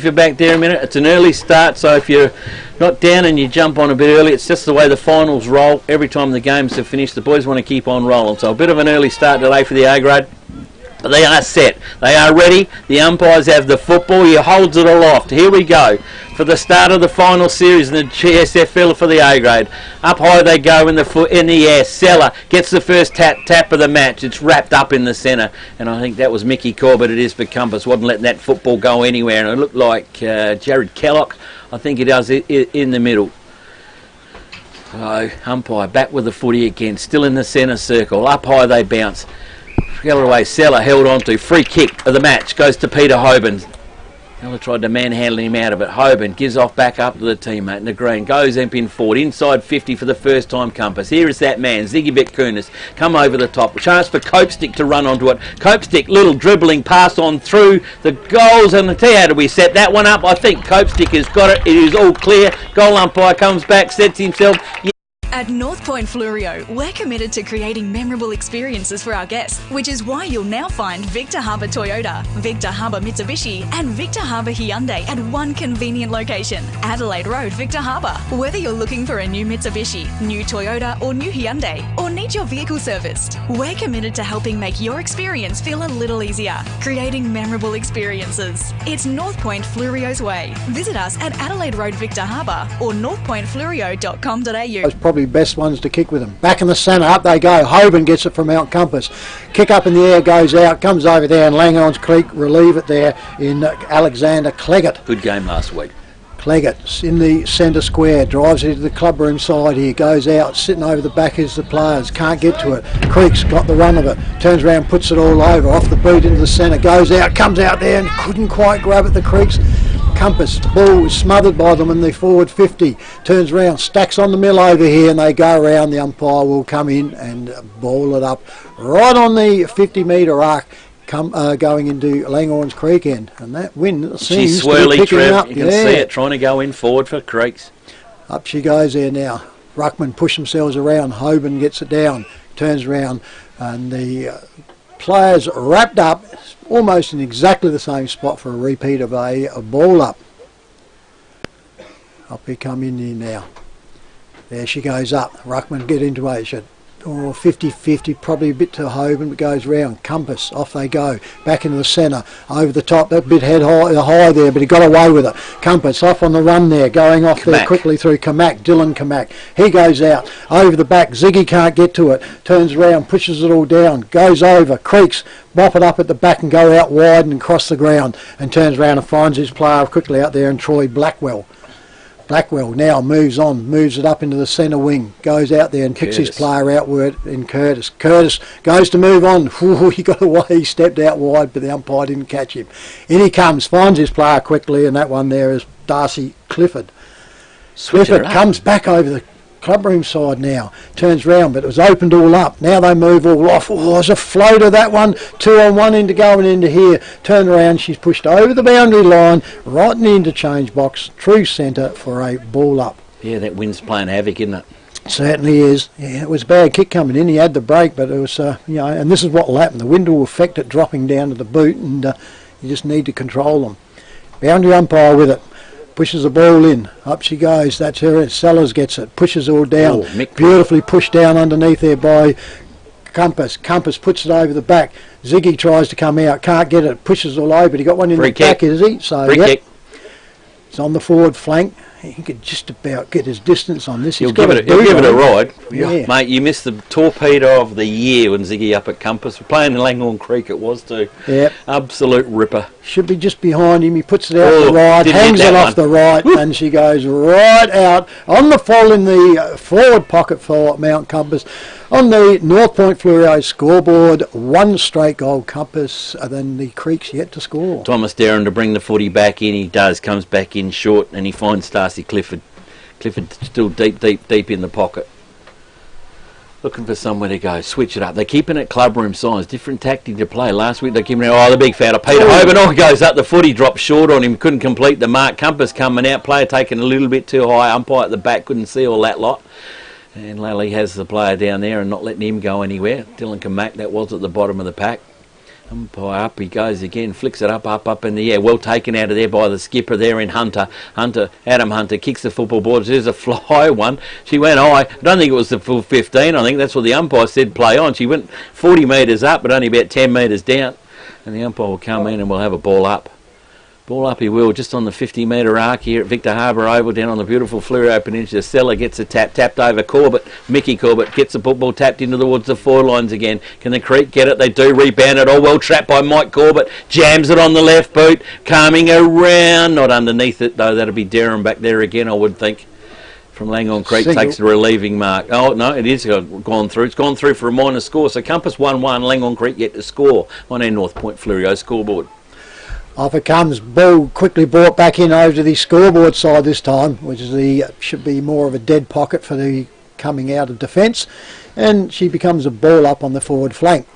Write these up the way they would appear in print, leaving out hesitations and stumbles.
If you're back there a minute, it's an early start, so if you're not down and you jump on a bit early, it's just the way the finals roll. Every time the games are finished, the boys want to keep on rolling. So a bit of an early start today for the A grade. But they are set. They are ready. The umpires have the football. He holds it aloft. Here we go for the start of the final series in the GSFL for the A grade. Up high they go in the air. Seller gets the first tap of the match. It's wrapped up in the centre, and I think that was Mickey Corbett. It is for Compass. Wasn't letting that football go anywhere, and it looked like Jared Kellock. I think he does it in the middle. So umpire back with the footy again, still in the centre circle. Up high they bounce. Galloway Seller held on to. Free kick of the match goes to Peter Hoban. Seller tried to manhandle him out of it. Hoban gives off back up to the teammate in the green. Goes in forward. Inside 50 for the first time Compass. Here is that man, Ziggy Betkunis. Come over the top. Chance for Copestick to run onto it. Copestick, little dribbling pass on through the goals. And how do we set that one up? I think Copestick has got it. It is all clear. Goal umpire comes back, sets himself. At North Point Fluorio, we're committed to creating memorable experiences for our guests, which is why you'll now find Victor Harbour Toyota, Victor Harbour Mitsubishi and Victor Harbour Hyundai at one convenient location, Adelaide Road, Victor Harbour. Whether you're looking for a new Mitsubishi, new Toyota or new Hyundai, or need your vehicle serviced, we're committed to helping make your experience feel a little easier, creating memorable experiences. It's North Point Fluorio's way. Visit us at Adelaide Road, Victor Harbour or northpointfluorio.com.au. Probably best ones to kick with them. Back in the centre, up they go. Hoban gets it from Mount Compass. Kick up in the air, goes out, comes over there, and Langhorne's Creek relieve it there in Alexander Cleggett. Good game last week. Cleggett's in the centre square, drives into the clubroom side here, goes out, sitting over the back is the players, can't get to it. Creek's got the run of it, turns around, puts it all over, off the boot into the centre, goes out, comes out there and couldn't quite grab it, the Creeks. Compass, the ball was smothered by them in the forward 50, turns around, stacks on the mill over here and they go around. The umpire will come in and ball it up right on the 50 metre arc, going into Langhorne's Creek end, and that wind seems She's swirly, to be picking up. You can see it trying to go in forward for Creeks. Up she goes there now. Ruckman push themselves around, Hoban gets it down, turns around and the players wrapped up almost in exactly the same spot for a repeat of a ball up. Up we come in here now. There she goes up. Ruckman get into it. 50-50, probably a bit to Hoban, but goes round. Compass, off they go. Back into the centre, over the top. That bit head high there, but he got away with it. Compass off on the run there, going off there quickly through Kamak, Dylan Kamak. He goes out, over the back. Ziggy can't get to it. Turns around, pushes it all down, goes over. Creeks, mop it up at the back and go out wide and cross the ground, and turns around and finds his player quickly out there, and Troy Blackwell. Blackwell now moves on, moves it up into the centre wing, goes out there and picks his player outward in Curtis. Curtis goes to move on. Ooh, he got away, he stepped out wide, but the umpire didn't catch him. In he comes, finds his player quickly, and that one there is Darcy Clifford. Clifford comes back over the clubroom side now, turns round, but it was opened all up. Now they move all off. Oh, there's a floater, that one. 2 on 1 into going into here. Turn around, she's pushed over the boundary line, right in the interchange box, true centre for a ball up. Yeah, that wind's playing havoc, isn't it? Certainly is. Yeah, it was a bad kick coming in. He had the break, but it was, and this is what will happen. The wind will affect it dropping down to the boot, and you just need to control them. Boundary umpire with it. Pushes the ball in. Up she goes. That's her. Sellers gets it. Pushes it all down. Beautifully pushed down underneath there by Compass. Compass puts it over the back. Ziggy tries to come out. Can't get it. Pushes all over. He got one in the back, is he? So, kick. It's on the forward flank. He could just about get his distance on this. He'll give it a ride. Yeah. Mate, you missed the torpedo of the year when Ziggy up at Compass. We're playing in Langhorne Creek, it was too. Yep. Absolute ripper. Should be just behind him. He puts it out the right, hangs it off the right, and she goes right out on the fall in the forward pocket for Mount Compass. On the North Point Fluorio scoreboard, 1 straight goal Compass, and then the Creeks yet to score. Thomas Darren to bring the footy back in. He does, comes back in short, and he finds Darcy Clifford. Clifford still deep in the pocket. Looking for somewhere to go, switch it up. They're keeping it clubroom size, different tactic to play. Last week they kept the big foul. Peter Hoban goes up, the footy dropped short on him, couldn't complete the mark. Compass coming out, player taken a little bit too high, umpire at the back couldn't see all that lot. And Lally has the player down there and not letting him go anywhere. Dylan Kamak, that was at the bottom of the pack. Umpire up he goes again, flicks it up in the air. Well taken out of there by the skipper there in Hunter. Adam Hunter kicks the football board. There's a fly one. She went high. I don't think it was the full 15. I think that's what the umpire said, play on. She went 40 metres up, but only about 10 metres down. And the umpire will come in and we'll have a ball up. Ball up he will, just on the 50-metre arc here at Victor Harbour Oval, down on the beautiful Fleurieu Peninsula. Stella gets a tapped over Corbett. Mickey Corbett gets the football tapped into towards the forward lines again. Can the Creek get it? They do rebound it. All well trapped by Mike Corbett. Jams it on the left boot. Coming around. Not underneath it, though. That'll be Derham back there again, I would think. From Langhorne Creek takes the relieving mark. Oh, no, it is gone through. It's gone through for a minor score. So Compass 1-1. Langhorne Creek yet to score on our North Point Fleurieu scoreboard. Off it comes, ball quickly brought back in over to the scoreboard side this time, which is should be more of a dead pocket for the coming out of defence, and she becomes a ball up on the forward flank.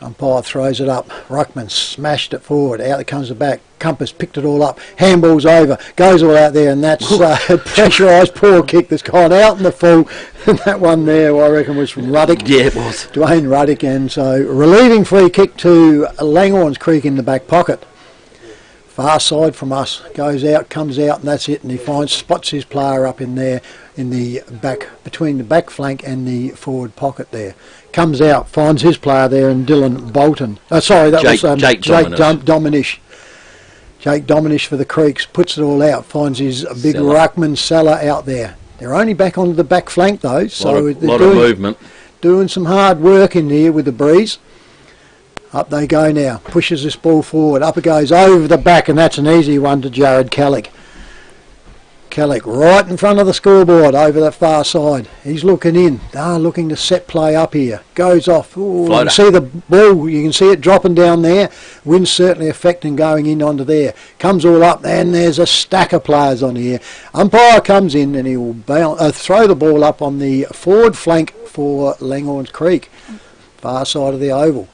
Umpire throws it up, Ruckman smashed it forward, out it comes the back, Compass picked it all up, handball's over, goes all out there, and that's a pressurised poor kick that's gone out in the full, and that one there I reckon was from Ruddock. Yeah, it was. Dwayne Ruddock, and so relieving free kick to Langhorne's Creek in the back pocket. Far side from us, goes out, comes out, and that's it. And he spots his player up in there, in the back, between the back flank and the forward pocket there. Comes out, finds his player there, and Dylan Bolton. Sorry, that was Jake Dominish. Jake Dominish for the Creeks, puts it all out, finds his big ruckman Seller out there. They're only back onto the back flank though, so they're lot of movement. Doing some hard work in here with the breeze. Up they go now, pushes this ball forward, up it goes over the back, and that's an easy one to Jared Kellick. Kellick right in front of the scoreboard over that far side. He's looking in, looking to set play up here. Goes off, you can see the ball, you can see it dropping down there. Wind's certainly affecting going in onto there. Comes all up, and there's a stack of players on here. Umpire comes in and he will throw the ball up on the forward flank for Langhorne Creek, far side of the oval.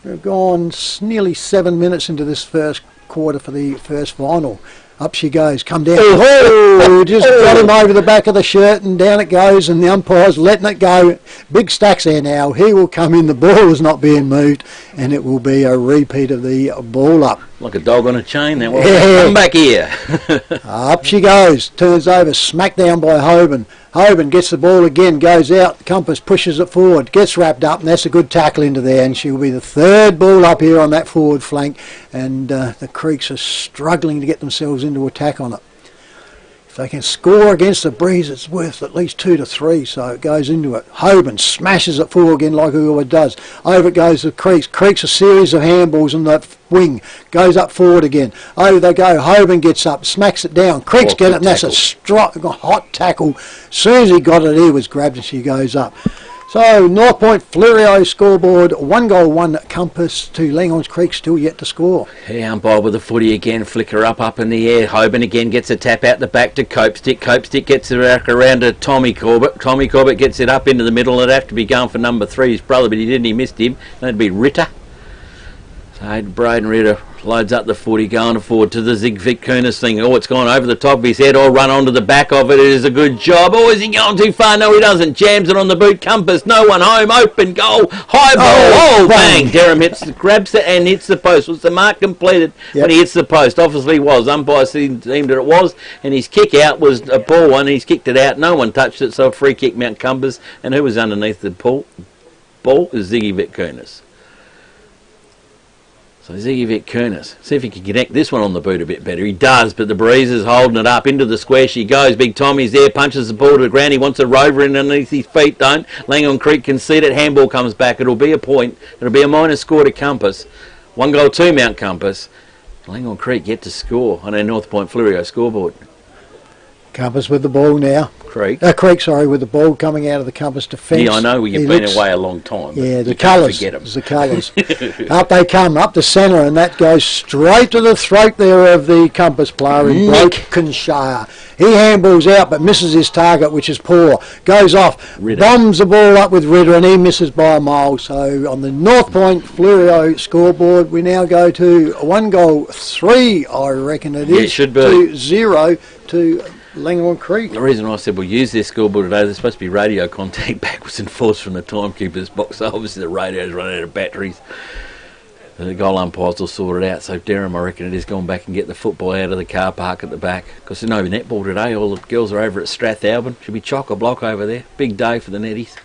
We've gone nearly 7 minutes into this first quarter for the first final. Up she goes, come down. Just got him over the back of the shirt, and down it goes, and the umpire's letting it go. Big stacks there now. He will come in, the ball is not being moved, and it will be a repeat of the ball up. Like a dog on a chain, that one. Yeah. Come back here. Up she goes, turns over, smacked down by Hoban. Hoban gets the ball again, goes out, Compass pushes it forward, gets wrapped up, and that's a good tackle into there, and she'll be the third ball up here on that forward flank, and the Creeks are struggling to get themselves into attack on it. If they can score against the breeze, it's worth at least 2 to 3, so it goes into it. Hoban smashes it forward again like he always does. Over it goes the Creeks. Creeks a series of handballs on that wing. Goes up forward again. Over they go. Hoban gets up, smacks it down. Creeks get it, and that's a hot tackle. As soon as he got it, he was grabbed, and she goes up. So North Point Fleurieu scoreboard, 1 goal, 1 Compass to Langhorne Creek, still yet to score. Yeah, umpire with the footy again, flicker up in the air. Hoban again gets a tap out the back to Copestick. Copestick gets it back around to Tommy Corbett. Tommy Corbett gets it up into the middle. It'd have to be going for number 3, his brother, but he didn't. He missed him. That'd be Ritter. So Braden Ritter loads up the footy, going forward to the Zig Vic Kunis thing. Oh, it's gone over the top of his head. I'll run onto the back of it. It is a good job. Oh, is he going too far? No, he doesn't. Jams it on the boot. Compass. No one home. Open goal. High ball. Oh, bang. Derham grabs it and hits the post. Was the mark completed when he hits the post? Obviously was. Umpire deemed that it was, and his kick out was a ball one. He's kicked it out. No one touched it, so a free kick Mount Compass. And who was underneath the ball? Is Ziggy Vic Kunis. So Ziggy Vic Kunis, see if he can connect this one on the boot a bit better. He does, but the breeze is holding it up. Into the square she goes. Big Tommy's there, punches the ball to the ground. He wants a rover in underneath his feet, don't. Langhorne Creek concede it. Handball comes back. It'll be a point. It'll be a minor score to Compass. 1 goal, 2 Mount Compass. Langhorne Creek yet to score on our North Point Fleurieu scoreboard. Compass with the ball now. Creek, with the ball coming out of the Compass defence. Yeah, I know you've been away a long time. Yeah, the colours. The colours. Up they come, up the centre, and that goes straight to the throat there of the Compass player in Brokenshire. He handballs out, but misses his target, which is poor. Goes off, Ritter. Bombs the ball up with Ritter, and he misses by a mile. So on the North Point Fleurieu scoreboard, we now go to 1 goal, 3, I reckon it is. It should be. To 0 to Langhorne Creek. The reason I said we'll use this scoreboard today, there's supposed to be radio contact backwards and forwards from the timekeeper's box, so obviously the radio's run out of batteries. The goal umpires will sort it out. So Durham, I reckon it is going back and get the football out of the car park at the back, because there's no netball today. All the girls are over at Strathalbyn. Should be chock-a-block over there. Big day for the netties.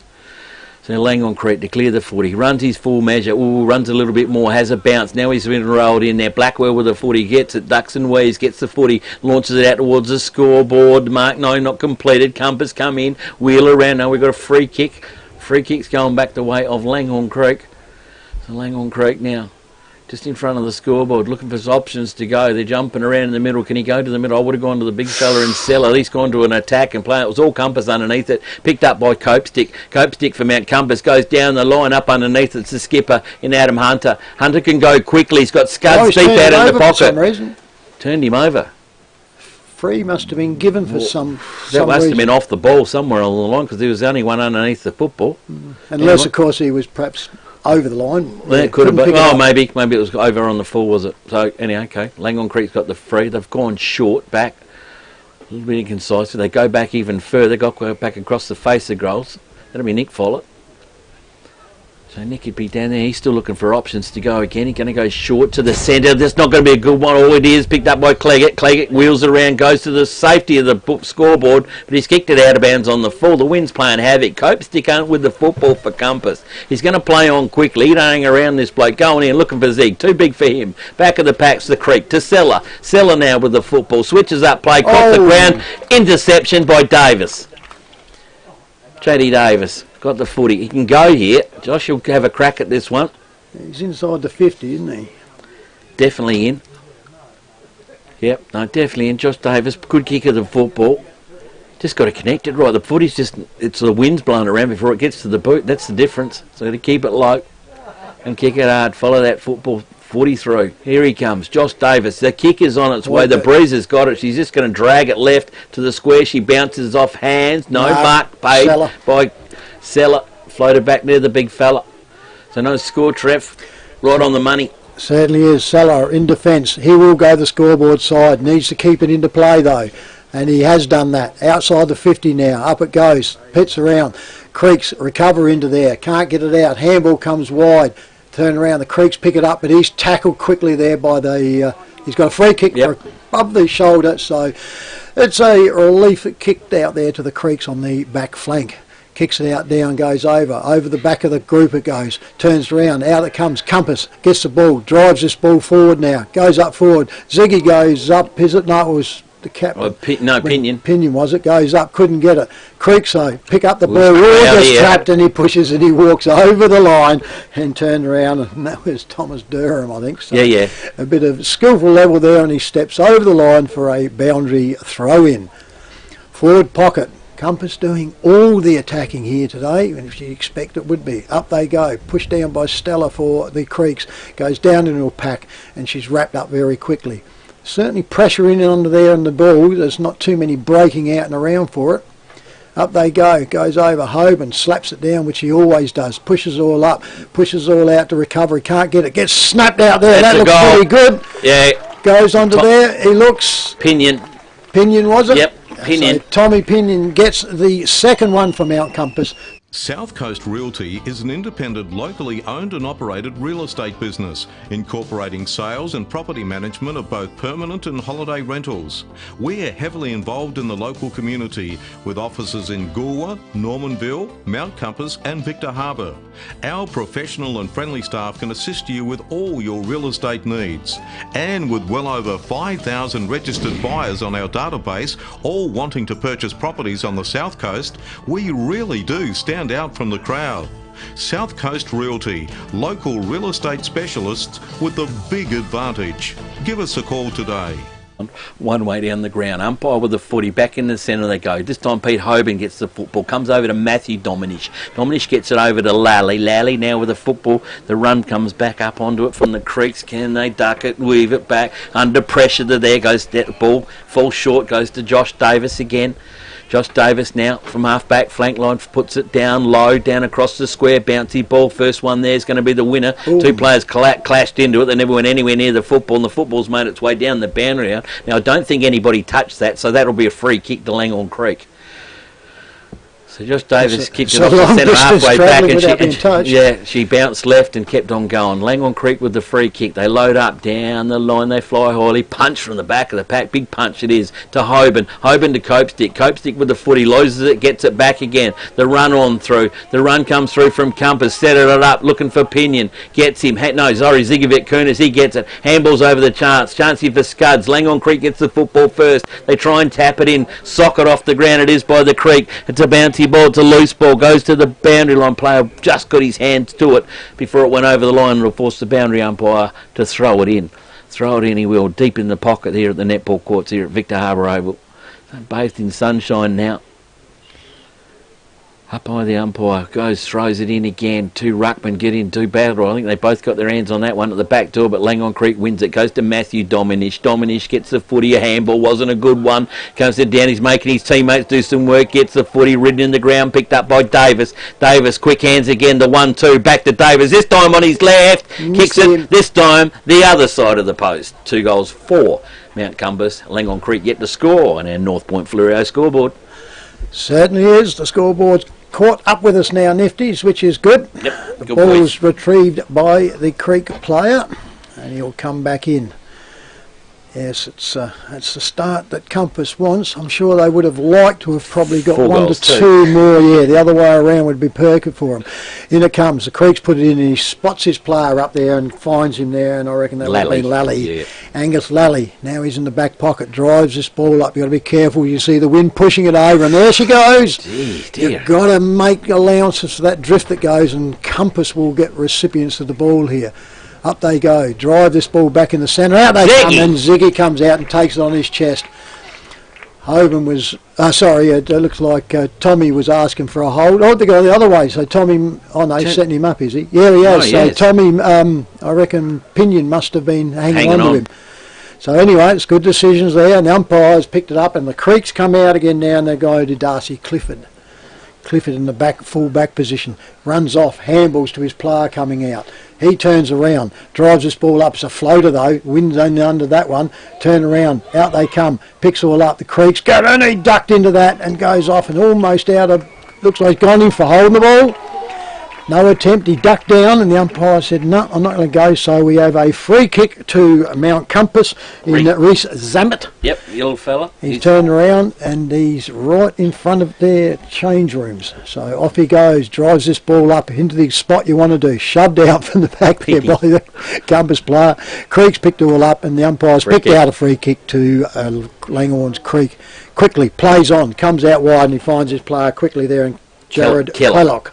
So Langhorne Creek to clear the footy. Runs his full measure. Ooh, runs a little bit more. Has a bounce. Now he's been rolled in there. Blackwell with the footy. Gets it. Ducks and weaves. Gets the footy. Launches it out towards the scoreboard. Mark, no, not completed. Compass come in. Wheel around. Now we've got a free kick. Free kick's going back the way of Langhorne Creek. So Langhorne Creek now just in front of the scoreboard, looking for options to go. They're jumping around in the middle. Can he go to the middle? I would have gone to the big fella and Seller. He's gone to an attack and play. It was all Compass underneath it. Picked up by Copestick. Copestick for Mount Compass goes down the ine up underneath. It's the skipper in Adam Hunter. Hunter can go quickly. He's got Scuds deep out in the pocket. For some reason. Turned him over. Free must have been given for some That must have been off the ball somewhere along the line, because there was only one underneath the football. Unless, of course, he was perhaps over the line. Well, it could have been. Oh, maybe it was over on the full, was it? So anyhow, okay. Langhorne Creek's got the free. They've gone short back, a little bit inconcise. So they go back even further. Go back across the face of goals. That'll be Nick Follett. So Nick would be down there. He's still looking for options to go again. He's going to go short to the centre. That's not going to be a good one. All it is, picked up by Cleggett. Cleggett wheels around, goes to the safety of the scoreboard, but he's kicked it out of bounds on the full. The wind's playing havoc. Copestick ain't with the football for Compass. He's going to play on quickly. He don't hang around this bloke. Going in, looking for Zig. Too big for him. Back of the pack's the Creek to Seller. Seller now with the football. Switches up play. Caught the ground. Interception by Davis. J.D. Davis. Got the footy. He can go here. Josh will have a crack at this one. He's inside the 50, isn't he? Definitely in. Yep, no, definitely in. Josh Davis, good kick of the football. Just got to connect it right. The footy's just, it's the wind's blowing around before it gets to the boot. That's the difference. So to keep it low and kick it hard. Follow that football footy through. Here he comes. Josh Davis. The kick is on its way. The breeze has got it. She's just going to drag it left to the square. She bounces off hands. No mark paid by Seller. Floated back near the big fella. So no score, Trev. Right on the money. Certainly is. Seller in defence. He will go the scoreboard side. Needs to keep it into play though. And he has done that. Outside the 50 now. Up it goes. Pits around. Creeks recover into there. Can't get it out. Handball comes wide. Turn around. The Creeks pick it up, but he's tackled quickly there by the... he's got a free kick above the shoulder. So it's a relief that kicked out there to the Creeks on the back flank. Kicks it out, down, goes over the back of the group it goes, turns around, out it comes, Compass, gets the ball, drives this ball forward now, goes up forward, Ziggy goes up, is it? No, it was the captain. Pinion. Pinion was it, goes up, couldn't get it. Creeks though, pick up the ball, just trapped and he pushes and he walks over the line and turned around, and that was Thomas Durham, I think. So yeah. A bit of skillful level there, and he steps over the line for a boundary throw-in. Forward pocket. Compass doing all the attacking here today, and if you expect it would be. Up they go, pushed down by Stella for the Creeks, goes down into a pack, and she's wrapped up very quickly. Certainly pressure in under there on the ball. There's not too many breaking out and around for it. Up they go, goes over Hoban, slaps it down, which he always does, pushes all up, pushes all out to recovery, can't get it, gets snapped out there. That looks pretty good. Yeah. Goes onto there, he looks... Pinion, was it? Yep. Pinion. So Tommy Pinion gets the second one from Mount Compass. South Coast Realty is an independent, locally owned and operated real estate business, incorporating sales and property management of both permanent and holiday rentals. We are heavily involved in the local community, with offices in Goolwa, Normanville, Mount Compass and Victor Harbour. Our professional and friendly staff can assist you with all your real estate needs. And with well over 5,000 registered buyers on our database, all wanting to purchase properties on the South Coast, we really do stand out from the crowd. South Coast Realty, local real estate specialists with the big advantage. Give us a call today. One way down the ground, umpire with the footy, back in the centre they go. This time Pete Hoban gets the football, comes over to Matthew Dominish. Dominish gets it over to Lally. Lally now with the football, the run comes back up onto it from the Creeks. Can they duck it, weave it back? Under pressure, there goes that ball, falls short, goes to Josh Davis again. Josh Davis now from half-back flank line puts it down low, down across the square, bouncy ball. First one there is going to be the winner. Ooh. Two players clashed into it. They never went anywhere near the football, and the football's made its way down the boundary. Now, I don't think anybody touched that, so that'll be a free kick to Langhorne Creek. So Josh Davis kicked it so off the long centre distance halfway back, travelling without being touched. she bounced left and kept on going. Langhorne Creek with the free kick. They load up down the line. They fly highly. Punch from the back of the pack. Big punch it is to Hoban. Hoban to Copestick. Copestick with the footy. Loses it. Gets it back again. The run on through. The run comes through from Compass. Set it up. Looking for Pinion. Gets him. Zigovic Kunis. He gets it. Handballs over the chance. Chancey for Scuds. Langhorne Creek gets the football first. They try and tap it in. Sock it off the ground. It is by the Creek. It's a bouncy ball. It's a loose ball. Goes to the boundary line. Player just got his hands to it before it went over the line, and it'll force the boundary umpire to throw it in. Throw it in, he will, deep in the pocket here at the netball courts here at Victor Harbour Oval. Bathed in sunshine now. Up by the umpire, throws it in again. Two ruckmen get in, two battle. I think they both got their hands on that one at the back door, but Langhorne Creek wins it. Goes to Matthew Dominish. Dominish gets the footy. A handball wasn't a good one. Comes to down. He's making his teammates do some work. Gets the footy ridden in the ground. Picked up by Davis. Davis, quick hands again. The 1-2. Back to Davis. This time on his left. Kicks it. This time the other side of the post. 2 goals for Mount Compass. Langhorne Creek yet to score on our North Point Fluorio scoreboard. Certainly is. The scoreboard's caught up with us now, Nifties, which is good. Yep, the ball is retrieved by the Creek player, and he'll come back in. Yes, it's the start that Compass wants. I'm sure they would have liked to have probably got 1 to 2 more. Yeah, the other way around would be perfect for him. In it comes. The Creeks put it in, and he spots his player up there and finds him there, and I reckon that would have been Lally. Yeah. Angus Lally. Now he's in the back pocket, drives this ball up. You've got to be careful. You see the wind pushing it over, and there she goes. Dear. You've got to make allowances for that drift that goes, and Compass will get recipients of the ball here. Up they go. Drive this ball back in the centre. Out they come, and Ziggy comes out and takes it on his chest. Hoban was... it looks like Tommy was asking for a hold. Oh, they go the other way. So Tommy... Oh, no, he's setting him up, is he? Yeah, he has. So Tommy, I reckon Pinion must have been hanging on to him. So anyway, it's good decisions there. And the umpires picked it up, and the Creeks come out again now, and they go to Darcy Clifford. Clifford in the back, full back position, runs off, handballs to his player coming out. He turns around, drives this ball up. It's a floater though, wins under that one. Turn around, out they come, picks all up. The Creeks go, and he ducked into that and goes off and almost out of. Looks like he's gone in for holding the ball. No attempt, he ducked down, and the umpire said, no, I'm not going to go. So we have a free kick to Mount Compass in Reece Zammit. Yep, the old fella. He's turned around, and he's right in front of their change rooms. So off he goes, drives this ball up into the spot you want to do. Shoved out from the back there by the Compass player. Creeks picked it all up, and the umpires picked out a free kick to Langhorne's Creek. Quickly, plays on, comes out wide, and he finds his player quickly there, and Jared Kellogg.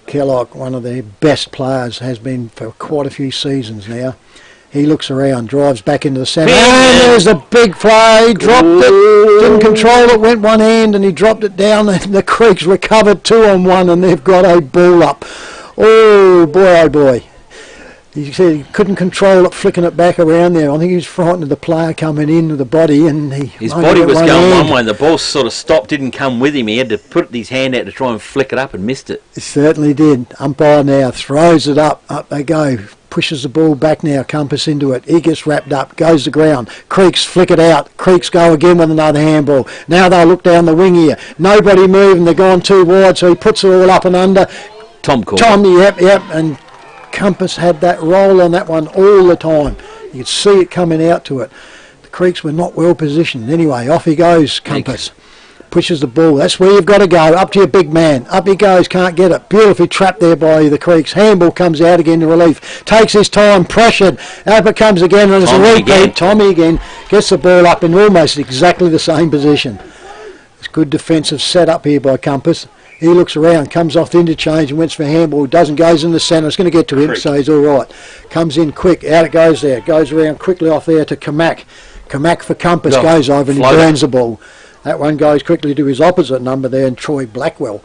Kellogg, one of their best players, has been for quite a few seasons now. He looks around, drives back into the centre, and there's a big play. Dropped it, didn't control it, went one hand, and he dropped it down, and the Creeks recovered 2-on-1, and they've got a ball up. Oh boy. He said he couldn't control it, flicking it back around there. I think he was frightened of the player coming in with the body, and his body was going one way, and the ball sort of stopped, didn't come with him. He had to put his hand out to try and flick it up, and missed it. It certainly did. Umpire now throws it up. Up they go. Pushes the ball back now. Compass into it. He gets wrapped up. Goes to ground. Creeks flick it out. Creeks go again with another handball. Now they'll look down the wing here. Nobody moving. They're gone too wide, so he puts it all up and under. Tom, yep, and Compass had that roll on that one all the time. You could see it coming out to it. The Creeks were not well positioned. Anyway, off he goes, Compass. Pushes the ball. That's where you've got to go. Up to your big man. Up he goes. Can't get it. Beautifully trapped there by the Creeks. Handball comes out again to relief. Takes his time. Pressured. Up it comes again. And it's a repeat. Tommy again gets the ball up in almost exactly the same position. It's good defensive set up here by Compass. He looks around, comes off the interchange and went for a handball. Doesn't, goes in the centre. It's going to get to him, so he's all right. Comes in quick. Out it goes there. Goes around quickly off there to Kamak. Kamak for Compass goes over and he burns the ball. That one goes quickly to his opposite number there, and Troy Blackwell.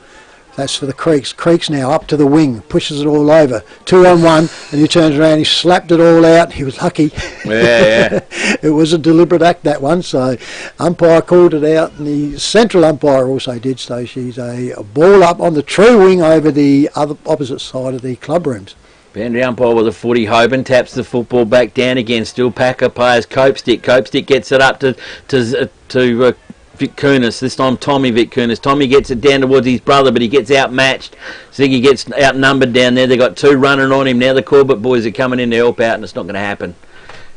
That's for the Creeks. Creeks now up to the wing, pushes it all over. 2-on-1, and he turns around, he slapped it all out. He was lucky. Yeah. It was a deliberate act, that one, so umpire called it out, and the central umpire also did, so she's a ball up on the true wing over the other opposite side of the club rooms. Boundary umpire with a footy. Hoban taps the football back down again. Still Packer players. Copestick. Copestick gets it up to Vic Kunis, this time Tommy Vic Kunis. Tommy gets it down towards his brother, but he gets outmatched. Ziggy gets outnumbered down there. They've got 2 running on him. Now the Corbett boys are coming in to help out, and it's not going to happen.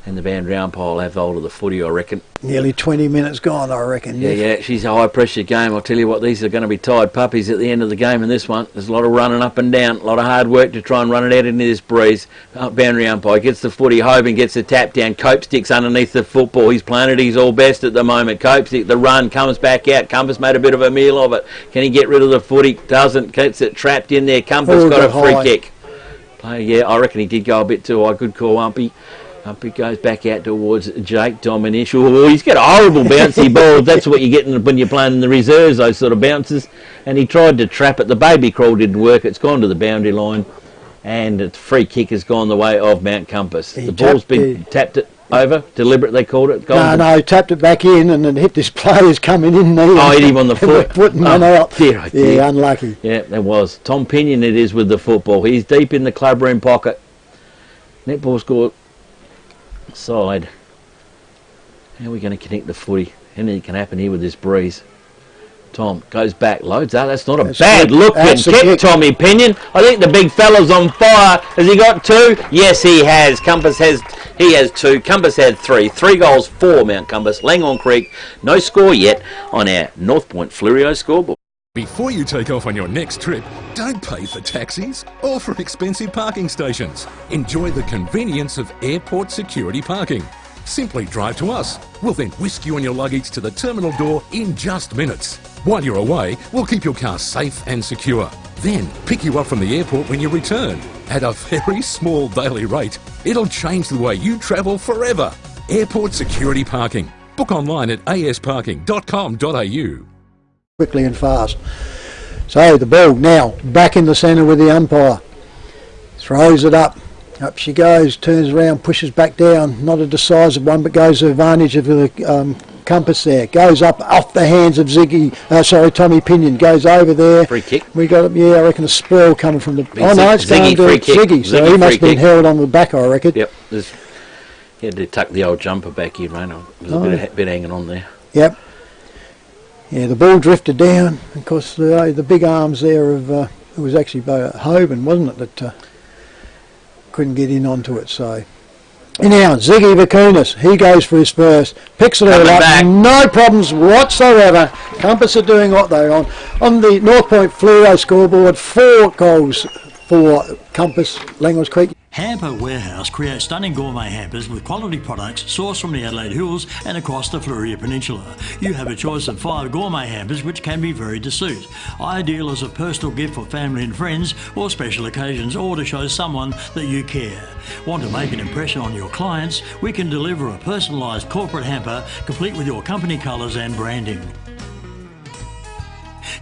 And the boundary umpire will have hold of the footy, I reckon. Nearly 20 minutes gone, I reckon. Yeah, she's a high-pressure game. I'll tell you what, these are going to be tired puppies at the end of the game in this one. There's a lot of running up and down, a lot of hard work to try and run it out into this breeze. Boundary umpire gets the footy, Hoban gets the tap down. Copestick's underneath the football. He's playing it his all best at the moment. Copestick, the run, comes back out. Compass made a bit of a meal of it. Can he get rid of the footy? Doesn't. Gets it trapped in there. Compass got a free kick. Yeah, I reckon he did go a bit too high. Good call, Umpy. Umpy goes back out towards Jake Dominish. Oh, he's got a horrible bouncy ball. That's what you get when you're playing in the reserves, those sort of bounces. And he tried to trap it. The baby crawl didn't work. It's gone to the boundary line. And the free kick has gone the way of Mount Compass. The ball's been tapped it over. Deliberate, they called it. No, tapped it back in and then hit this player's coming in there. Oh, hit him on the foot. Foot and went out. Dear. Yeah, unlucky. Yeah, there was. Tom Pinion it is with the football. He's deep in the clubroom pocket. Netball score. Side. How are we going to connect the footy? Anything can happen here with this breeze. Tom goes back, loads up. That's not a bad looking kick, Tommy Pinion. I think the big fella's on fire. Has he got 2? Yes, he has. He has 2. Compass had 3. 3 goals for Mount Compass. Langhorne Creek, no score yet on our North Point Fluorio scoreboard. Before you take off on your next trip, don't pay for taxis or for expensive parking stations. Enjoy the convenience of airport security parking. Simply drive to us. We'll then whisk you and your luggage to the terminal door in just minutes. While you're away, we'll keep your car safe and secure. Then pick you up from the airport when you return. At a very small daily rate, it'll change the way you travel forever. Airport security parking. Book online at asparking.com.au. Quickly and fast. So the ball now back in the centre with the umpire. Throws it up. Up she goes, turns around, pushes back down. Not a decisive one, but goes to advantage of the Compass there. Goes up off the hands of Tommy Pinion. Goes over there. Free kick. We got, I reckon a spurl coming from the... It's going to Ziggy. So he must have been held on the back, I reckon. Yep. He had to tuck the old jumper back in, Rain. There's a bit hanging on there. Yep. Yeah, the ball drifted down. Of course, the big arms there of it was actually Hoban, wasn't it, that couldn't get in onto it. So now Ziggy Vakunas, he goes for his first, picks it all up, back. No problems whatsoever. Compass are doing what they're on the North Point Fluoro scoreboard. 4 goals for Compass, Langhorne Creek. Hamper Warehouse creates stunning gourmet hampers with quality products sourced from the Adelaide Hills and across the Fleurieu Peninsula. You have a choice of 5 gourmet hampers which can be varied to suit. Ideal as a personal gift for family and friends or special occasions, or to show someone that you care. Want to make an impression on your clients? We can deliver a personalised corporate hamper complete with your company colours and branding.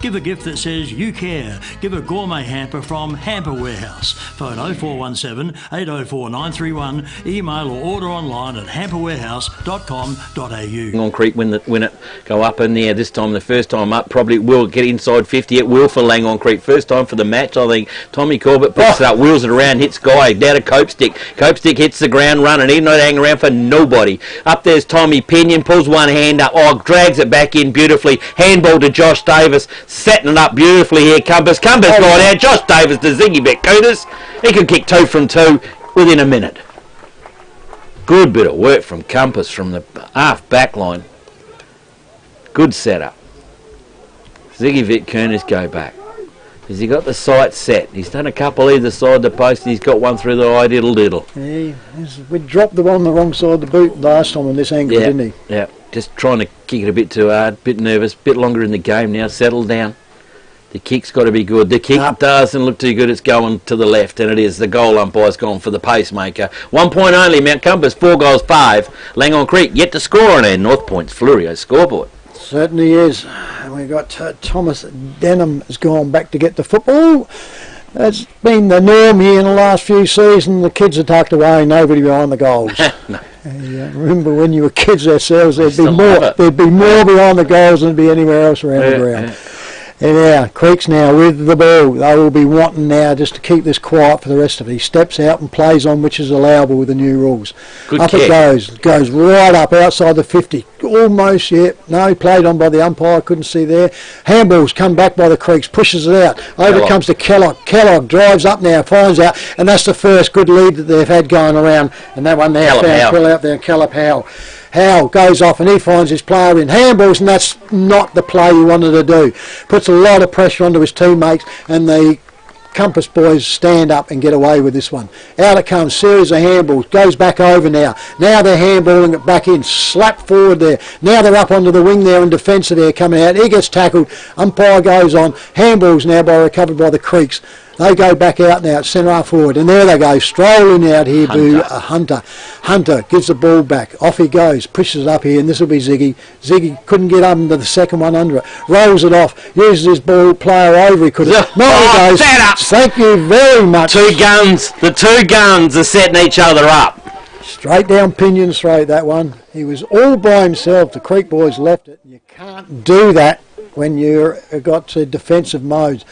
Give a gift that says you care. Give a gourmet hamper from Hamper Warehouse. Phone 0417 804 931. Email or order online at hamperwarehouse.com.au. Langhorne Creek win it, go up in there. This time, the first time up, probably will get inside 50. It will for Langhorne Creek. First time for the match, I think. Tommy Corbett picks it up, wheels it around, hits Guy, down to Copestick. Copestick hits the ground running. He's not hanging around for nobody. Up there's Tommy Pinion, pulls one hand up, drags it back in beautifully. Handball to Josh Davis. Setting it up beautifully here, Compass got out. Josh Davis to Ziggy Vakunas. He can kick 2 from 2 within a minute. Good bit of work from Compass from the half back line. Good setup. Ziggy Vakunas go back. Has he got the sight set? He's done a couple either side the post and he's got one through the eye diddle. Yeah, we dropped the one on the wrong side of the boot last time on this angle, didn't he? Yeah. Just trying to kick it a bit too hard, bit nervous, bit longer in the game now, settle down. The kick's got to be good. The kick doesn't look too good, it's going to the left, and it is. The goal umpire's gone for the pacemaker. 1 point only, Mount Compass, 4 goals, 5. Langhorne Creek yet to score on our North Point's Fluorio scoreboard. Certainly is. And we've got Thomas Denham has gone back to get the football. It's been the norm here in the last few seasons. The kids are tucked away, nobody behind the goals. No. Remember when you were kids ourselves, there'd be more behind the goals than there'd be anywhere else around the ground. And now, Creeks now with the ball. They will be wanting now just to keep this quiet for the rest of it. He steps out and plays on, which is allowable with the new rules. Good up kick. It goes right up outside the 50. Almost, yeah. No, played on by the umpire, couldn't see there. Handballs come back by the Creeks, pushes it out. Over comes to Kellogg. Kellogg drives up now, finds out, and that's the first good lead that they've had going around. And that one there, found Phil out there, Caleb Howell. Howell goes off and he finds his player in handballs, and that's not the play he wanted to do. Puts a lot of pressure onto his teammates, and the Compass boys stand up and get away with this one. Out it comes, series of handballs, goes back over now. Now they're handballing it back in, slap forward there. Now they're up onto the wing there in defence of there coming out. He gets tackled, umpire goes on. Handballs now recovered by the Creeks. They go back out now, centre half forward, and there they go, strolling out here, Hunter. Hunter gives the ball back, off he goes, pushes it up here, and this will be Ziggy. Ziggy couldn't get up into the second one under it, rolls it off, uses his ball player over, he could have. No, he goes, thank you very much. The two guns are setting each other up. Straight down Pinion's throat, that one. He was all by himself, the Creek boys left it. You can't do that when you've got defensive modes.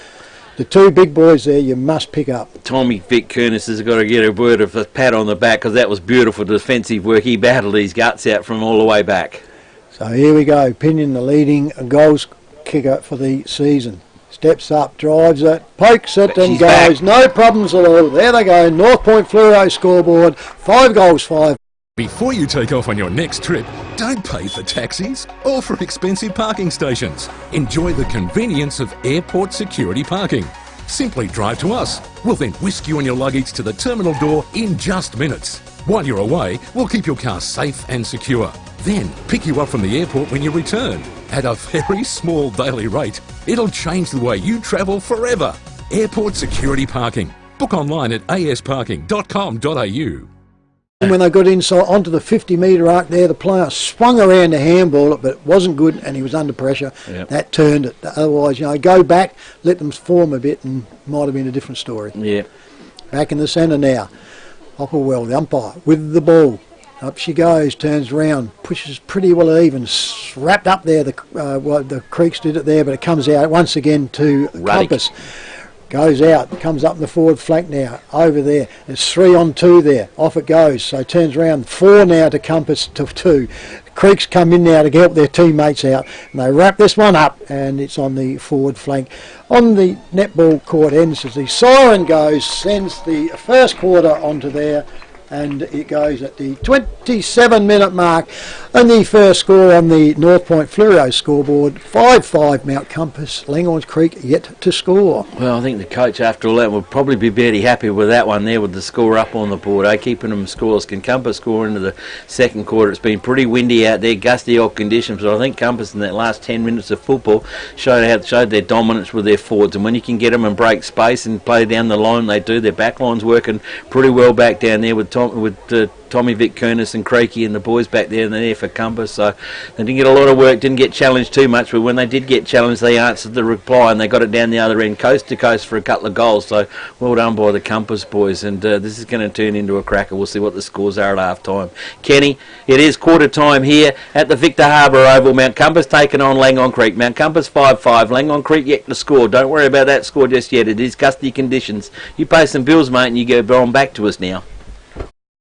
The two big boys there you must pick up. Tommy Vic Kernis has got to get a word of a pat on the back, because that was beautiful defensive work. He battled his guts out from all the way back. So here we go. Pinion, the leading goals kicker for the season. Steps up, drives it, pokes it, and goes. Back. No problems at all. There they go. North Point Fluoro scoreboard. 5 goals, 5. Before you take off on your next trip, don't pay for taxis or for expensive parking stations. Enjoy the convenience of airport security parking. Simply drive to us. We'll then whisk you and your luggage to the terminal door in just minutes. While you're away, we'll keep your car safe and secure. Then pick you up from the airport when you return. At a very small daily rate, it'll change the way you travel forever. Airport security parking. Book online at asparking.com.au. And when they got inside onto the 50-metre arc there, the player swung around to handball it, but it wasn't good and he was under pressure. Yep. That turned it. Otherwise, go back, let them form a bit, and might have been a different story. Yeah. Back in the centre now. Hopperwell, the umpire, with the ball. Up she goes, turns round, pushes pretty well even, wrapped up there. The Creeks did it there, but it comes out once again to Compass. Goes out, comes up the forward flank now, over there. It's 3 on 2 there. Off it goes. So turns around, 4 now to Compass to 2. Creeks come in now to help their teammates out, and they wrap this one up, and it's on the forward flank. On the netball court ends as the siren goes, sends the first quarter onto there, and it goes at the 27-minute mark. And the first score on the North Point Fluoro scoreboard, 5-5 Mount Compass. Langhorne Creek yet to score. Well, I think the coach after all that will probably be very happy with that one there, with the score up on the board, keeping them scoreless. Can Compass score into the second quarter? It's been pretty windy out there, gusty old conditions, but I think Compass in that last 10 minutes of football showed their dominance with their forwards, and when you can get them and break space and play down the line, they do. Their back line's working pretty well back down there with Tommy Vic Kernis and Creaky and the boys back there, and they're there for Compass. So they didn't get a lot of work, didn't get challenged too much, but when they did get challenged, they answered the reply and they got it down the other end, coast to coast, for a couple of goals. So well done by the Compass boys, and this is going to turn into a cracker. We'll see what the scores are at half time. Kenny, it is quarter time here at the Victor Harbour Oval. Mount Compass taking on Langhorne Creek. Mount Compass 5-5. Langhorne Creek yet to score. Don't worry about that score just yet. It is gusty conditions. You pay some bills, mate, and you go on back to us now.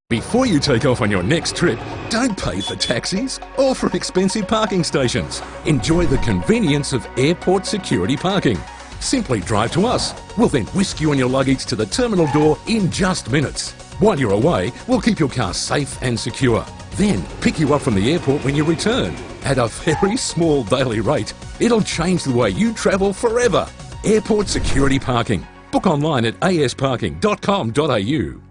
Before you take off on your next trip, don't pay for taxis or for expensive parking stations. Enjoy the convenience of airport security parking. Simply drive to us. We'll then whisk you and your luggage to the terminal door in just minutes. While you're away, we'll keep your car safe and secure. Then pick you up from the airport when you return. At a very small daily rate, it'll change the way you travel forever. Airport security parking. Book online at asparking.com.au.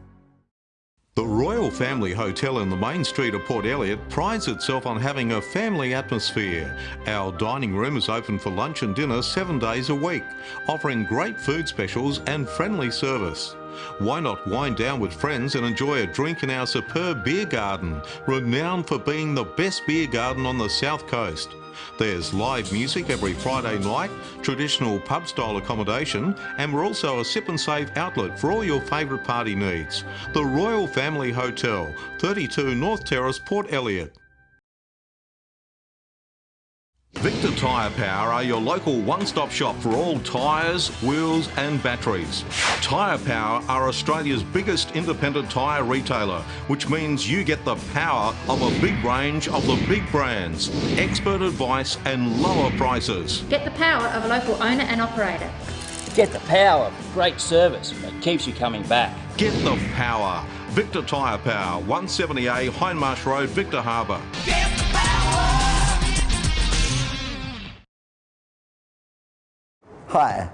The Royal Family Hotel in the main street of Port Elliot prides itself on having a family atmosphere. Our dining room is open for lunch and dinner 7 days a week, offering great food specials and friendly service. Why not wind down with friends and enjoy a drink in our superb beer garden, renowned for being the best beer garden on the South Coast. There's live music every Friday night, traditional pub-style accommodation, and we're also a sip and save outlet for all your favourite party needs. The Royal Family Hotel, 32 North Terrace, Port Elliot. Victor Tyre Power are your local one-stop shop for all tyres, wheels and batteries. Tyre Power are Australia's biggest independent tyre retailer, which means you get the power of a big range of the big brands, expert advice and lower prices. Get the power of a local owner and operator. Get the power of great service that keeps you coming back. Get the power. Victor Tyre Power, 170A Hindmarsh Road, Victor Harbour. Get the power. Hi,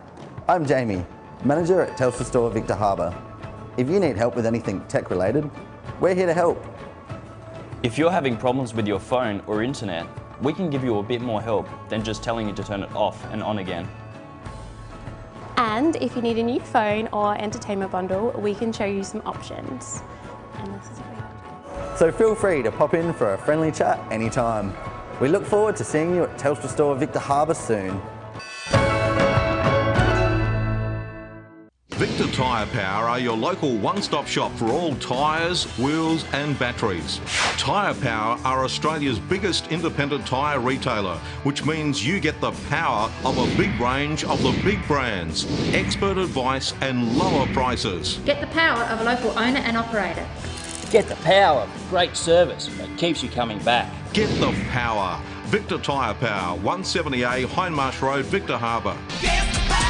I'm Jamie, manager at Telstra Store Victor Harbour. If you need help with anything tech related, we're here to help. If you're having problems with your phone or internet, we can give you a bit more help than just telling you to turn it off and on again. And if you need a new phone or entertainment bundle, we can show you some options. And this is great. So feel free to pop in for a friendly chat anytime. We look forward to seeing you at Telstra Store Victor Harbour soon. Victor Tyre Power are your local one-stop shop for all tyres, wheels and batteries. Tyre Power are Australia's biggest independent tyre retailer, which means you get the power of a big range of the big brands, expert advice and lower prices. Get the power of a local owner and operator. Get the power of great service that keeps you coming back. Get the power. Victor Tyre Power, 170A Hindmarsh Road, Victor Harbour. Get the power.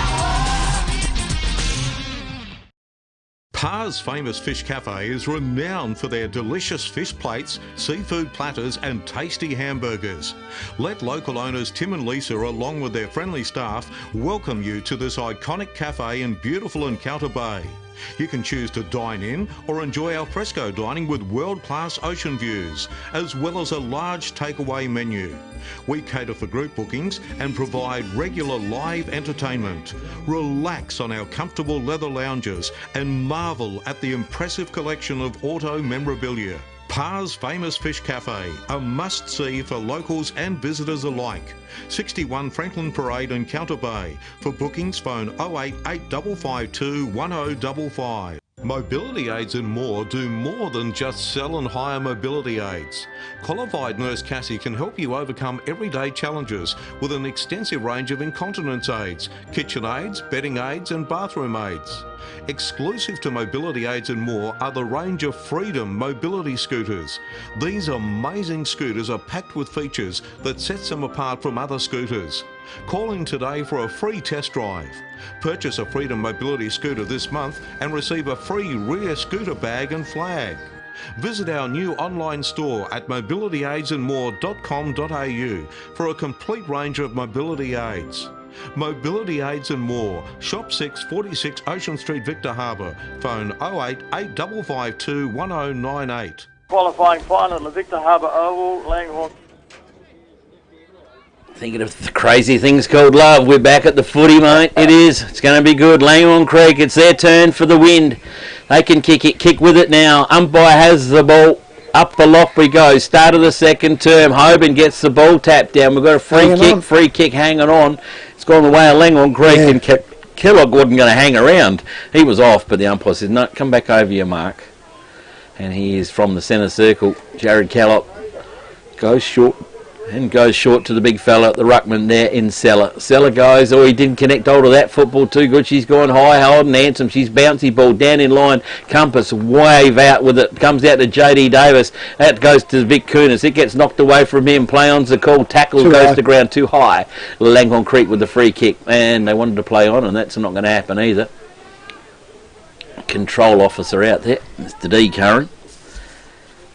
Par's Famous Fish Cafe is renowned for their delicious fish plates, seafood platters and tasty hamburgers. Let local owners Tim and Lisa, along with their friendly staff, welcome you to this iconic cafe in beautiful Encounter Bay. You can choose to dine in or enjoy al fresco dining with world-class ocean views, as well as a large takeaway menu. We cater for group bookings and provide regular live entertainment. Relax on our comfortable leather lounges and marvel at the impressive collection of auto memorabilia. Par's Famous Fish Cafe, a must-see for locals and visitors alike. 61 Franklin Parade, Encounter Bay. For bookings, phone 08 8552 1055. Mobility Aids and More do more than just sell and hire mobility aids. Qualified Nurse Cassie can help you overcome everyday challenges with an extensive range of incontinence aids, kitchen aids, bedding aids and bathroom aids. Exclusive to Mobility Aids and More are the range of Freedom mobility scooters. These amazing scooters are packed with features that sets them apart from other scooters. Call in today for a free test drive. Purchase a Freedom mobility scooter this month and receive a free rear scooter bag and flag. Visit our new online store at mobilityaidsandmore.com.au for a complete range of mobility aids. Mobility Aids and More, Shop 6, 46 Ocean Street, Victor Harbour. Phone 08 8552 1098. Qualifying final at the Victor Harbour Oval, Langhorne. Thinking of the crazy things called love. We're back at the footy, mate. It is. It's going to be good. Langhorne Creek, it's their turn for the wind. They can kick with it now. Umpire has the ball. Up the lock we go. Start of the second term. Hoban gets the ball tapped down. We've got a free kick hanging on. It's gone the way of Langhorne Creek, and Kellogg wasn't going to hang around. He was off, but the umpire said, no, come back over your mark. And he is from the centre circle. Jared Kellogg goes short to the big fella at the ruckman there in Seller. Seller goes, he didn't connect hold of that football too good. She's gone high, holding handsome. She's bouncy ball down in line. Compass wave out with it. Comes out to JD Davis. That goes to Vic Kunis. It gets knocked away from him. Play on's the call. Tackle goes to ground too high. Langhorne Creek with the free kick. And they wanted to play on, and that's not going to happen either. Control officer out there, Mr. D. Curran.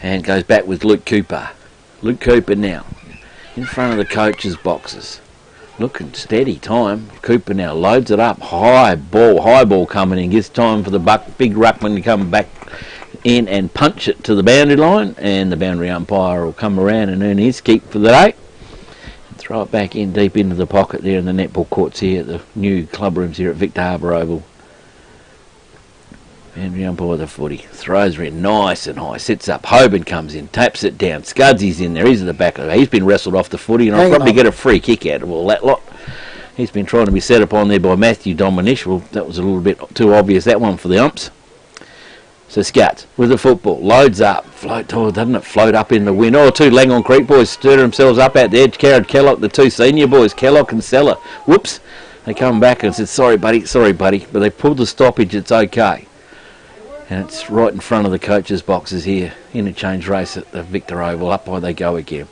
And goes back with Luke Cooper. Luke Cooper now in front of the coach's boxes. Looking steady time. Cooper now loads it up. High ball coming in. Gives time for the big ruckman to come back in and punch it to the boundary line. And the boundary umpire will come around and earn his keep for the day. And throw it back in deep into the pocket there in the netball courts here at the new club rooms here at Victor Harbour Oval. Boundary umpire the footy. Throws it nice and high. Sits up. Hoban comes in. Taps it down. Scudsy's in there. He's at the back of it. He's been wrestled off the footy, and I'll probably get a free kick out of all that lot. He's been trying to be set upon there by Matthew Dominish. Well, that was a little bit too obvious, that one, for the umps. So Scats with the football, loads up, doesn't it float up in the wind? Oh, two Langhorne Creek boys stir themselves up out there. Carrot Kellogg, the two senior boys, Kellogg and Seller. Whoops, they come back and said, sorry buddy, but they pulled the stoppage, it's okay. And it's right in front of the coaches' boxes here. Interchange race at the Victor Oval, up by they go again.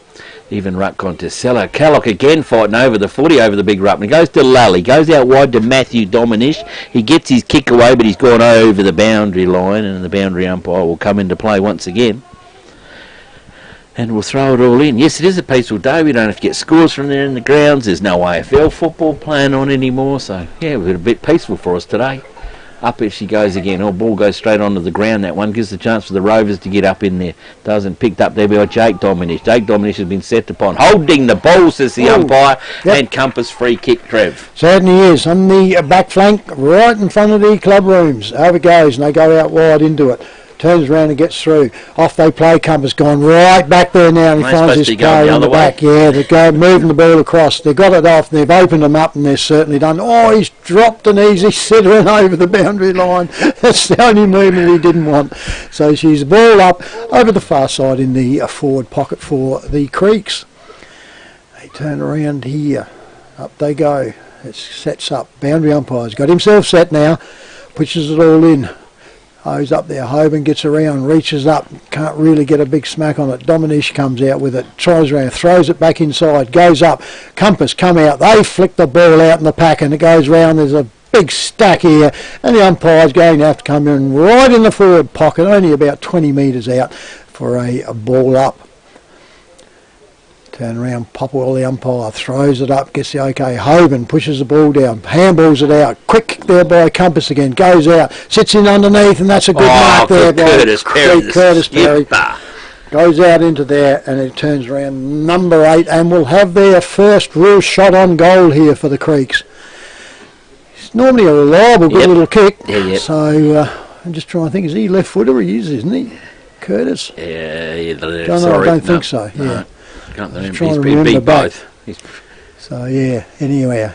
Even ruck contest. Seller, Kellogg again fighting over the footy over the big ruck. And goes to Lally, goes out wide to Matthew Dominish. He gets his kick away, but he's gone over the boundary line, and the boundary umpire will come into play once again. And we'll throw it all in. Yes, it is a peaceful day. We don't have to get scores from there in the grounds. There's no AFL football playing on anymore. So, yeah, we're a bit peaceful for us today. Up as she goes again. Oh, ball goes straight onto the ground. That one gives the chance for the Rovers to get up in there. Doesn't. Picked up there by Jake Dominish. Jake Dominish has been set upon. Holding the ball, says the umpire. Yep. And Compass free kick, Trev. Certainly is. On the back flank, right in front of the club rooms. Over goes, and they go out wide into it. Turns around and gets through. Off they play. Compass gone right back there now. And he finds his player in the back. Yeah, they go moving the ball across. They've got it off. They've opened them up, and they're certainly done. Oh, he's dropped an easy sitter over the boundary line. That's the only movement he didn't want. So she's the ball up over the far side in the forward pocket for the Creeks. They turn around here. Up they go. It sets up. Boundary umpire's got himself set now. Pushes it all in. Goes up there, Hoban gets around, reaches up, can't really get a big smack on it. Dominish comes out with it, tries around, throws it back inside, goes up. Compass come out, they flick the ball out in the pack and it goes round. There's a big stack here and the umpire's going to have to come in right in the forward pocket, only about 20 metres out for a ball up. Turn around, Popwell, the umpire, throws it up, gets the okay. Hoban pushes the ball down, handballs it out. Quick kick there by Compass again, goes out, sits in underneath, and that's a good mark there by Curtis Perry. Goes out into there, and it turns around number 8, and will have their first real shot on goal here for the Creeks. It's normally a reliable, good little kick. So I'm just trying to think, is he left footer? He is, isn't he? Curtis? Yeah, don't think so. Yeah. Can't remember. He's been big both. So yeah, anyway,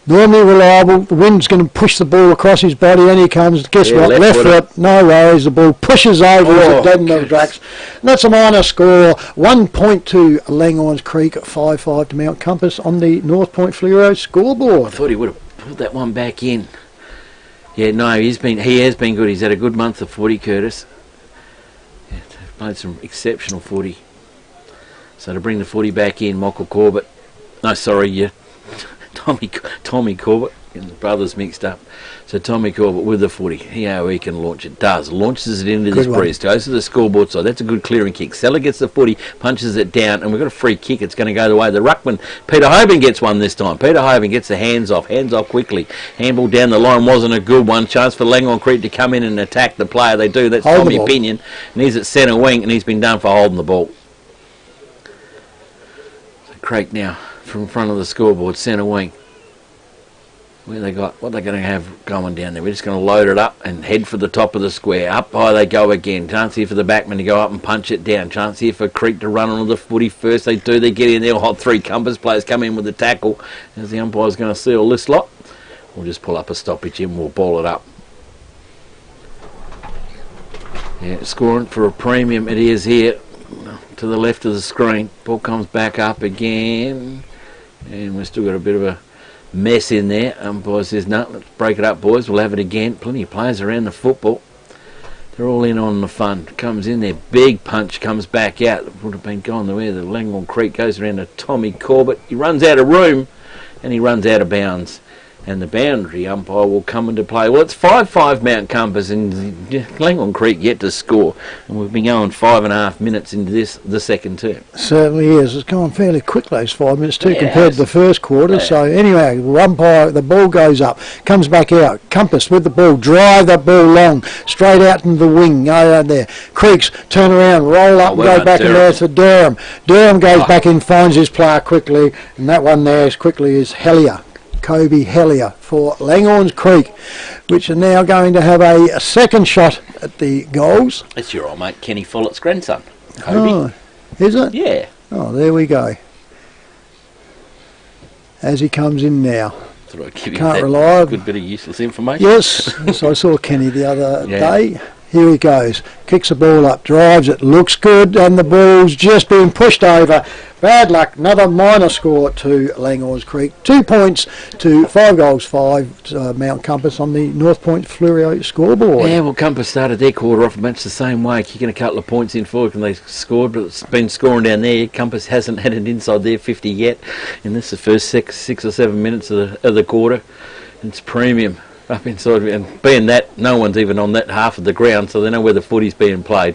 normally reliable. The wind's going to push the ball across his body, and he comes. Guess what? Left foot, no worries. The ball pushes over dead in the tracks. And that's a minor score. 1 point to Langhorne Creek, 5-5 to Mount Compass on the North Point Fluoro scoreboard. I thought he would have pulled that one back in. Yeah, no, he has been good. He's had a good month of footy, Curtis. Yeah, played some exceptional footy. So to bring the footy back in, Michael Corbett. No, sorry, Tommy Corbett. And the brothers mixed up. So Tommy Corbett with the footy. How he can launch it. Launches it into this breeze. Goes to the scoreboard side. That's a good clearing kick. Seller gets the footy, punches it down, and we've got a free kick. It's going to go the way of the ruckman. Peter Hoban gets one this time. Peter Hoban gets the hands off quickly. Handball down the line wasn't a good one. Chance for Langhorne Creek to come in and attack the player. They do. That's Tommy Pinion. And he's at centre wing, and he's been done for holding the ball. Creek now from front of the scoreboard, centre wing. What they're going to have going down there. We're just going to load it up and head for the top of the square. Up high they go again. Chance here for the backman to go up and punch it down. Chance here for Creek to run onto the footy first. They do. They get in there. Hot 3 Compass players come in with the tackle. As the umpire's going to seal this lot. We'll just pull up a stoppage and we'll ball it up. Yeah, scoring for a premium it is here. To the left of the screen. Ball comes back up again. And we've still got a bit of a mess in there. Umpire says, no, let's break it up, boys. We'll have it again. Plenty of players around the football. They're all in on the fun. Comes in there. Big punch comes back out. Would have been gone the way the Langhorne Creek goes around to Tommy Corbett. He runs out of room and he runs out of bounds. And the boundary umpire will come into play. Well, it's 5-5 Mount Compass and Langhorne Creek yet to score. And we've been going 5.5 minutes into the second term. Certainly is. It's gone fairly quick, those 5 minutes too, compared to the first quarter. So anyway, umpire, the ball goes up, comes back out. Compass with the ball, drive that ball long, straight out into the wing, out there. Creeks turn around, roll up and go back in there to Durham. Durham goes back in, finds his player quickly, and that one there as quickly as Hellier. Kobe Hellier for Langhorne Creek, which are now going to have a second shot at the goals. It's your old mate Kenny Follett's grandson, Kobe. Oh, is it? Yeah. Oh, there we go. As he comes in now. Thought I'd give you Can't that rely. Good bit of useless information. Yes, so I saw Kenny the other day. Here he goes. Kicks the ball up, drives it, looks good, and the ball's just been pushed over. Bad luck. Another minor score to Langhorne Creek. 2 points to 5 goals, 5 to Mount Compass on the North Point Fluorio scoreboard. Yeah, well, Compass started their quarter off much the same way, kicking a couple of points in forward when they scored, but it's been scoring down there. Compass hasn't had it inside their 50 yet, and this is the first 6 or 7 minutes of the quarter. It's premium up inside, and being that no one's even on that half of the ground, so they know where the footy's being played.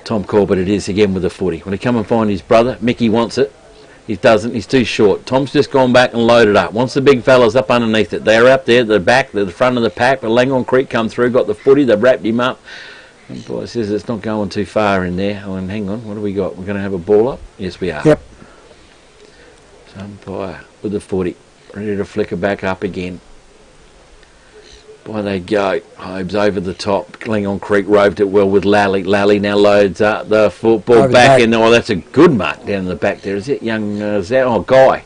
Tom Corbett it is again with the footy. When he come and find his brother, Mickey wants it. He doesn't, he's too short. Tom's just gone back and loaded up. Wants the big fellas up underneath it. They're up there at the back, they're the front of the pack, but Langhorne Creek come through, got the footy, they've wrapped him up. And boy says it's not going too far in there. Oh, and hang on, what do we got? We're going to have a ball up? Yes, we are. Yep. So umpire with the footy, ready to flicker back up again. By they go. Hobes over the top. Langhorne Creek roved it well with Lally. Lally now loads up the football Over back the in. Oh, that's a good mark down the back there. Is it young Guy?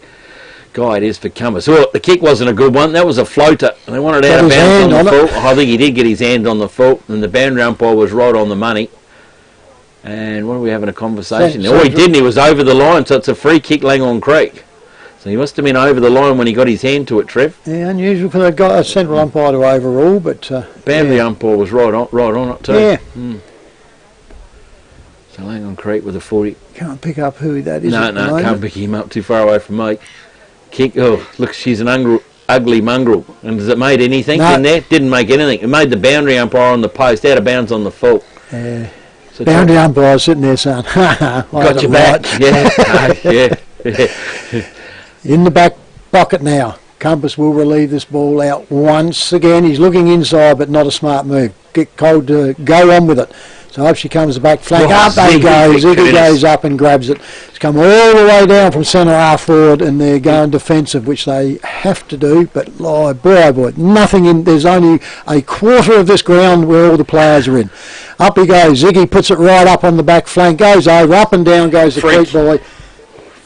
Guy it is for Compass. Well, the kick wasn't a good one. That was a floater. And they wanted out of bounds on the full. I think he did get his hand on the full. And the boundary umpire was right on the money. And what are we having a conversation? Oh, he didn't. He was over the line. So it's a free kick, Langhorne Creek. So he must have been over the line when he got his hand to it, Trev. Yeah, unusual for a central umpire to overrule, but... boundary umpire was right on it too. Yeah. So Langhorne Creek with a 40. Can't pick up who that is. No, can't pick him up, too far away from me. Kick, oh, look, she's an ugly mongrel. And has it made anything in there? Didn't make anything. It made the boundary umpire on the post, out of bounds on the full. Yeah. So boundary umpire sitting there saying, got your back. Yeah. In the back pocket now. Compass will relieve this ball out once again. He's looking inside, but not a smart move. Get Cold to go on with it. So up she comes the back flank. Up they go. Ziggy goes up and grabs it. It's come all the way down from centre half forward, and they're going defensive, which they have to do. But boy, nothing in. There's only a quarter of this ground where all the players are in. Up he goes. Ziggy puts it right up on the back flank. Goes over, up and down goes the Creek boy.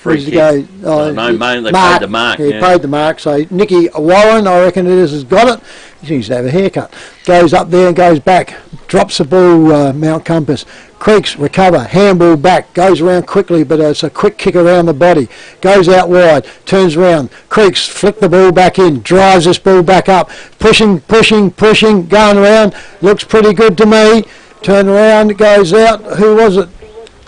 Free kick. They paid the mark. He paid the mark. So Nicky Warren, I reckon it is, has got it. He seems to have a haircut. Goes up there and goes back. Drops the ball, Mount Compass. Creeks recover. Handball back. Goes around quickly, but it's a quick kick around the body. Goes out wide. Turns around. Creeks flick the ball back in. Drives this ball back up. Pushing. Going around. Looks pretty good to me. Turn around. Goes out. Who was it?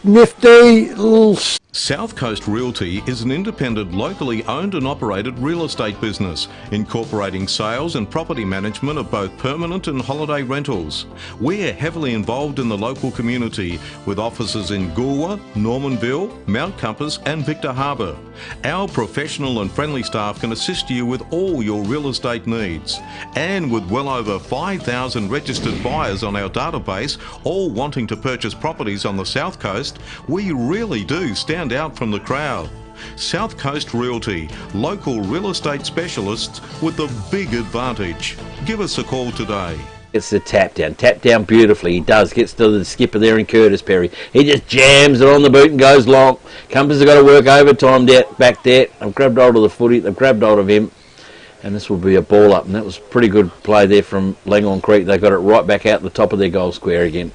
Nifty little... South Coast Realty is an independent, locally owned and operated real estate business, incorporating sales and property management of both permanent and holiday rentals. We're heavily involved in the local community, with offices in Goolwa, Normanville, Mount Compass and Victor Harbour. Our professional and friendly staff can assist you with all your real estate needs. And with well over 5,000 registered buyers on our database, all wanting to purchase properties on the South Coast, we really do stand out from the crowd. South Coast Realty, local real estate specialists with the big advantage. Give us a call today. It's the tap down beautifully. He does, gets to the skipper there in Curtis Perry. He just jams it on the boot and goes long. Compass have got to work overtime back there. They've grabbed hold of the footy, they've grabbed hold of him, and this will be a ball up. And that was pretty good play there from Langhorne Creek. They got it right back out the top of their goal square again.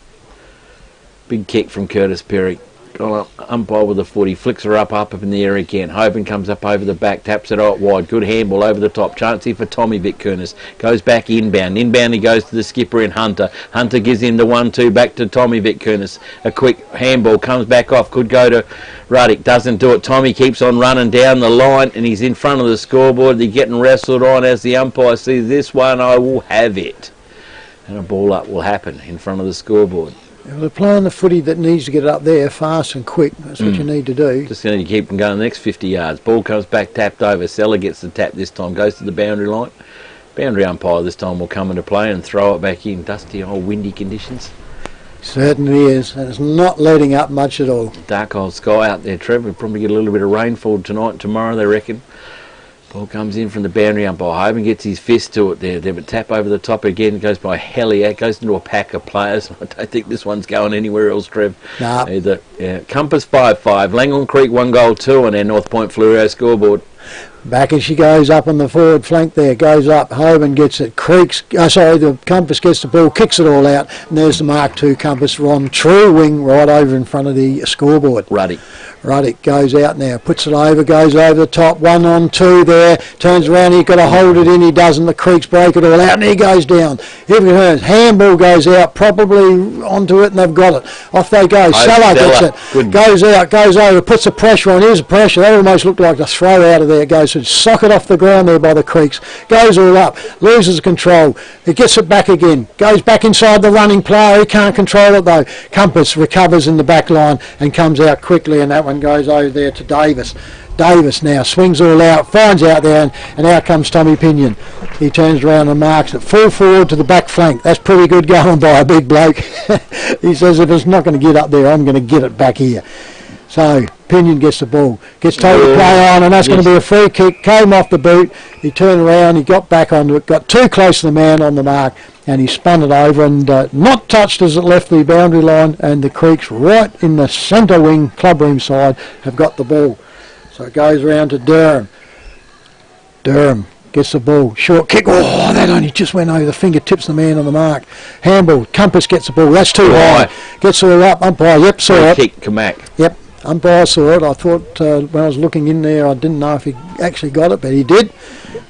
Big kick from Curtis Perry. Umpire with the footy, flicks her up in the air again. Hoban comes up over the back, taps it out wide. Good handball over the top. Chance here for Tommy Vic-Kernis. Goes back inbound. Inbound he goes to the skipper in Hunter. Hunter gives him the 1-2 back to Tommy Vic-Kernis. A quick handball comes back off. Could go to Ruddick. Doesn't do it. Tommy keeps on running down the line and he's in front of the scoreboard. They're getting wrestled on. As the umpire sees this one, I will have it. And a ball up will happen in front of the scoreboard. They're playing the footy that needs to get it up there fast and quick. That's what you need to do. Just going to keep them going the next 50 yards. Ball comes back, tapped over. Seller gets the tap this time. Goes to the boundary line. Boundary umpire this time will come into play and throw it back in. Dusty old windy conditions. Certainly is. And it's not letting up much at all. Dark old sky out there, Trevor. We'll probably get a little bit of rainfall tonight and tomorrow, they reckon. Ball comes in from the boundary umpire. Hoban gets his fist to it there. But tap over the top again. Goes by Hellier. Goes into a pack of players. I don't think this one's going anywhere else, Trev. Nah. Either. Yeah. Compass 5-5. Langhorne Creek 1 goal 2 on our North Point Fluorio scoreboard. Back as she goes up on the forward flank there, goes up, Hoban gets it, the Compass gets the ball, kicks it all out, and there's the Mark II Compass on true wing right over in front of the scoreboard. Ruddick goes out now, puts it over, goes over the top, 1 on 2 there, turns around, he's got to hold it in, he doesn't, the Creeks break it all out, and he goes down. Here he turns, handball goes out, probably onto it, and they've got it. Off they go, Salah gets it, goes out, goes over, puts the pressure on, here's the pressure, that almost looked like a throw out of there, it goes to socket off the ground there by the Creeks, goes all up, loses control, he gets it back again, goes back inside the running player, he can't control it though. Compass recovers in the back line and comes out quickly, and that one goes over there to Davis. Davis now swings all out, finds out there, and out comes Tommy Pinion. He turns around and marks it full forward to the back flank. That's pretty good going by a big bloke. He says, if it's not going to get up there, I'm going to get it back here. So Pinion gets the ball, gets told to play on, and that's going to be a free kick. Came off the boot, he turned around, he got back onto it, got too close to the man on the mark, and he spun it over and not touched as it left the boundary line, and the Creeks right in the centre wing clubroom side have got the ball. So it goes around to Durham. Durham gets the ball, short kick, that only just went over the fingertips of the man on the mark. Handball, Compass gets the ball, that's too high. Gets all up, umpire, yep, saw it. Kick, Kamak. Yep. Umpire saw it. I thought when I was looking in there, I didn't know if he actually got it, but he did.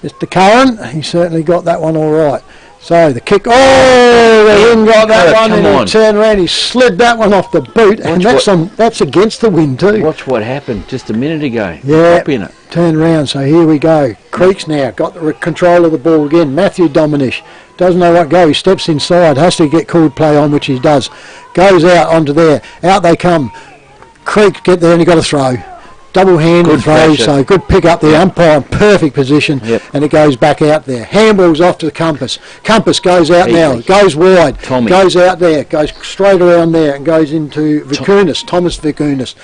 Mr. Curran, he certainly got that one all right. So the kick, the wind got that one, and he turned around, he slid that one off the boot, and that's against the wind too. Watch what happened just a minute ago. Yeah, in it. Turn around, so here we go. Creeks now got the control of the ball again. Matthew Dominish doesn't know what go, he steps inside, has to get called play on, which he does. Goes out onto there, out they come. Creek get there and he got a throw. Double-handed throw, so good pick up the umpire in perfect position, and it goes back out there. Handball's off to the Compass. Compass goes out now, goes wide, goes out there, goes straight around there and goes into Vicunis, Thomas Vicunis.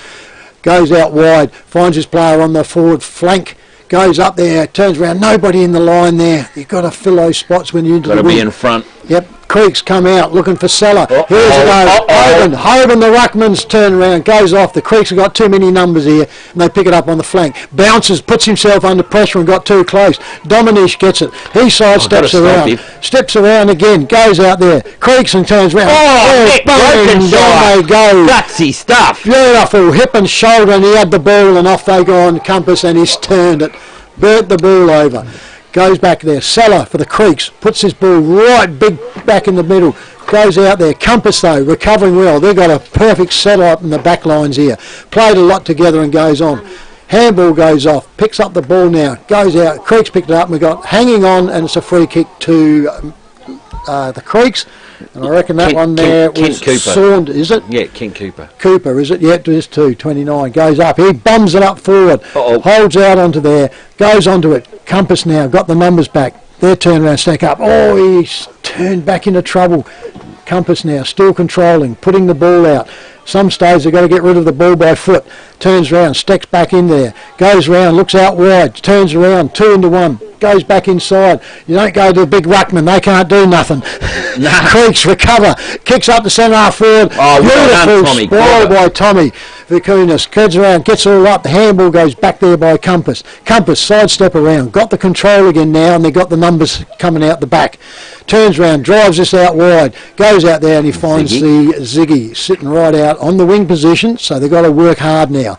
Goes out wide, finds his player on the forward flank, goes up there, turns around, nobody in the line there. You've got to fill those spots when you're into the wind. Got to be in front. Yep. Creeks come out looking for Seller. Here's it goes. Hoban, the ruckman's turn around, goes off. The Creeks have got too many numbers here, and they pick it up on the flank. Bounces, puts himself under pressure and got too close. Dominish gets it. He sidesteps around. Steps around again, goes out there. Creeks and turns around. Down they go. Gutsy stuff. Beautiful hip and shoulder, and he had the ball, and off they go on Compass, and he's turned it. Burnt the ball over. Goes back there, Seller for the Creeks, puts his ball right big back in the middle, goes out there. Compass though, recovering well, they've got a perfect set-up in the back lines here. Played a lot together and goes on. Handball goes off, picks up the ball now, goes out, Creeks picked it up, and we got hanging on, and it's a free kick to the Creeks. And I reckon that one there was Saunders, is it? Yeah, King Cooper. Cooper, is it? Yeah, it is too, 29. Goes up, he bums it up forward, holds out onto there, goes onto it. Compass now, got the numbers back. Their turn around, stack up. He's turned back into trouble. Compass now, still controlling, putting the ball out. Some stage they've got to get rid of the ball by foot. Turns around, stacks back in there. Goes round, looks out wide, turns around, 2 into 1. Goes back inside. You don't go to the big ruckman, they can't do nothing. Creeks recover, kicks up the centre half forward. Beautiful spoil by Tommy Vicunis. Curds around, gets all up. The handball goes back there by Compass. Compass sidestep around, got the control again now, and they got the numbers coming out the back. Turns around, drives this out wide, goes out there, and he finds the Ziggy sitting right out on the wing position, so they've got to work hard now.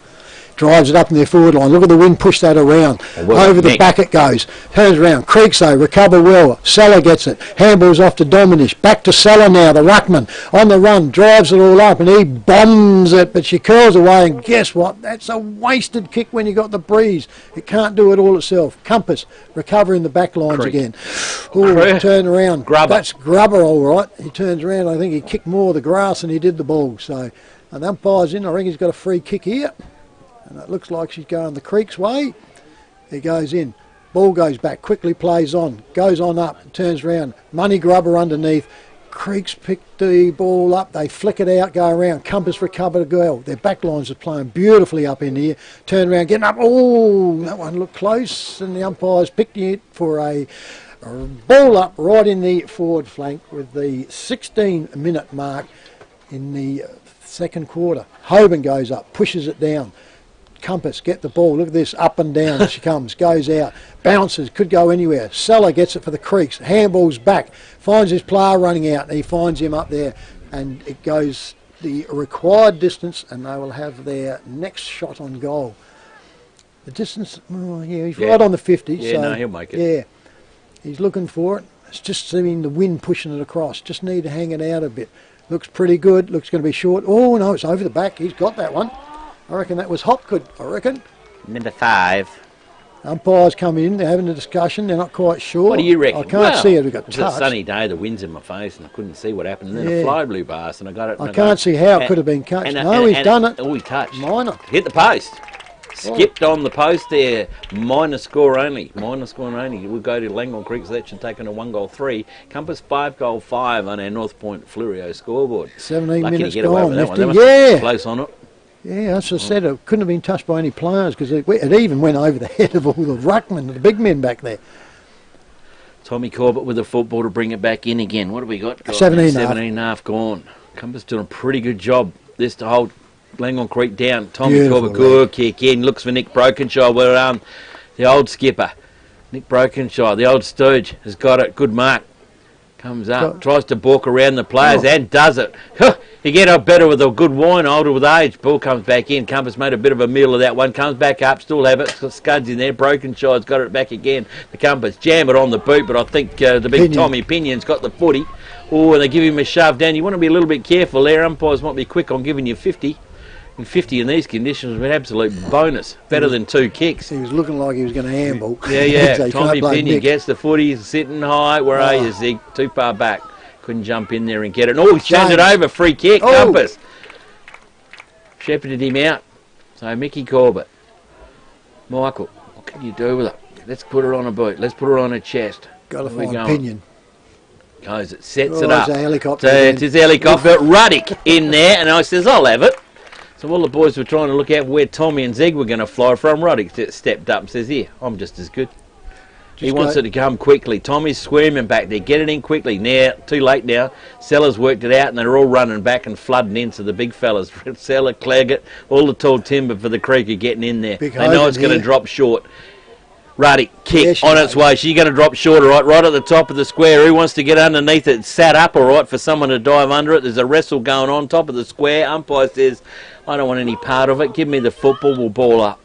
Drives it up in their forward line. Look at the wind push that around. Over the back it goes. Turns around. Creeks though, recover well. Seller gets it. Handballs off to Dominish. Back to Seller now, the ruckman. On the run, drives it all up, and he bombs it, but she curls away, and guess what? That's a wasted kick when you got the breeze. It can't do it all itself. Compass, recovering the back lines again. Turn around. Grubber. That's Grubber all right. He turns around. I think he kicked more of the grass than he did the ball. So, and the umpire's in. I reckon he's got a free kick here. And it looks like she's going the Creeks way. He goes in. Ball goes back, quickly plays on. Goes on up, turns around. Money Grubber underneath. Creeks pick the ball up. They flick it out, go around. Compass recovered a goal. Their back lines are playing beautifully up in here. Turn around, getting up. That one looked close. And the umpire's picked it for a ball up right in the forward flank with the 16-minute mark in the second quarter. Hoban goes up, pushes it down. Compass get the ball. Look at this, up and down as she comes, goes out, bounces, could go anywhere. Seller gets it for the Creeks, handballs back, finds his player running out, and he finds him up there, and it goes the required distance, and they will have their next shot on goal. The distance, he's right on the 50. Yeah, so, no, he'll make it. Yeah, he's looking for it. It's just seeming the wind pushing it across. Just need to hang it out a bit. Looks pretty good. Looks going to be short. Oh, no, it's over the back. He's got that one. I reckon that was Hopgood, I reckon. Number 5. Umpires come in. They're having a discussion. They're not quite sure. What do you reckon? I can't see it. We got It was a touched. sunny day. The wind's in my face, and I couldn't see what happened. And then Yeah. a fly blew past, and I got it. I can't see how it could have been catched. No, he's done it. Oh, he touched. Minor. Hit the post. Skipped on the post there. Minor score only. Minor score only. We'll go to Langhorne Creek Selection, taking a 1-goal-3. Compass 5-goal-5 on our North Point Fluorio scoreboard. 17 Lucky minutes to get away gone. with that one. They Lefty. must have Yeah. been close on it. Yeah, that's what I said. It couldn't have been touched by any players because it even went over the head of all the ruckmen, the big men back there. Tommy Corbett with the football to bring it back in again. What have we got? 17.5 gone. Compass doing a pretty good job. This to hold Langhorne Creek down. Tommy Beautiful Corbett, good kick in. Looks for Nick Brokenshire. Well, the old skipper, Nick Brokenshire, the old stooge, has got it. Good mark. Comes up, tries to balk around the players and does it. You get up better with a good wine, older with age. Ball comes back in. Compass made a bit of a meal of that one. Comes back up, still have it. Scuds in there. Brokenshire's got it back again. The Compass jam it on the boot, but I think the big Pinion. Tommy Pinion's got the footy. Oh, and they give him a shove down. You want to be a little bit careful there. Umpires might be quick on giving you 50. And 50 in these conditions was an absolute bonus. Better than 2 kicks. He was looking like he was going to handball. Yeah. So you Tommy can't blame Pinion Nick. gets the footy, sitting high. Where are you, Zig? Too far back. Couldn't jump in there and get it. Oh, he's turned it over. Free kick. Compass. Shepherded him out. So Mickey Corbett. Michael, what can you do with it? Let's put her on a boot. Let's put her on a chest. Got to Where we find going? Pinion. Goes, it sets Oh, it up. there's a helicopter So again. it's his helicopter. Ruddick in there, and I says, I'll have it. So all the boys were trying to look out where Tommy and Zeg were going to fly from. Ruddick stepped up and says, here, I'm just as good. He wants it to come quickly. Tommy's squirming back there. Get it in quickly. Now, too late now. Sellers worked it out, and they're all running back and flooding in. So the big fellas, Seller, Claggett, all the tall timber for the creek are getting in there. Big They know Hogan it's going to here. drop short. Ruddick, kick Yeah, on its way. She's going to drop short, all right at the top of the square. Who wants to get underneath it? Sat up, all right, for someone to dive under it. There's a wrestle going on top of the square. Umpire says, I don't want any part of it. Give me the football. We'll ball up.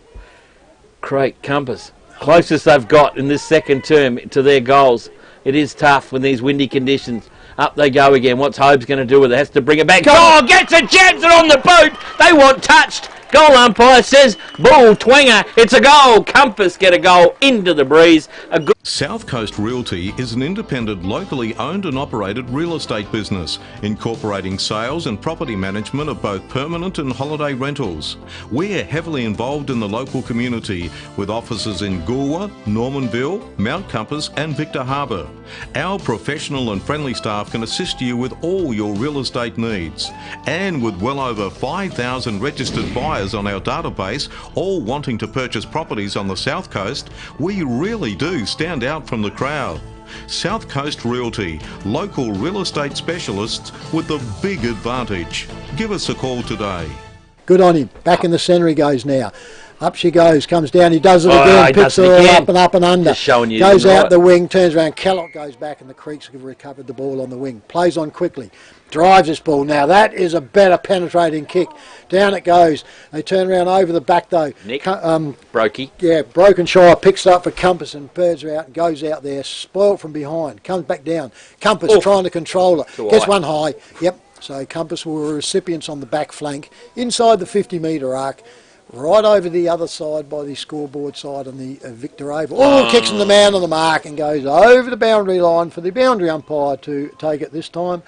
Creek, Compass. Closest they've got in this second term to their goals. It is tough with these windy conditions. Up they go again. What's Hobbs going to do with it? Has to bring it back. Oh, gets it, jams it on the boot. They want touched. Goal umpire says, bull twanger. It's a goal. Compass get a goal into the breeze. A good South Coast Realty is an independent, locally owned and operated real estate business, incorporating sales and property management of both permanent and holiday rentals. We're heavily involved in the local community, with offices in Goolwa, Normanville, Mount Compass and Victor Harbour. Our professional and friendly staff can assist you with all your real estate needs. And with well over 5,000 registered buyers on our database, all wanting to purchase properties on the South Coast, we really do stand out from the crowd. South Coast Realty, local real estate specialists with the big advantage. Give us a call today. Good on him. Back in the centre he goes now. Up she goes, comes down, he does it Oh, again, he puts does her it all again. up and up and under. Just showing you goes the out right. the wing, turns around, Kellogg goes back and the Creeks have recovered the ball on the wing. Plays on quickly, drives this ball. Now that is a better penetrating kick. Down it goes. They turn around over the back though. Nick, Brokey. Yeah, Brokenshire picks it up for Compass and birds her out and goes out there, spoiled from behind, comes back down. Compass trying to control her, gets one high. Yep, so Compass were recipients on the back flank, inside the 50-metre arc, right over the other side by the scoreboard side on the Victor Oval. Oh, kicks in the man on the mark and goes over the boundary line for the boundary umpire to take it this time.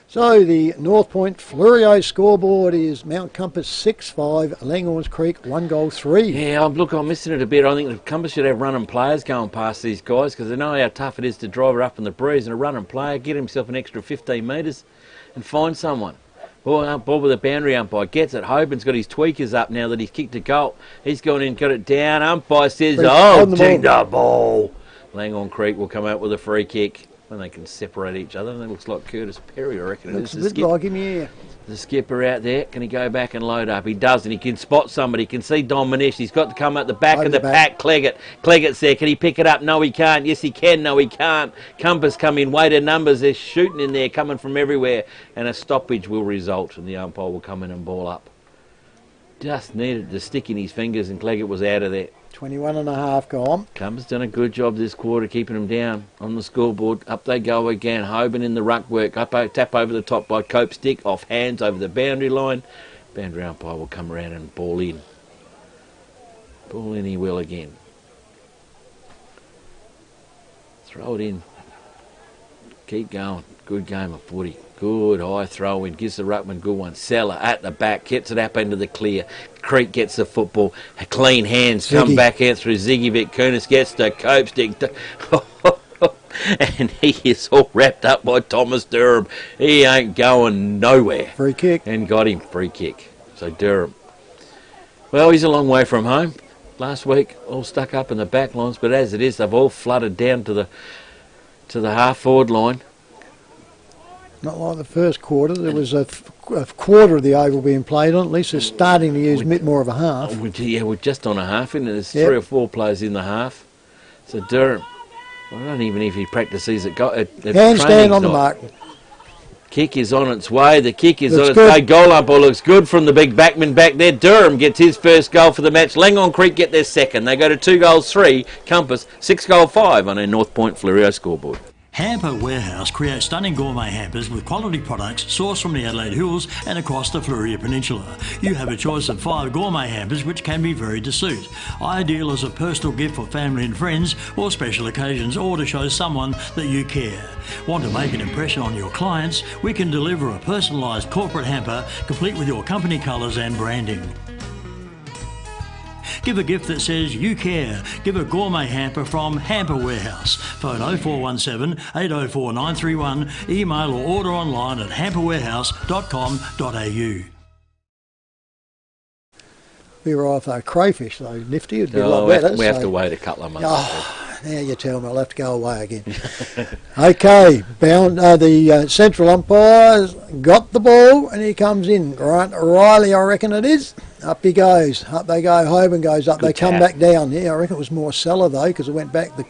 So the North Point Fluorio scoreboard is Mount Compass 6-5, Langhorne Creek 1-3. Yeah, I'm missing it a bit. I think the Compass should have running players going past these guys because they know how tough it is to drive her up in the breeze, and a running player, get himself an extra 15 metres and find someone. Ball with the boundary umpire, gets it. Hoban's got his tweakers up now that he's kicked a goal. He's gone in, got it down. Umpire says, oh, ding the ball. Langhorne Creek will come out with a free kick. when they can separate each other. And it looks like Curtis Perry, I reckon it Looks is. a bit like him, yeah. The skipper out there. Can he go back and load up? He does, and he can spot somebody. He can see Don Manish. He's got to come at the back of the pack. Cleggett's there. Can he pick it up? No, he can't. Yes, he can. No, he can't. Compass come in. Weighted numbers. They're shooting in there, coming from everywhere. And a stoppage will result, and the umpire will come in and ball up. Just needed to stick in his fingers, and Cleggett was out of there. 21.5 gone. Compass done a good job this quarter keeping them down on the scoreboard. Up they go again. Hoban in the ruck work. Tap over the top by Cope Stick. Off hands over the boundary line. Boundary umpire will come around and ball in. Ball in he will again. Throw it in. Keep going. Good game of footy. Good high throw in. Gives the ruckman good one. Seller at the back. Gets it up into the clear. Creek gets the football. Clean hands. Come back out through Ziggy Vic. Kunis gets the Cope Stick. And he is all wrapped up by Thomas Durham. He ain't going nowhere. Free kick. And got him. Free kick. So Durham. Well, he's a long way from home. Last week, all stuck up in the back lines. But as it is, they've all flooded down to the half-forward line. Not like the first quarter. There was a quarter of the oval being played on. At least they're starting to use a bit more of a half. Yeah, we're just on a half, isn't it? There's 3 or 4 players in the half. So Durham, I don't even know if he practices at handstand on the mark. Kick is on its way. The kick is on its way. Goal umpire looks good from the big backman back there. Durham gets his first goal for the match. Langhorne Creek get their second. They go to 2 goals 3. Compass 6 goal 5 on a North Point Fluorio scoreboard. Hamper Warehouse creates stunning gourmet hampers with quality products sourced from the Adelaide Hills and across the Fluoria Peninsula. You have a choice of 5 gourmet hampers which can be varied to suit. Ideal as a personal gift for family and friends or special occasions, or to show someone that you care. Want to make an impression on your clients? We can deliver a personalised corporate hamper complete with your company colours and branding. Give a gift that says you care. Give a gourmet hamper from Hamper Warehouse. Phone 0417 804 931. Email or order online at hamperwarehouse.com.au. We were off crayfish though, nifty. It'd be like that. We have to wait a couple of months. Now you tell me I'll have to go away again. Okay, the central umpire's got the ball and he comes in. Grant Riley, I reckon it is. Up he goes. Up they go. Hoban goes up. Good they come back down. Yeah, I reckon it was more Seller though because it went back. The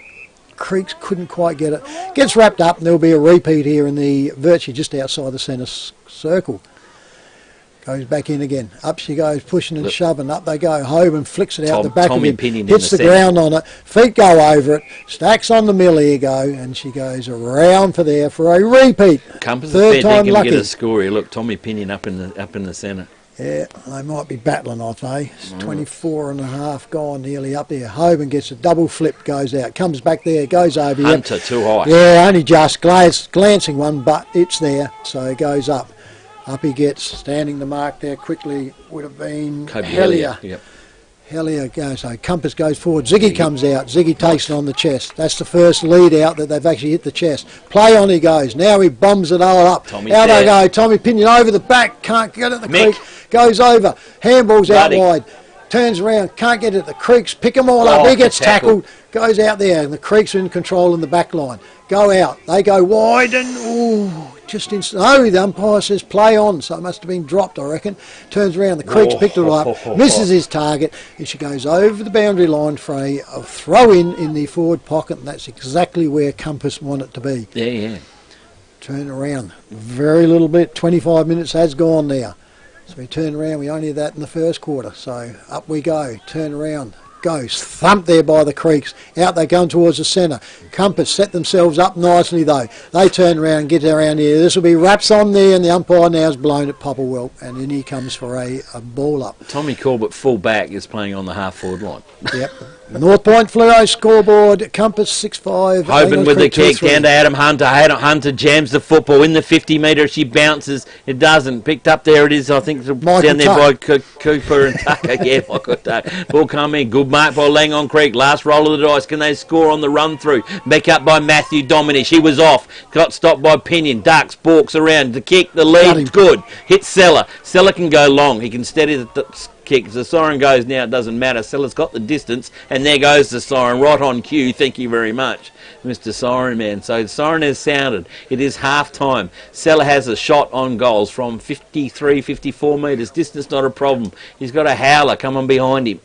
Creeks couldn't quite get it. Gets wrapped up and there'll be a repeat here in the virtually just outside the centre circle. Goes back in again. Up she goes, pushing and shoving. Up they go. Hoban flicks it out the back of him. Hits the ground on it. Feet go over it. Stacks on the mill. Here you go. And she goes around for there for a repeat. Compass Third time lucky. Get a score here. Look, Tommy Pinion up in the centre. Yeah, they might be battling, I say. It's 24.5 gone, nearly up there. Hoban gets a double flip, goes out, comes back there, goes over here. Hunter too high. Yeah, only just glancing one, but it's there, so it goes up. Up he gets, standing the mark there quickly, would have been Hellier. Yep. Hellier goes, so Compass goes forward. Ziggy comes out. Ziggy takes it on the chest. That's the first lead out that they've actually hit the chest. Play on he goes. Now he bombs it all up. Out they go. Tommy Pinion over the back. Can't get it at the creek. Goes over. Handball's out wide. Turns around. Can't get it at the Creeks. Pick them all up. He gets tackled. Goes out there. And the Creeks are in control in the back line. Go out. They go wide and... Ooh. Just the umpire says play on, so it must have been dropped, I reckon. Turns around, the Creeks picked it up, misses his target, and she goes over the boundary line for a throw in the forward pocket, and that's exactly where Compass want it to be. Yeah. Turn around, very little bit, 25 minutes has gone now. So we turn around, we only had that in the first quarter, so up we go, turn around. Goes thumped there by the Creeks. Out they go towards the centre. Compass set themselves up nicely though. They turn around and get around here. This will be wraps on there, and the umpire now's blown at Popplewell, and in he comes for a ball up. Tommy Corbett, full back, is playing on the half forward line. Yep. North Point Fluoro scoreboard. Compass 6-5. Hoban with the kick down to Adam Hunter. Adam Hunter jams the football in the 50 metre. She bounces. It doesn't. Picked up there. It is. I think down there by Cooper and Tucker. Yeah, Michael Tucker. Ball coming. Good mark by Langhorne Creek. Last roll of the dice. Can they score on the run through? Back up by Matthew Dominic. He was off. Got stopped by Pinion. Ducks. Balks around. The kick. The lead. Good. Hits Seller. Seller can go long. He can steady the kick. As the siren goes now, it doesn't matter. Sella's got the distance, and there goes the siren right on cue. Thank you very much, Mr. Siren Man. So the siren has sounded. It is half time. Sella has a shot on goals from 53, 54 metres. Distance not a problem. He's got a howler coming behind him.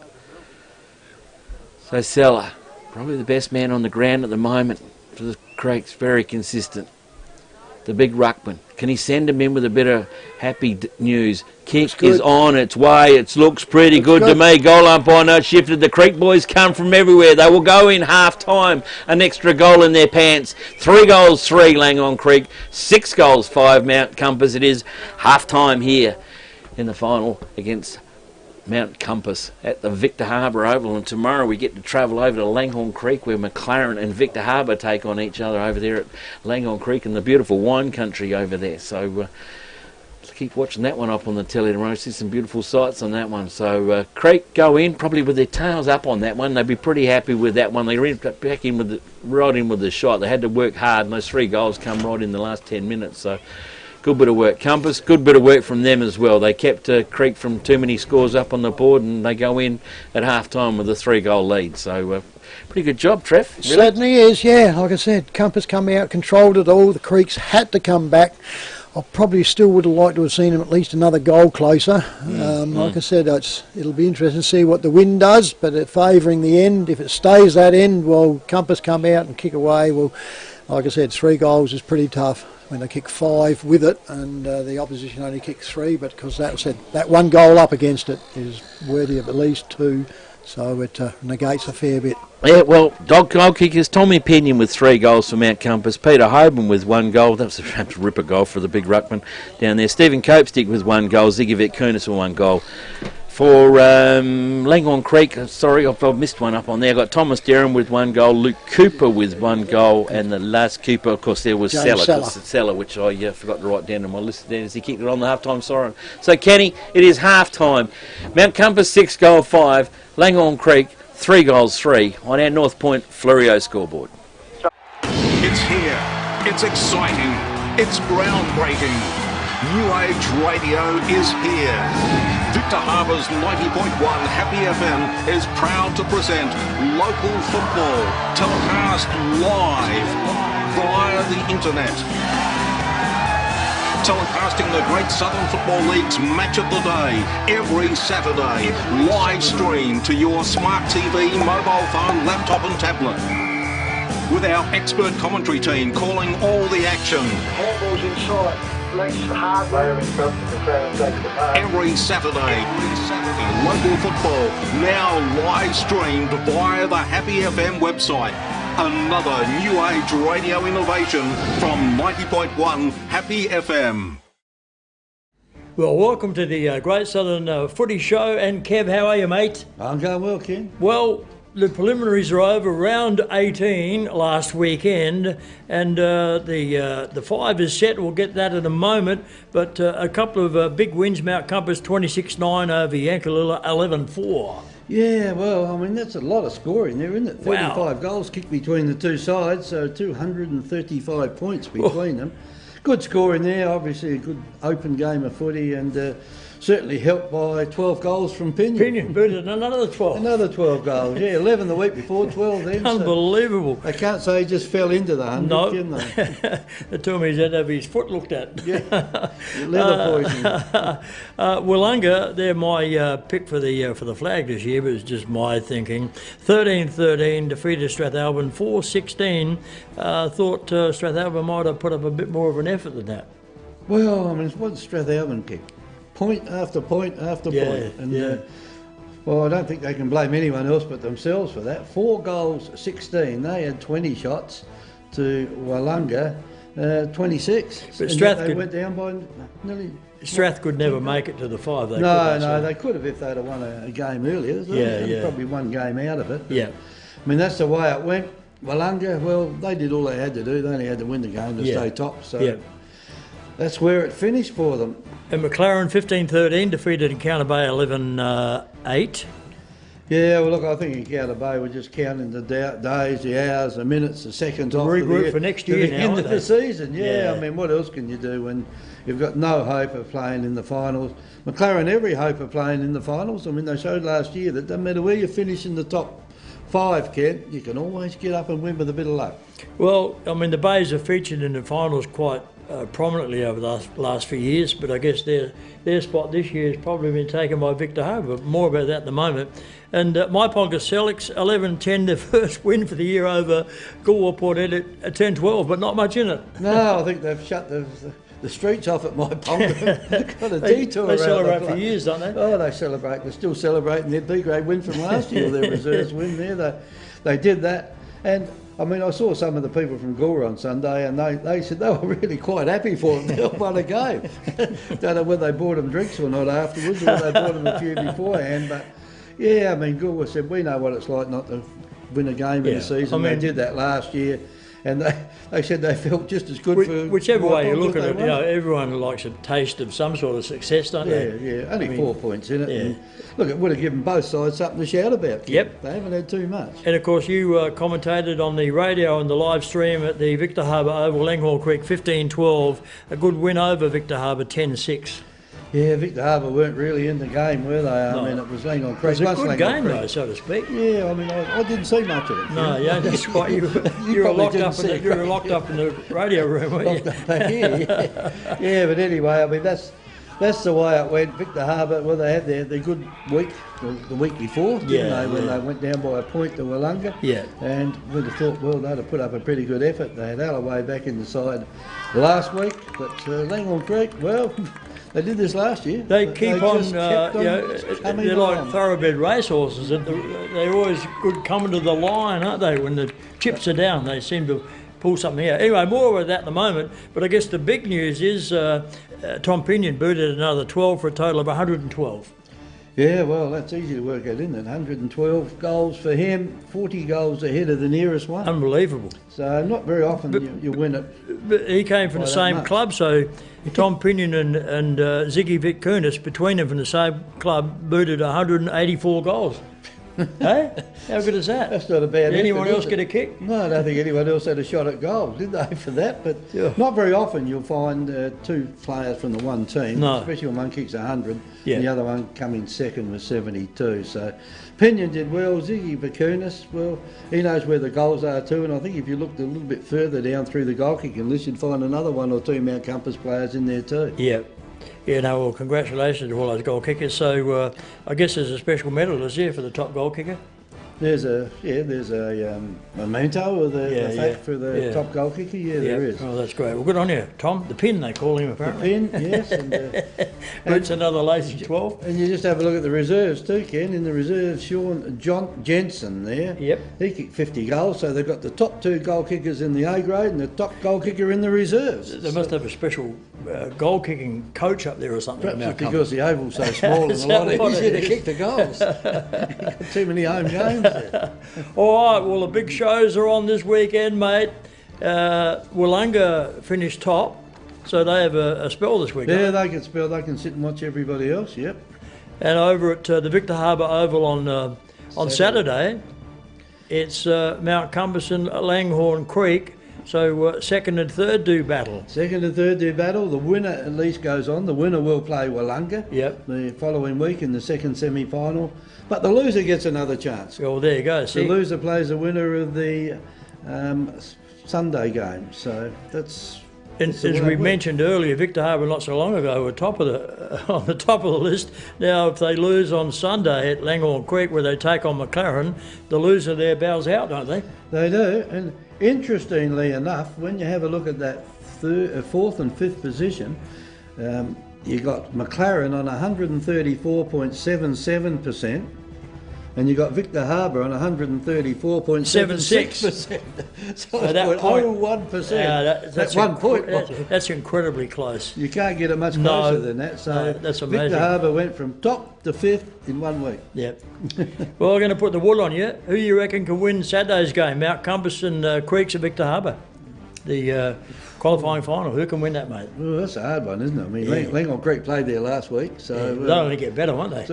So Sella, probably the best man on the ground at the moment for the Creeks, very consistent. The big ruckman. Can he send him in with a bit of happy news? Kick is on its way. It looks pretty good to me. Goal umpire not shifted. The Creek boys come from everywhere. They will go in half time. An extra goal in their pants. 3 goals, 3 Langhorne Creek. 6 goals, 5 Mount Compass. It is half time here in the final against Mount Compass at the Victor Harbour Oval, and tomorrow we get to travel over to Langhorne Creek where McLaren and Victor Harbour take on each other over there at Langhorne Creek in the beautiful wine country over there. So let's keep watching that one up on the telly tomorrow. See some beautiful sights on that one. So Creek go in probably with their tails up on that one. They'd be pretty happy with that one. They ran back in with right in with the shot. They had to work hard, and those 3 goals come right in the last 10 minutes. So good bit of work. Compass, good bit of work from them as well. They kept Creek from too many scores up on the board, and they go in at half-time with a 3-goal lead. So pretty good job, Trev. Really? Certainly is, yeah. Like I said, Compass come out, controlled it all. The Creeks had to come back. I probably still would have liked to have seen them at least another goal closer. Like I said, it'll be interesting to see what the wind does, but favouring the end. If it stays that end, well, Compass come out and kick away. Well, like I said, 3 goals is pretty tough when they kick 5 with it, and the opposition only kicked 3, but because that 1 goal up against it is worthy of at least 2, so it negates a fair bit. Yeah, well, goal kickers, Tommy Pinion with 3 goals for Mount Compass, Peter Hoban with 1 goal, that was a ripper goal for the big ruckman down there, Stephen Copestick with 1 goal, Ziggy Kunis with 1 goal. For Langhorne Creek, sorry, I've missed one up on there. I've got Thomas Derham with 1 goal, Luke Cooper with 1 goal, and the last Cooper, of course, there was Sella, which I forgot to write down on my list there as he kicked it on the half-time siren. So, Kenny, it is half-time. Mount Compass 6 goal 5, Langhorne Creek 3 goals 3 on our North Point Fluorio scoreboard. It's here. It's exciting. It's groundbreaking. New Age Radio is here. Victor Harbour's 90.1 Happy FM is proud to present local football, telecast live via the internet. Telecasting the Great Southern Football League's Match of the Day every Saturday, live stream to your smart TV, mobile phone, laptop and tablet. With our expert commentary team calling all the action. Handball's inside. Every Saturday, local football now live streamed via the Happy FM website. Another new age radio innovation from 90.1 Happy FM. Well, welcome to the Great Southern Footy Show. And Kev, how are you, mate? I'm going well, Ken. Well, the preliminaries are over. Round 18 last weekend, and the 5 is set. We'll get that in a moment. But a couple of big wins. Mount Compass 26-9 over Yankalilla 11-4. Yeah, well, I mean, that's a lot of scoring there, isn't it? 35 goals kicked between the two sides, so 235 points between them. Good scoring there, obviously a good open game of footy, and certainly helped by 12 goals from Pinion. Pinion booted another 12. Another 12 goals, yeah, 11 the week before, 12 then. Unbelievable. So they can't say he just fell into the 100, can they? They told me he's had to have his foot looked at. Yeah, leather poisoning. Wollonga, they're my pick for the flag this year, but it's just my thinking. 13-13 defeated Strathalbyn 4-16. Thought Strathalbyn might have put up a bit more of an effort than that. Well, I mean, what Strathalbyn kick? Point after point after point. And, well, I don't think they can blame anyone else but themselves for that. 4 goals, 16. They had 20 shots to Wollonga, 26. But Strath they went down by nearly... Strath could never make it to the 5. They could have if they'd have won a game earlier. Probably 1 game out of it. Yeah. I mean, that's the way it went. Wollonga, well, they did all they had to do. They only had to win the game to stay top. So that's where it finished for them. And McLaren 15-13 defeated Encounter Bay 11-8. Yeah, well, look, I think in Cowder Bay we're just counting the days, the hours, the minutes, the seconds off regroup for next year to the now, end of aren't the they? season. Yeah, I mean, what else can you do when you've got no hope of playing in the finals? McLaren every hope of playing in the finals. I mean, they showed last year that doesn't matter where you finish in the top 5, Kent, you can always get up and win with a bit of luck. Well, I mean, the Bays are featured in the finals quite prominently over the last few years, but I guess their spot this year has probably been taken by Victor Harbour. More about that at the moment. And my Ponga Selix 11-10, their first win for the year over Goolwa Port Ed at 10-12, but not much in it. No, I think they've shut the streets off at my Ponga. Got a detour They around celebrate the for place. years, don't they? Oh, they celebrate. They're still celebrating their B-grade win from last year, their reserves win there. They did that. And I mean, I saw some of the people from Goolwa on Sunday, and they said they were really quite happy for them. They won a game. Don't know whether they bought them drinks or not afterwards, or whether they bought them a few beforehand. But yeah, I mean, Goolwa said we know what it's like not to win a game in the season. I mean, they did that last year, and they said they felt just as good for whichever way you look at it. won. You know, everyone likes a taste of some sort of success, don't they? Yeah. Only 4 points in it. Yeah. And look, it would have given both sides something to shout about. Yep. They haven't had too much. And of course, you commentated on the radio and the live stream at the Victor Harbour Oval, Langhorne Creek, 15-12. A good win over Victor Harbour, 10-6. Yeah, Victor Harbour weren't really in the game, were they? I mean, it was Langhorne Creek. It was a Once good Langhorne game, Creek- though, so to speak. Yeah, I mean, I didn't see much of it. No, yeah, that's right. You were probably locked didn't up. see it. You were locked up in the radio room, weren't you? Locked up back here, yeah. But anyway, I mean, that's the way it went. Victor Harbour, well, they had their good week the week before, didn't they, when they went down by a point to Wollonga. Yeah. And we'd have thought, well, they'd have put up a pretty good effort. They had Alloway back in the side last week, but Langhorne Creek, well, they did this last year. They but keep they on, just kept you know, coming they're like on. thoroughbred racehorses. They're always good coming to the line, aren't they? When the chips are down, they seem to pull something out. Anyway, more of that at the moment. But I guess the big news is Tom Pinion booted another 12 for a total of 112. Yeah, well, that's easy to work out, isn't it? 112 goals for him, 40 goals ahead of the nearest one. Unbelievable. So not very often you win it. But he came from by the that same much. club, so Tom Pinion and Ziggy Vic Kunis, between them from the same club, booted 184 goals. Hey? How good is that? That's not a bad Did anyone effort, else is get it? a kick? No, I don't think anyone else had a shot at goal, did they, for that? But not very often you'll find two players from the one team, No. especially when one kicks 100 Yeah. and the other one coming second with 72. So Pinion did well. Ziggy Bakunis, well, he knows where the goals are too, and I think if you looked a little bit further down through the goal kicking list, you'd find another one or two Mount Compass players in there too. Yeah. Yeah, no, well, congratulations to all those goal kickers. So I guess there's a special medal, is there, for the top goal kicker? There's a memento of the fact for the top goal kicker. Yeah, there is. Oh, that's great. Well, good on you, Tom. The pin, they call him, apparently. The pin, yes. And, Boots another lazy 12. And you just have a look at the reserves too, Ken. In the reserves, John Jensen there. Yep. He kicked 50 goals, so they've got the top two goal kickers in the A grade and the top goal kicker in the reserves. They must have a special goal kicking coach up there or something. Perhaps Mount it's because Compass. the oval's so small and Is a lot that what easier it to is? kick the goals. You've got too many home games there. All right, well, the big shows are on this weekend, mate. Wollonga finished top, so they have a spell this weekend. Yeah, they can spell. They can sit and watch everybody else. Yep. And over at the Victor Harbour Oval on Saturday, it's Mount Compass and Langhorne Creek. So second and third do battle. Second and third do battle. The winner at least goes on. The winner will play Wollonga the following week in the second semi-final. But the loser gets another chance. Well, there you go. See? The loser plays the winner of the Sunday game. So that's... And that's the as way we it works. mentioned earlier, Victor Harbour not so long ago were on the top of the list. Now, if they lose on Sunday at Langhorne Creek, where they take on McLaren, the loser there bows out, don't they? They do. And interestingly enough, when you have a look at that fourth and fifth position, you got McLaren on 134.77%, and you got Victor Harbour on 134.76%. So that it's point- 0.01%. That's 1 point. That's incredibly close. You can't get it much No, closer than that. So no, that's amazing. Victor Harbour went from top to fifth in 1 week. Yep. Well, we're going to put the wool on you. Who you reckon can win Saturday's game? Mount Compass and Creeks at Victor Harbour? the qualifying final. Who can win that, mate? Well, that's a hard one, isn't it? I mean, Yeah. Langhorne Creek played there last week, so They'll only get better, won't they?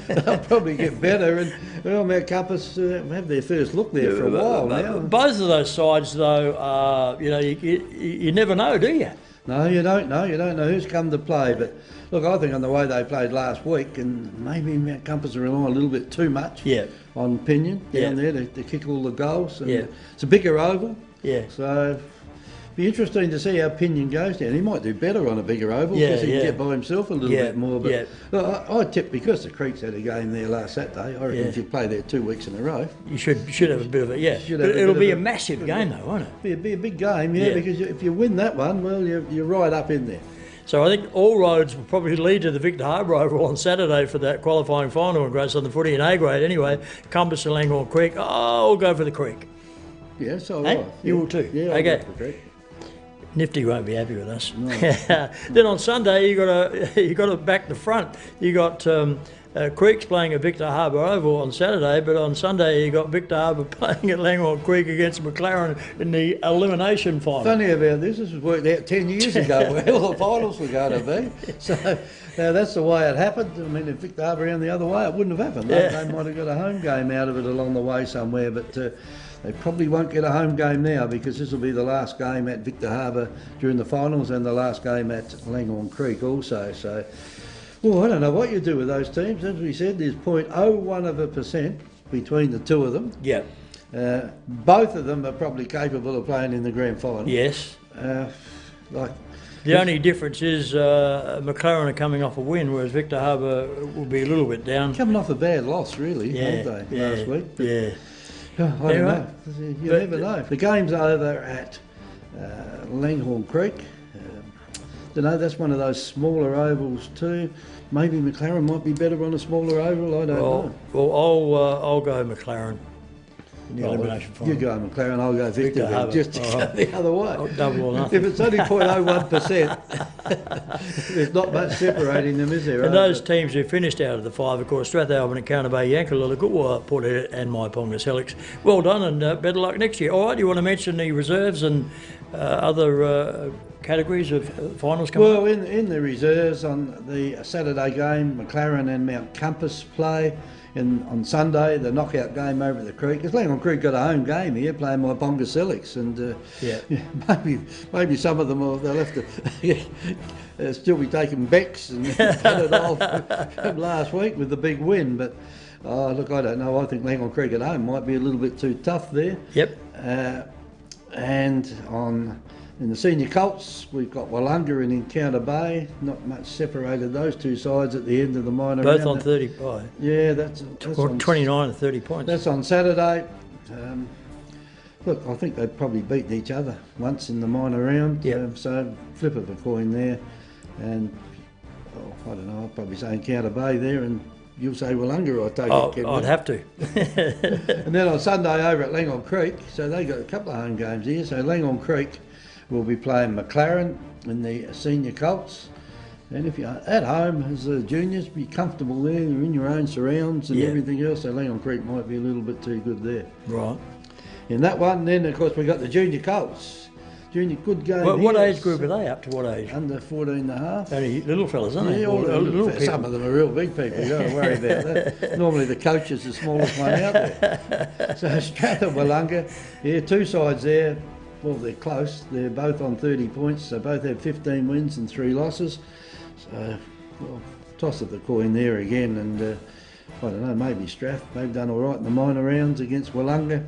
they'll probably get better. And well, Mount Compass have their first look there for a while now. Both of those sides, though, are, you never know, do you? No, you don't know. You don't know who's come to play. But look, I think on the way they played last week, and maybe Mount Compass are relying a little bit too much on Pinion down there to kick all the goals. And it's a bigger oval. Yeah. So be interesting to see how Pinion goes down. He might do better on a bigger oval because he can get by himself a little bit more. But look, I tip because the Creeks had a game there last Saturday. I reckon if you play there 2 weeks in a row, you should have a bit of it. But it'll be a massive game, though, won't it? Be a big game, because if you win that one, well, you're right up in there. So I think all roads will probably lead to the Victor Harbour Oval on Saturday for that qualifying final in Great Southern Footy in A grade. Anyway, Compass and Langhorne Creek. I'll go for the Creek. Yeah, so hey? You will too. Yeah, okay. I'll go for the Creek. Nifty won't be happy with us. No. Then on Sunday you got to back the front. You got Creeks playing at Victor Harbour Oval on Saturday, but on Sunday you got Victor Harbour playing at Langhorne Creek against McLaren in the elimination final. Funny about this was worked out 10 years ago where all the finals were going to be. So that's the way it happened. I mean, if Victor Harbour ran the other way, it wouldn't have happened. They might have got a home game out of it along the way somewhere, but they probably won't get a home game now because this will be the last game at Victor Harbour during the finals and the last game at Langhorne Creek also. So, well, I don't know what you do with those teams. As we said, there's 0.01% between the two of them. Yeah. Both of them are probably capable of playing in the grand final. Yes. The only difference is McLaren are coming off a win, whereas Victor Harbour will be a little bit down. Coming off a bad loss, really, aren't they, last week? But, I don't know. You never know. The game's over at Langhorne Creek. Don't know, that's one of those smaller ovals too. Maybe McLaren might be better on a smaller oval, I don't know. Well, I'll go McLaren. In the elimination final. You go McLaren, I'll go Victor, just to go the other way. Double or nothing. If it's only 0.01%, there's not much separating them, is there? And those teams who finished out of the five, of course, Strathalbyn and Counter Bay, Yankalilla, Goodwa, Port Edit and Myponga Helix. Well done and better luck next year. All right, you want to mention the reserves and other categories of finals coming up? Well, in the reserves on the Saturday game, McLaren and Mount Compass play. On Sunday, the knockout game over at the Creek. Because Langhorne Creek got a home game here, playing Myponga Helix, and maybe some of them they'll have to still be taking Becks and cut it off from last week with the big win. But look, I don't know. I think Langhorne Creek at home might be a little bit too tough there. Yep. And in the senior Colts, we've got Wollonga and Encounter Bay. Not much separated those two sides at the end of the minor round. Both on 30 points. Yeah, that's on 29 and 30 points. That's on Saturday. Look, I think they've probably beaten each other once in the minor round. Yep. So flip of a coin there. And I don't know, I'll probably say Encounter Bay there, and you'll say Wollonga, I take it, Kevin. I'd have to. And then on Sunday over at Langhorne Creek, so they got a couple of home games here. So Langhorne Creek will be playing McLaren in the senior Colts. And if you're at home as the juniors, be comfortable there. You're in your own surrounds and everything else. So Langhorne Creek might be a little bit too good there. Right. In that one, then of course we got the junior Colts. Junior, good game. What age group are they up to? What age? Under 14 and a half. Only little fellas, aren't they? Yeah, all little people. Some of them are real big people. You don't worry about that. Normally the coach is the smallest one out there. So Stratham, Wollonga, two sides there. Well, they're close. They're both on 30 points. So both have 15 wins and 3 losses. So, well, toss of the coin there again. And I don't know, maybe Strath. They've done all right in the minor rounds against Wollonga.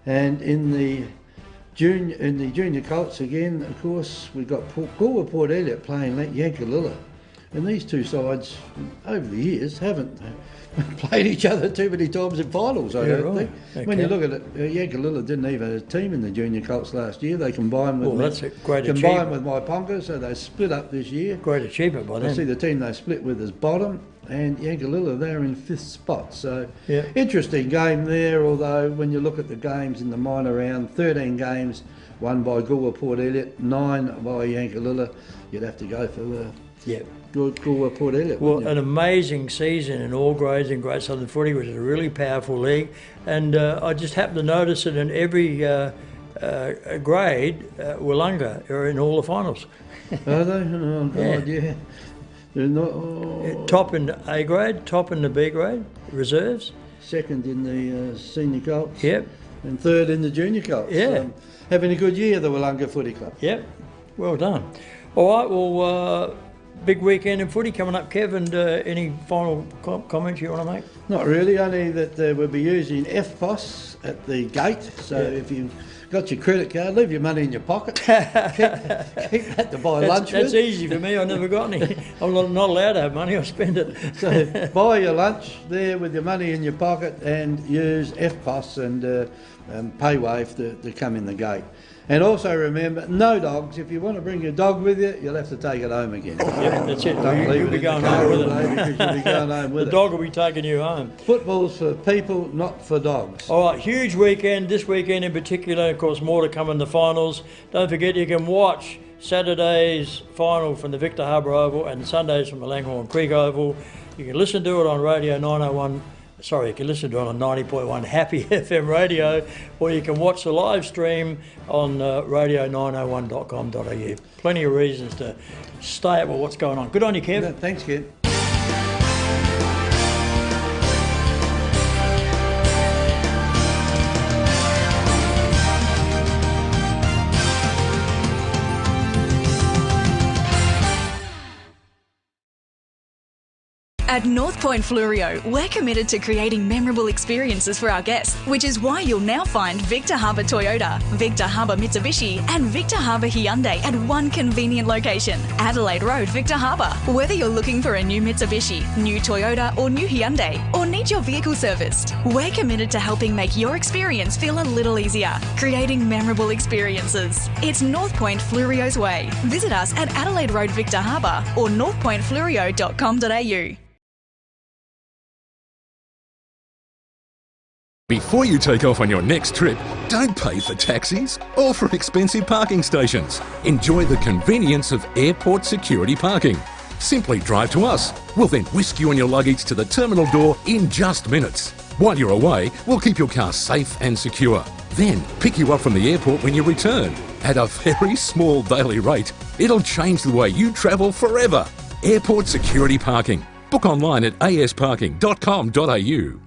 And in the junior Colts again, of course, we've got Port Elliot playing Yankalilla. And these two sides, over the years, haven't played each other too many times in finals, I don't think. Okay. When you look at it, Yankalilla didn't even have a team in the junior Colts last year. They combined with Myponga, so they split up this year. Great achievement by them. I see the team they split with is bottom, and Yankalilla, they're in 5th spot. So interesting game there, although when you look at the games in the minor round, 13 games won by Goolwa Port Elliot, 9 by Yankalilla. You'd have to go for the Goolwa Port Elliot. Well, an amazing season in all grades in Great Southern Footy, which is a really powerful league. And I just happened to notice that in every grade, Wollonga are in all the finals. Are they? Oh, God, yeah. They're not, Top in A grade, top in the B grade, reserves. Second in the senior colts. Yep. And third in the junior colts. Yeah. Having a good year, the Wollonga Footy Club. Yep. Well done. All right, well, big weekend in footy coming up, Kev, and any final comments you want to make? Not really, only that we'll be using FPOS at the gate. So if you've got your credit card, leave your money in your pocket. keep that to buy lunch with. That's easy for me. I never got any. I'm not allowed to have money. I spend it. So buy your lunch there with your money in your pocket and use FPOS and pay wave to come in the gate. And also remember, no dogs. If you want to bring your dog with you, you'll have to take it home again. Yep, that's it. Don't leave You'll it be in going the home with car all it. day because you'll be going home with The it. dog will be taking you home. Football's for people, not for dogs. All right, huge weekend. This weekend in particular, of course, more to come in the finals. Don't forget you can watch Saturday's final from the Victor Harbour Oval and Sundays from the Langhorne Creek Oval. You can listen to it on Radio 901. Sorry, you can listen to it on 90.1 Happy FM radio, or you can watch the live stream on radio901.com.au. Plenty of reasons to stay up with what's going on. Good on you, Kev. No, thanks, Kev. At North Point Fluorio, we're committed to creating memorable experiences for our guests, which is why you'll now find Victor Harbour Toyota, Victor Harbour Mitsubishi and Victor Harbour Hyundai at one convenient location, Adelaide Road, Victor Harbour. Whether you're looking for a new Mitsubishi, new Toyota or new Hyundai, or need your vehicle serviced, we're committed to helping make your experience feel a little easier, creating memorable experiences. It's North Point Fluorio's way. Visit us at Adelaide Road, Victor Harbour or northpointfluorio.com.au. Before you take off on your next trip, don't pay for taxis or for expensive parking stations. Enjoy the convenience of airport security parking. Simply drive to us. We'll then whisk you and your luggage to the terminal door in just minutes. While you're away, we'll keep your car safe and secure. Then pick you up from the airport when you return. At a very small daily rate, it'll change the way you travel forever. Airport security parking. Book online at asparking.com.au.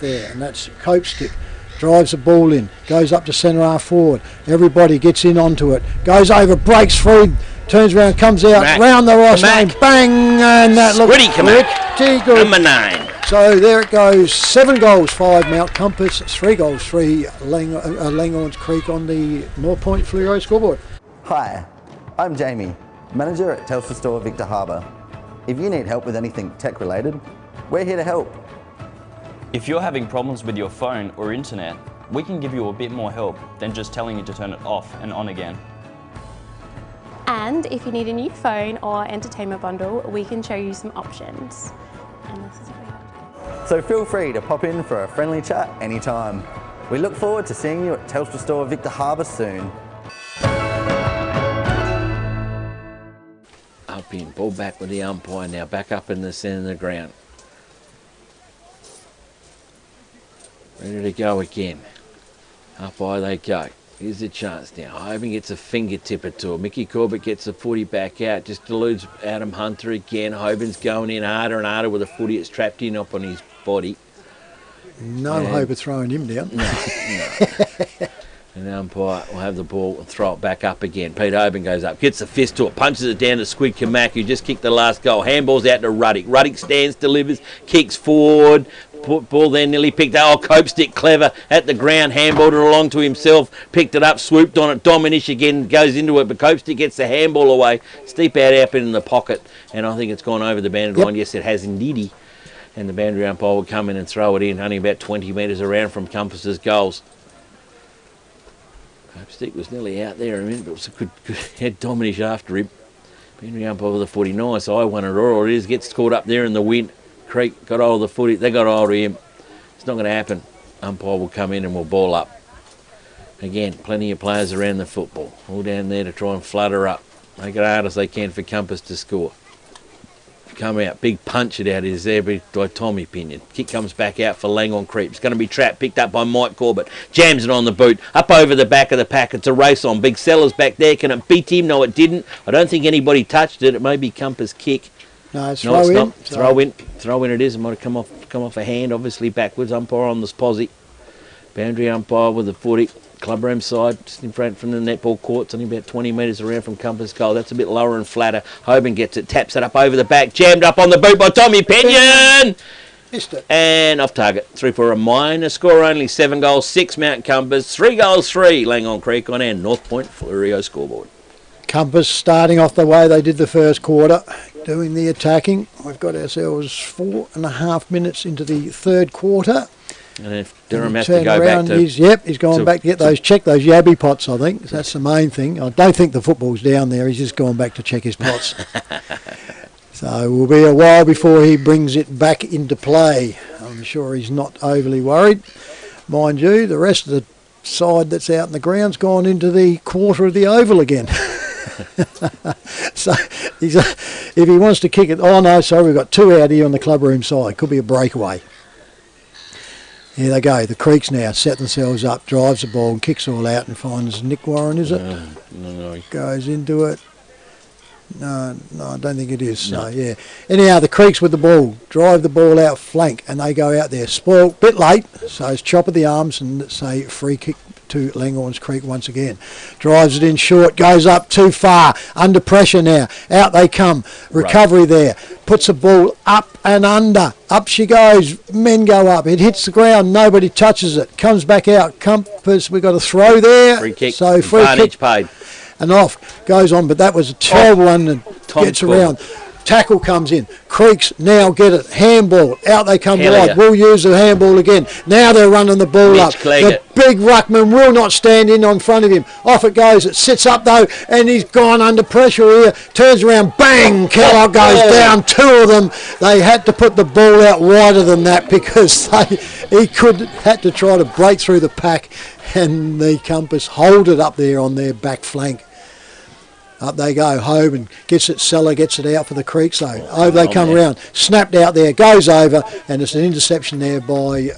there, and that's Copestick. Drives the ball in, goes up to centre half forward. Everybody gets in onto it, goes over, breaks free, turns around, comes out, round the Ross lane, bang, and that looks pretty good. Number 9. So there it goes, 7 goals, 5 Mount Compass, 3 goals, 3 Langhorne Creek on the North Point Fluoro scoreboard. Hi, I'm Jamie, manager at Telstra Store Victor Harbour. If you need help with anything tech related, we're here to help. If you're having problems with your phone or internet, we can give you a bit more help than just telling you to turn it off and on again. And if you need a new phone or entertainment bundle, we can show you some options. And this is So feel free to pop in for a friendly chat anytime. We look forward to seeing you at Telstra Store Victor Harbour soon. Up in, ball back with the umpire now, back up in the centre of the ground. Ready to go again. Up high they go. Here's the chance now. Hoban gets a fingertip or two. Mickey Corbett gets the footy back out. Just eludes Adam Hunter again. Hoban's going in harder and harder with a footy. It's trapped in up on his body. No hope of throwing him down. No. And the umpire will have the ball and throw it back up again. Pete Hoban goes up, gets the fist to it, punches it down to Squid Kamak, who just kicked the last goal. Handball's out to Ruddick. Ruddick stands, delivers, kicks forward. Ball there nearly picked up. Copestick clever at the ground, handballed it along to himself, picked it up, swooped on it. Dominish again goes into it, but Copestick gets the handball away. Steep out in the pocket, and I think it's gone over the boundary line. Yes, it has indeed. And the boundary umpire will come in and throw it in, only about 20 metres around from Compass's goals. Copestick was nearly out there a minute, but it was a good had Dominish after him. Boundary umpire with the 49, so I won it all. It is, gets caught up there in the wind. Creek got hold of the footy, they got hold of him. It's not going to happen. Umpire will come in and we'll ball up. Again, plenty of players around the football, all down there to try and flutter up. Make it hard as they can for Compass to score. Come out, big punch it out is there by Tommy Pinion. Kick comes back out for Langhorne Creep. It's going to be trapped, picked up by Mike Corbett. Jams it on the boot, up over the back of the pack. It's a race on. Big Seller's back there. Can it beat him? No, it didn't. I don't think anybody touched it. It may be Compass kick. No, it's throw in. Not. Throw in it is. It might have come off a hand, obviously backwards. Umpire on this posse. Boundary umpire with the footy. Clubroom side, just in front from the netball court. It's only about 20 metres around from Compass goal. That's a bit lower and flatter. Hoban gets it, taps it up over the back. Jammed up on the boot by Tommy Pinion. Missed it. And off target. 3 for a minor score only. 7 goals, 6 Mount Compass. 3 goals, 3 Langhorne Creek on our North Point Fluoro scoreboard. Compass starting off the way they did the first quarter, doing the attacking. We've got ourselves 4.5 minutes into the third quarter. And if Durham has to go back to... He's gone back to get those yabby pots, I think. That's the main thing. I don't think the football's down there. He's just gone back to check his pots. So it will be a while before he brings it back into play. I'm sure he's not overly worried. Mind you, the rest of the side that's out in the ground's gone into the quarter of the oval again. So if he wants to kick it... Oh, no, sorry, we've got 2 out here on the clubroom side. Could be a breakaway. Here they go. The Creeks now set themselves up, drives the ball and kicks all out and finds Nick Warren, is it? No. Goes into it. No, I don't think it is. No. So, yeah. Anyhow, the Creeks with the ball, drive the ball out flank and they go out there. Spoiled, bit late, so it's chop of the arms and it's a free kick to Langhorne's Creek once again. Drives it in short, goes up too far, under pressure now. Out they come. Recovery there. Puts the ball up and under. Up she goes. Men go up. It hits the ground. Nobody touches it. Comes back out. Compass, we got a throw there. Free kick. So free kick. Paid. And off goes on, but that was a terrible one and gets around. Tackle comes in. Creeks now get it. Handball. Out they come wide. We'll use the handball again. Now they're running the ball up. The big ruckman will not stand in on front of him. Off it goes. It sits up though, and he's gone under pressure here. Turns around. Bang! Kellogg goes down. 2 of them. They had to put the ball out wider than that because he had to try to break through the pack, and the Compass hold it up there on their back flank. Up they go. Hoban gets it. Seller gets it out for the Creeks though. Over they come around. Snapped out there. Goes over. And it's an interception there by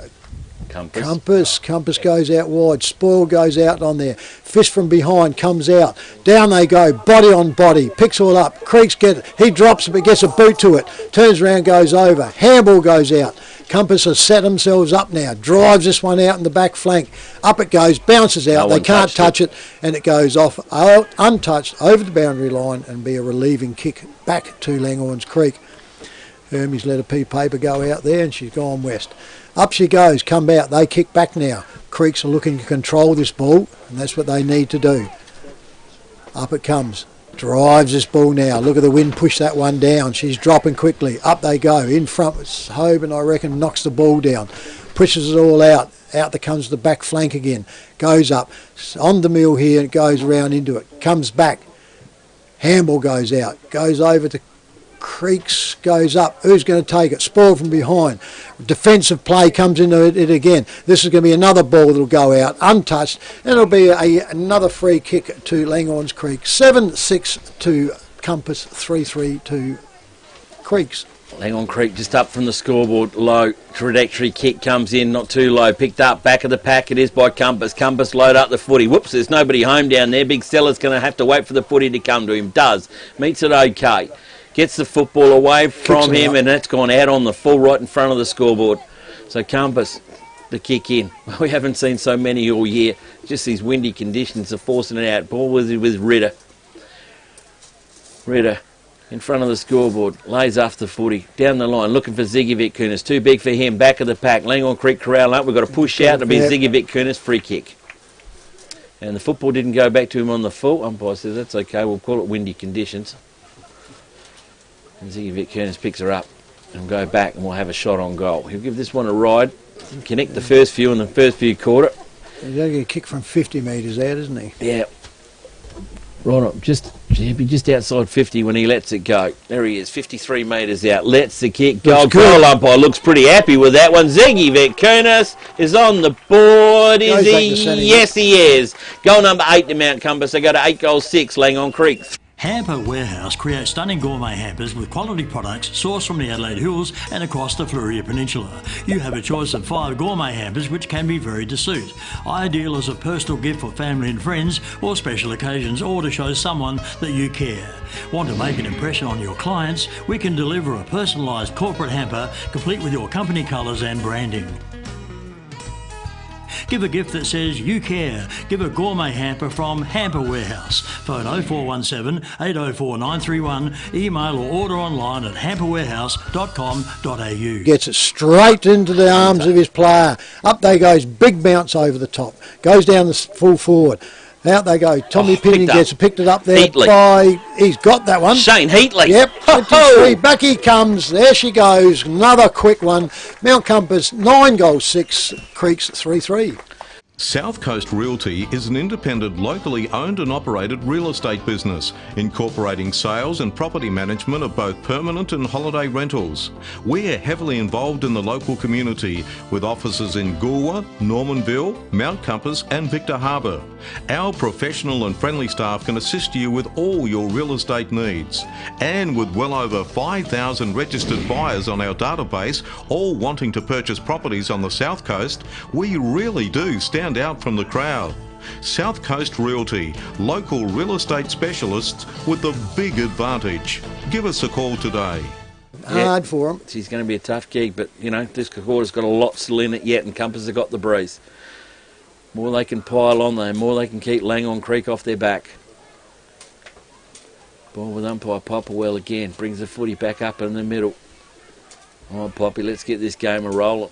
Compass. Compass goes out wide. Spoil goes out on there. Fist from behind comes out. Down they go. Body on body. Picks all up. Creeks get it. He drops it but gets a boot to it. Turns around, goes over. Handball goes out. Compass has set themselves up now. Drives this one out in the back flank. Up it goes, bounces out. They can't touch it, and it goes off out, untouched over the boundary line and be a relieving kick back to Langhorne's Creek. Hermie's let a pea paper go out there, and she's gone west. Up she goes, come out. They kick back now. Creeks are looking to control this ball, and that's what they need to do. Up it comes. Drives this ball now. Look at the wind push that one down. She's dropping quickly. Up they go. In front, Hoban, I reckon, knocks the ball down. Pushes it all out. Out there comes the back flank again. Goes up. On the mill here and goes around into it. Comes back. Handball goes out. Goes over to Creeks, goes up. Who's going to take it? Spoiled from behind. Defensive play comes into it again. This is going to be another ball that'll go out untouched, and it'll be another free kick to Langhorne's Creek. 7-6 to Compass, 3-3 to Creeks. Langhorne Creek just up from the scoreboard. Low trajectory kick comes in, not too low. Picked up, back of the pack it is by Compass. Compass load up the footy. Whoops, there's nobody home down there. Big Stella's going to have to wait for the footy to come to him. Does. Meets it okay. Gets the football away from him, and that's gone out on the full right in front of the scoreboard. So Compass, the kick in. We haven't seen so many all year. Just these windy conditions are forcing it out. Ball with Ritter. Ritter in front of the scoreboard. Lays off the footy. Down the line, looking for Ziggy Vitkunis. Too big for him. Back of the pack. Langhorne Creek corral up. We've got to push out. It'll be Ziggy Vitkunis. Free kick. And the football didn't go back to him on the full. Umpire says that's okay. We'll call it windy conditions. And Ziggy Vitkunis picks her up and go back, and we'll have a shot on goal. He'll give this one a ride, connect the first few, and the first few caught it. He's going to get a kick from 50 metres out, isn't he? Yeah. Right up, he'll be just outside 50 when he lets it go. There he is, 53 metres out, lets the kick go. Goal umpire looks pretty happy with that one. Ziggy Vitkunis is on the board, is he? Yes, he is. Goal number 8 to Mount Compass. They go to 8-6, Langhorne Creek. Hamper Warehouse creates stunning gourmet hampers with quality products sourced from the Adelaide Hills and across the Fleurieu Peninsula. You have a choice of 5 gourmet hampers which can be varied to suit. Ideal as a personal gift for family and friends or special occasions, or to show someone that you care. Want to make an impression on your clients? We can deliver a personalised corporate hamper complete with your company colours and branding. Give a gift that says you care. Give a gourmet hamper from Hamper Warehouse. Phone 0417 804 931. Email or order online at hamperwarehouse.com.au. Gets it straight into the arms of his player. Up they goes, big bounce over the top. Goes down the full forward. Out they go. Tommy Pinion picked it up there by... He's got that one. Shane Heatley. Yep, 23. Back he comes. There she goes. Another quick one. Mount Compass, 9-6. Creeks, 3-3. South Coast Realty is an independent, locally owned and operated real estate business, incorporating sales and property management of both permanent and holiday rentals. We're heavily involved in the local community, with offices in Goolwa, Normanville, Mount Compass and Victor Harbour. Our professional and friendly staff can assist you with all your real estate needs. And with well over 5,000 registered buyers on our database, all wanting to purchase properties on the South Coast, we really do stand out from the crowd. South Coast Realty, local real estate specialists with the big advantage. Give us a call today. Hard for them. She's going to be a tough gig, but you know, this quarter's got a lot still in it yet, and Compass have got the breeze. More they can pile on there, more they can keep Langhorne Creek off their back. Ball with umpire Popperwell again, brings the footy back up in the middle. Oh, Poppy, let's get this game a rolling.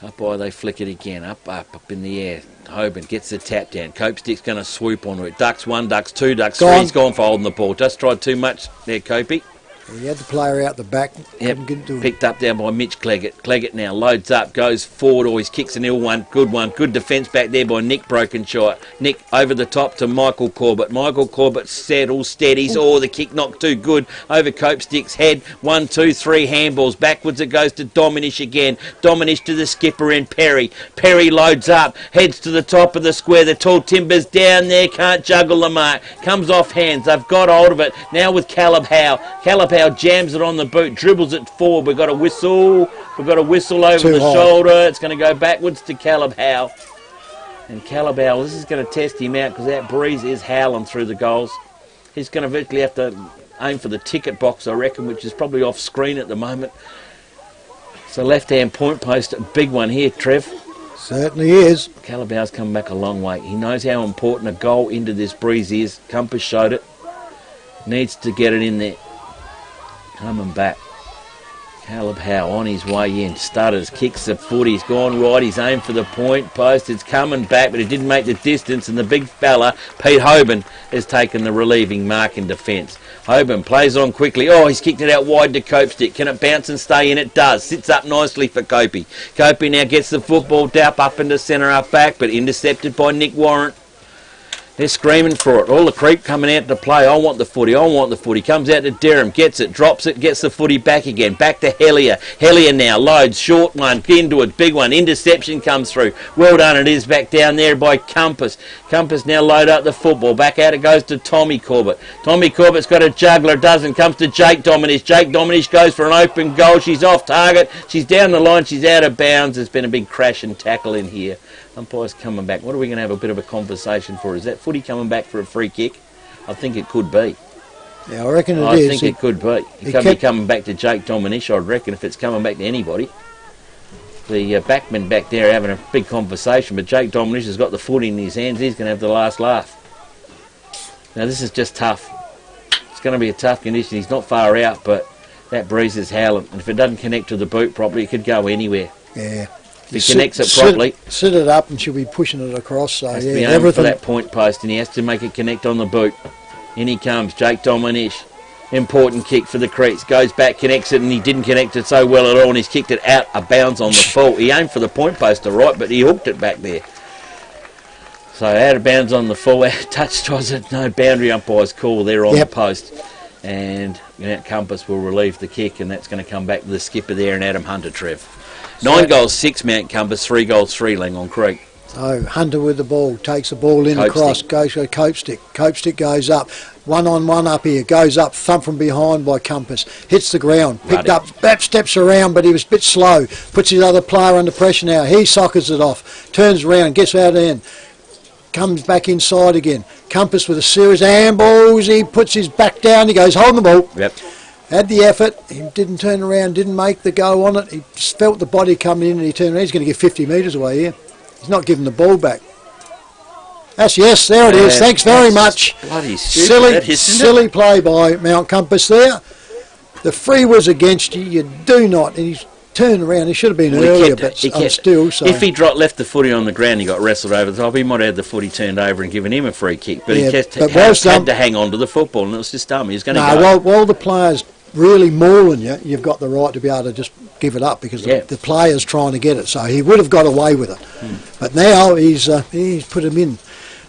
Up high, they flick it again. Up in the air. Hoban gets the tap down. Copestick's going to swoop onto it. Ducks 1, ducks 2, ducks 3. He's gone for holding the ball. Just tried too much there, Copey. He had the player out the back. Yep, picked up down by Mitch Cleggett. Cleggett now loads up, goes forward, always kicks an ill one. Good defence back there by Nick Brokenshire. Nick over the top to Michael Corbett. Michael Corbett settles, steadies. Oh, the kick not too good. Over Copestick's head. 1, 2, 3 handballs. Backwards it goes to Dominish again. Dominish to the skipper and Perry. Perry loads up, heads to the top of the square. The tall timbers down there, can't juggle the mark. Comes off hands. They've got hold of it. Now with Caleb Howe. Caleb Howe jams it on the boot, dribbles it forward. We've got a whistle. We've got a whistle over the shoulder. It's going to go backwards to Caleb Howe. And Caleb Howe, this is going to test him out because that breeze is howling through the goals. He's going to virtually have to aim for the ticket box, I reckon, which is probably off screen at the moment. It's a left-hand point post, a big one here, Trev. Certainly is. Calabau's come back a long way. He knows how important a goal into this breeze is. Compass showed it. Needs to get it in there. Coming back. Calabau on his way in. Stutters, kicks the foot. He's gone right. He's aimed for the point post. It's coming back, but it didn't make the distance. And the big fella, Pete Hoban, has taken the relieving mark in defence. Hoban plays on quickly. Oh, he's kicked it out wide to Copestick. Can it bounce and stay in? It does. Sits up nicely for Copey. Copey now gets the football up into centre half back, but intercepted by Nick Warrant. They're screaming for it. All the creep coming out to play. I want the footy. I want the footy. Comes out to Derham. Gets it. Drops it. Gets the footy back again. Back to Hellier. Hellier now. Loads. Short one. Into it. Big one. Interception comes through. Well done. It is back down there by Compass. Compass now load up the football. Back out it goes to Tommy Corbett. Tommy Corbett's got a juggler. Doesn't. Comes to Jake Dominish. Jake Dominish goes for an open goal. She's off target. She's down the line. She's out of bounds. There's been a big crash and tackle in here. Umpire's coming back. What are we going to have a bit of a conversation for? Is that footy coming back for a free kick? I think it could be. Yeah, I reckon it is. I think it could be. It could be coming back to Jake Dominish, I reckon, if it's coming back to anybody. The backman back there having a big conversation, but Jake Dominish has got the footy in his hands. He's going to have the last laugh. Now, this is just tough. It's going to be a tough condition. He's not far out, but that breeze is howling. And if it doesn't connect to the boot properly, it could go anywhere. Yeah. If he connects it properly, sit it up and she'll be pushing it across. So has yeah, to be aimed for that point post, and he has to make it connect on the boot. In he comes, Jake Dominish. Important kick for the crease. Goes back, connects it, and he didn't connect it so well at all, and he's kicked it out of bounds on the full. He aimed for the point post to right, but he hooked it back there. So out of bounds on the full. Touch tries it. No boundary umpire's call there on the post. And Compass will relieve the kick, and that's going to come back to the skipper there and Adam Hunter, Trev. 9 goals, 6 Mount Compass, 3 goals, 3 Langhorne Creek. So Hunter with the ball, takes the ball in across, goes to Copestick. Copestick goes up, 1-on-1 up here, goes up, thump from behind by Compass, hits the ground, picked up, Bap steps around, but he was a bit slow, puts his other player under pressure now, he sockers it off, turns around, gets out in, comes back inside again. Compass with a series of handballs, he puts his back down, he goes, hold the ball. Yep. Had the effort, he didn't turn around, didn't make the go on it, he felt the body coming in and he turned around, he's going to get 50 metres away here. He's not giving the ball back. Yes, there it is, thanks very much. Bloody stupid. Silly play by Mount Compass there. The free was against you, you do not, and he's turned around, he should have been earlier, but still. So. If he left the footy on the ground, he got wrestled over the top, he might have had the footy turned over and given him a free kick, but he just had to hang on to the football, and it was just dumb. He was going to go. While the players really mauling you, you've got the right to be able to just give it up because the player's trying to get it. So he would have got away with it. But now he's put him in.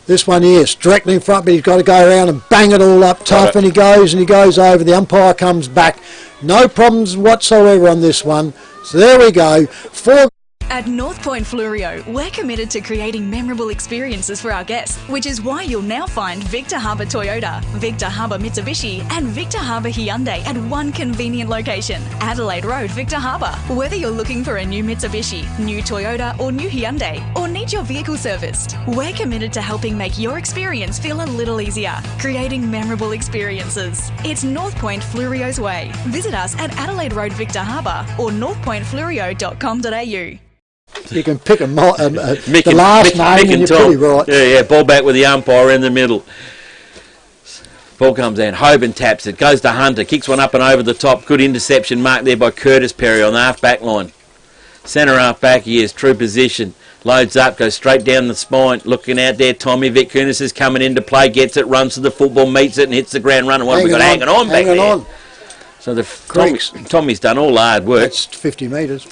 This one here, it's directly in front, but he's got to go around and bang it all up tough, and he goes over. The umpire comes back. No problems whatsoever on this one. So there we go. At North Point Fluorio, we're committed to creating memorable experiences for our guests, which is why you'll now find Victor Harbour Toyota, Victor Harbour Mitsubishi and Victor Harbour Hyundai at one convenient location, Adelaide Road, Victor Harbour. Whether you're looking for a new Mitsubishi, new Toyota or new Hyundai, or need your vehicle serviced, we're committed to helping make your experience feel a little easier, creating memorable experiences. It's North Point Fluorio's way. Visit us at Adelaide Road, Victor Harbour or northpointfluorio.com.au. You can pick the last name and you're pretty right. Yeah, ball back with the umpire in the middle. Ball comes in, Hoban taps it, goes to Hunter, kicks one up and over the top. Good interception marked there by Curtis Perry on the half-back line. Centre half-back, he is, true position. Loads up, goes straight down the spine. Looking out there, Tommy Vic Kunis is coming into play, gets it, runs to the football, meets it and hits the ground running. What have we got hanging on back there? So Tommy's done all the hard work. That's 50 metres.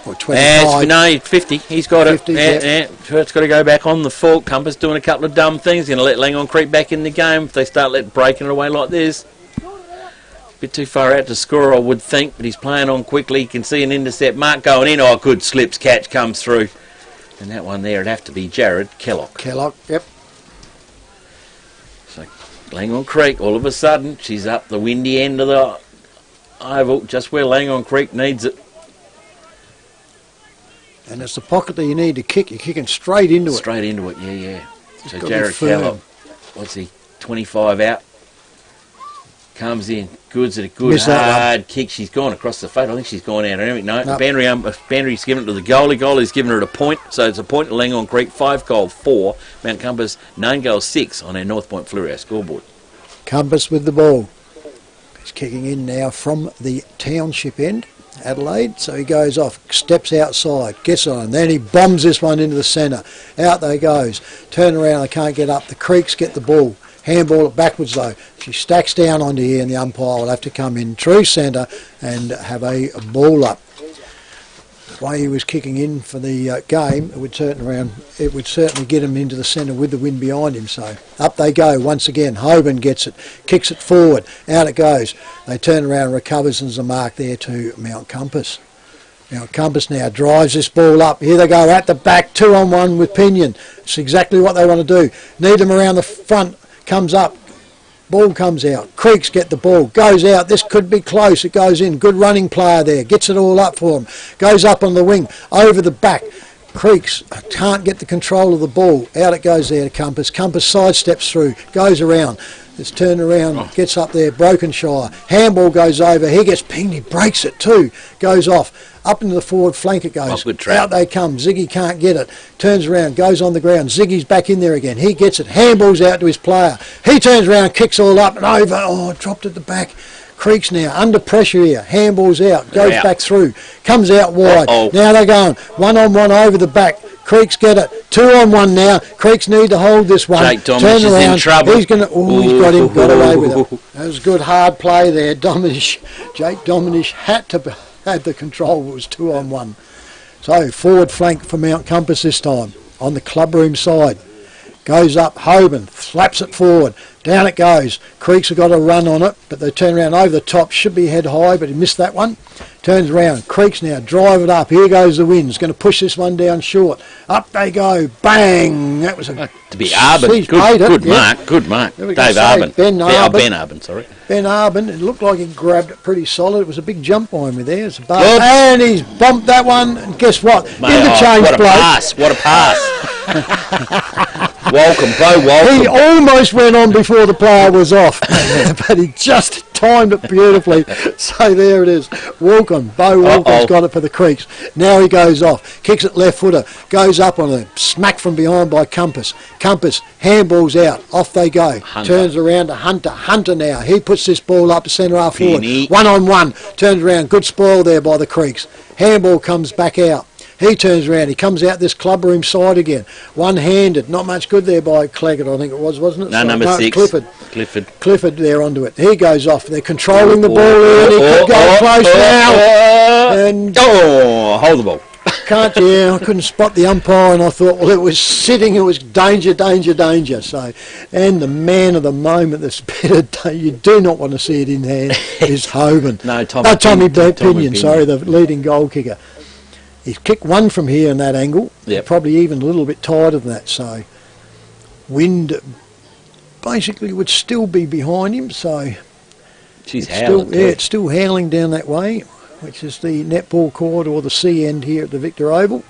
Or 25. No, 50. He's got 50, it. It's got to go back on the fault. Compass doing a couple of dumb things. Going to let Langhorne creep back in the game if they start breaking it away like this. Bit too far out to score, I would think, but he's playing on quickly. You can see an intercept mark going in. Oh, good slips catch comes through. And that one there, it'd have to be Jared Kellogg. Kellogg, yep. So Langhorne Creek, all of a sudden, she's up the windy end of the oval, just where Langhorne Creek needs it. And it's the pocket that you need to kick. You're kicking straight into it. Straight into it, yeah. So Jared Kellogg, what's he, 25 out? comes in. Good's at a good Missed that hard kick. She's gone across the face. I think she's gone out. No, Boundary's given it to the goalie. Goalie's given her a point. So it's a point to Langhorne Creek. 5-4. Mount Compass 9-6 on our North Point Fluorio scoreboard. Compass with the ball. He's kicking in now from the township end, Adelaide. So he goes off, steps outside, gets on, then he bombs this one into the centre. Out they goes. Turn around, they can't get up. The Creeks get the ball. Handball it backwards though. She stacks down onto here and the umpire will have to come in true centre and have a ball up. The way he was kicking in for the game, it would certainly get him into the centre with the wind behind him. So up they go once again. Hoban gets it, kicks it forward, out it goes. They turn around, recovers, and there's a mark there to Mount Compass. Mount Compass now drives this ball up. Here they go at the back, 2-on-1 with Pinion. It's exactly what they want to do. Need them around the front. Comes up, ball comes out. Creeks get the ball, goes out. This could be close. It goes in. Good running player there. Gets it all up for him. Goes up on the wing, over the back. Creeks can't get the control of the ball. Out it goes there to Compass. Compass sidesteps through, goes around. It's turned around, gets up there, Brokenshire. Handball goes over, he gets pinged, he breaks it too. Goes off, up into the forward flank it goes. Out they come, Ziggy can't get it. Turns around, goes on the ground. Ziggy's back in there again. He gets it, handballs out to his player. He turns around, kicks all up and over. Oh, dropped at the back. Creeks now, under pressure here. Handballs out, goes back through. Comes out wide. Now they're going 1-on-1 over the back. Creeks get it. 2-on-1 now. Creeks need to hold this one. Jake Dominish is in trouble. He's going to. Oh, he's got him. Got away with it. That was good hard play there. Jake Dominish had to have the control. It was 2-on-1. So forward flank for Mount Compass this time on the clubroom side. Goes up. Hoban slaps it forward. Down it goes. Creeks have got a run on it, but they turn around over the top. Should be head high, but he missed that one. Turns around. Creeks now drive it up. Here goes the wind. He's going to push this one down short. Up they go. Bang! That was a to be Arbin. Good mark. Good mark. Dave Arbin. Ben Arbin. Sorry. Ben Arbin. It looked like he grabbed it pretty solid. It was a big jump by him with there. It's a bar. And he's bumped that one. And guess what? Interchange what a bloke. pass! What a pass! Welcome, Bo. Welcome. He almost went on before the player was off, but he just timed it beautifully. So there it is. Welcome. Bo Walker's got it for the Creeks. Now he goes off. Kicks it left footer. Goes up on a smack from behind by Compass. Compass handballs out. Off they go. Hunter. Turns around to Hunter. Hunter now. He puts this ball up to centre half forward. 1-on-1. Turns around. Good spoil there by the Creeks. Handball comes back out. He turns around. He comes out this clubroom side again. One-handed. Not much good there by Claggett, I think it was, wasn't it? No, number 6. Clifford there onto it. He goes off. They're controlling the ball here. And he could go close now. And hold the ball. Can't I couldn't spot the umpire, and I thought, well, it was sitting. It was danger, danger, danger. So, and the man of the moment that's better, you do not want to see it in hand, is Hoban. Tommy Pinion, sorry, the leading goal kicker. He's kicked one from here in that angle, probably even a little bit tighter than that, so wind basically would still be behind him, so she's howling. It's still howling down that way, which is the netball court or the C end here at the Victor Oval.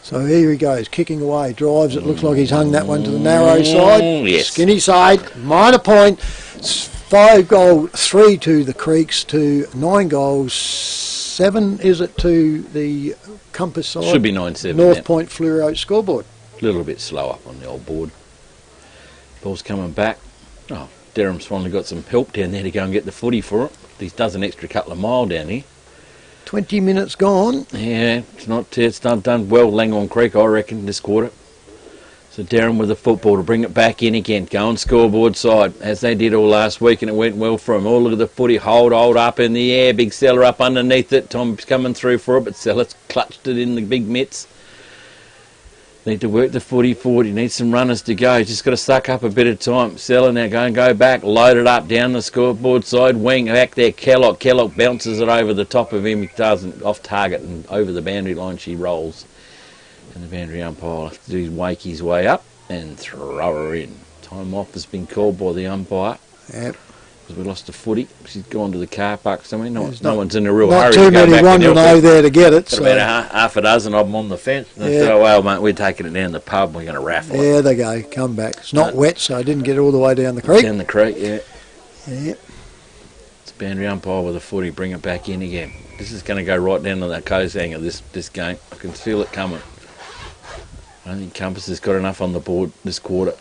So here he goes, kicking away, drives it, looks like he's hung that one to the narrow side, skinny side, minor point. It's 5 goals, 3 to the Creeks to 9 goals, 7 is it to the Compass side? Should be 9-7. North Point Fluorio scoreboard. A little bit slow up on the old board. Ball's coming back. Oh, Derham's finally got some help down there to go and get the footy for it. He does an extra couple of mile down here. 20 minutes gone. Yeah, it's done well, Langhorne Creek, I reckon, this quarter. So Derham with the football to bring it back in again, go on scoreboard side, as they did all last week, and it went well for him. Oh, look at the footy, hold up in the air, big Seller up underneath it. Tom's coming through for it, but Seller's clutched it in the big mitts. Need to work the footy forward, he needs some runners to go, just got to suck up a bit of time. Seller now go back, load it up down the scoreboard side, wing back there, Kellogg bounces it over the top of him, he doesn't, off target, and over the boundary line she rolls. And the boundary umpire will have to wake his way up and throw her in. Time off has been called by the umpire. Yep. Because we lost the footy. She's gone to the car park somewhere. No one's in a real hurry. Not too many Wandernau there to get it. Got about half a dozen of them on the fence. And they said, oh, well, mate, we're taking it down the pub. We're going to raffle it. There they go. Come back. It's not wet, so I didn't get all the way down the creek. Down the creek, yeah. Yep. It's a boundary umpire with a footy, bring it back in again. This is going to go right down to that coast hanger, this game. I can feel it coming. I don't think Compass has got enough on the board this quarter.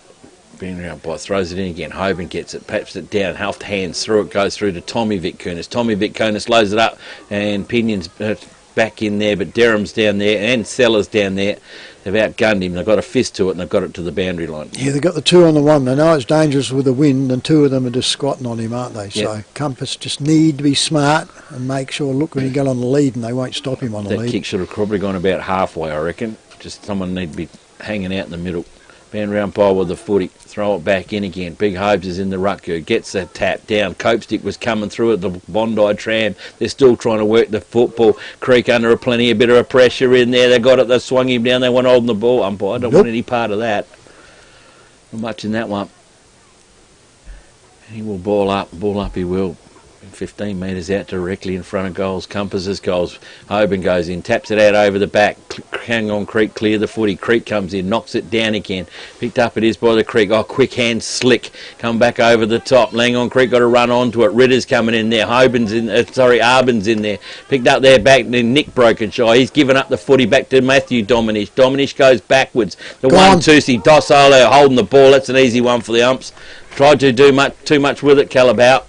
Boundary umpire throws it in again. Hoban gets it, paps it down, half hands through it, goes through to Tommy Vitkunis. Tommy Vitkunis loads it up, and Pinion's back in there, but Derham's down there and Sellers down there. They've outgunned him. They've got a fist to it, and they've got it to the boundary line. Yeah, they've got the 2 on the 1. They know it's dangerous with the wind, and 2 of them are just squatting on him, aren't they? Yep. So Compass just need to be smart and make sure, look, when he got on the lead, and they won't stop him on the lead. That kick should have probably gone about halfway, I reckon. Just someone need to be hanging out in the middle. Boundary umpire with the footy. Throw it back in again. Big Hobes is in the ruck. Gets the tap down. Copestick was coming through at the Bondi tram. They're still trying to work the football. Creek under a bit of pressure in there. They got it. They swung him down. They weren't holding the ball. Umpire, I don't want any part of that. Not much in that one. And he will ball up. Ball up he will. 15 metres out directly in front of goals. Compass's goals. Hoban goes in, taps it out over the back. Hang on, Creek, clear the footy. Creek comes in, knocks it down again. Picked up it is by the Creek. Oh, quick hand, slick. Come back over the top. Langhorne Creek got to run onto it. Ritter's coming in there. Arbin's in there. Picked up there back. Then Nick Brokenshire. He's given up the footy back to Matthew Dominish. Dominish goes backwards. The 1-2, Dossolo holding the ball. That's an easy one for the umps. Tried to do too much with it, Calabout.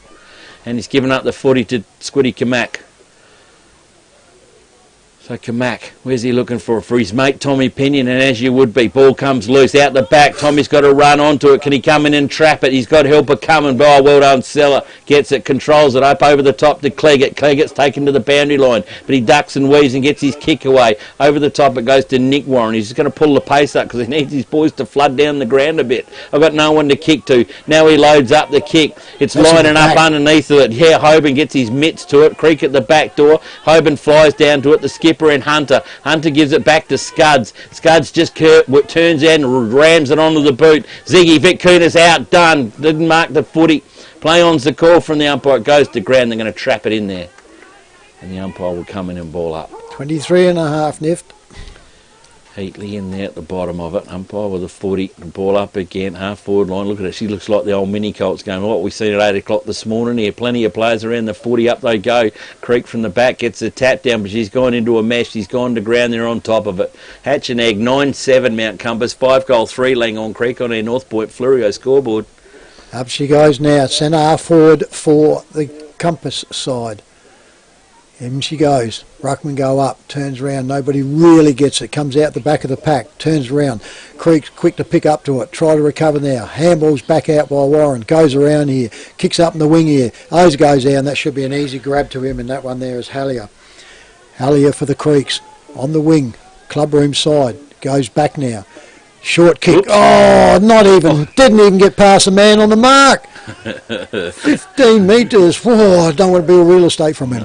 And he's given up the footy to Squiddy Kamak. So Kamak, where's he looking for? For his mate Tommy Pinion, and as you would be, ball comes loose out the back. Tommy's got to run onto it. Can he come in and trap it? He's got helper coming. Oh, well done, Seller. Gets it, controls it up over the top to Cleggett. Cleggett's taken to the boundary line, but he ducks and weaves and gets his kick away. Over the top it goes to Nick Warren. He's just going to pull the pace up because he needs his boys to flood down the ground a bit. I've got no one to kick to. Now he loads up the kick. It's lining up underneath of it. Yeah, Hoban gets his mitts to it. Creek at the back door. Hoban flies down to it. The skipper and Hunter. Hunter gives it back to Scuds. Scuds just turns out and rams it onto the boot. Ziggy Vitkunis outdone. Didn't mark the footy. Play on's the call from the umpire. It goes to ground. They're going to trap it in there. And the umpire will come in and ball up. 23.5 Nift. Heatley in there at the bottom of it. Umpire with a footy. Ball up again. Half forward line. Look at it. She looks like the old mini Colts going, what we've seen at 8 o'clock this morning here. Plenty of players around the footy. Up they go. Creek from the back gets the tap down, but she's gone into a mesh. She's gone to ground. They're on top of it. Hatch and Egg. 9-7 Mount Compass. 5-3 Langhorne Creek on their North Point Fluorio scoreboard. Up she goes now. Centre half forward for the Compass side. In she goes. Ruckman go up, turns around. Nobody really gets it. Comes out the back of the pack, turns around. Creek's quick to pick up to it. Try to recover now. Handball's back out by Warren. Goes around here. Kicks up in the wing here. O's goes down. That should be an easy grab to him. And that one there is Hallier. Hallier for the Creeks. On the wing. Clubroom side. Goes back now. Short kick. Oops. Oh, not even. Didn't even get past the man on the mark. 15 metres. Oh, I don't want to build real estate from him.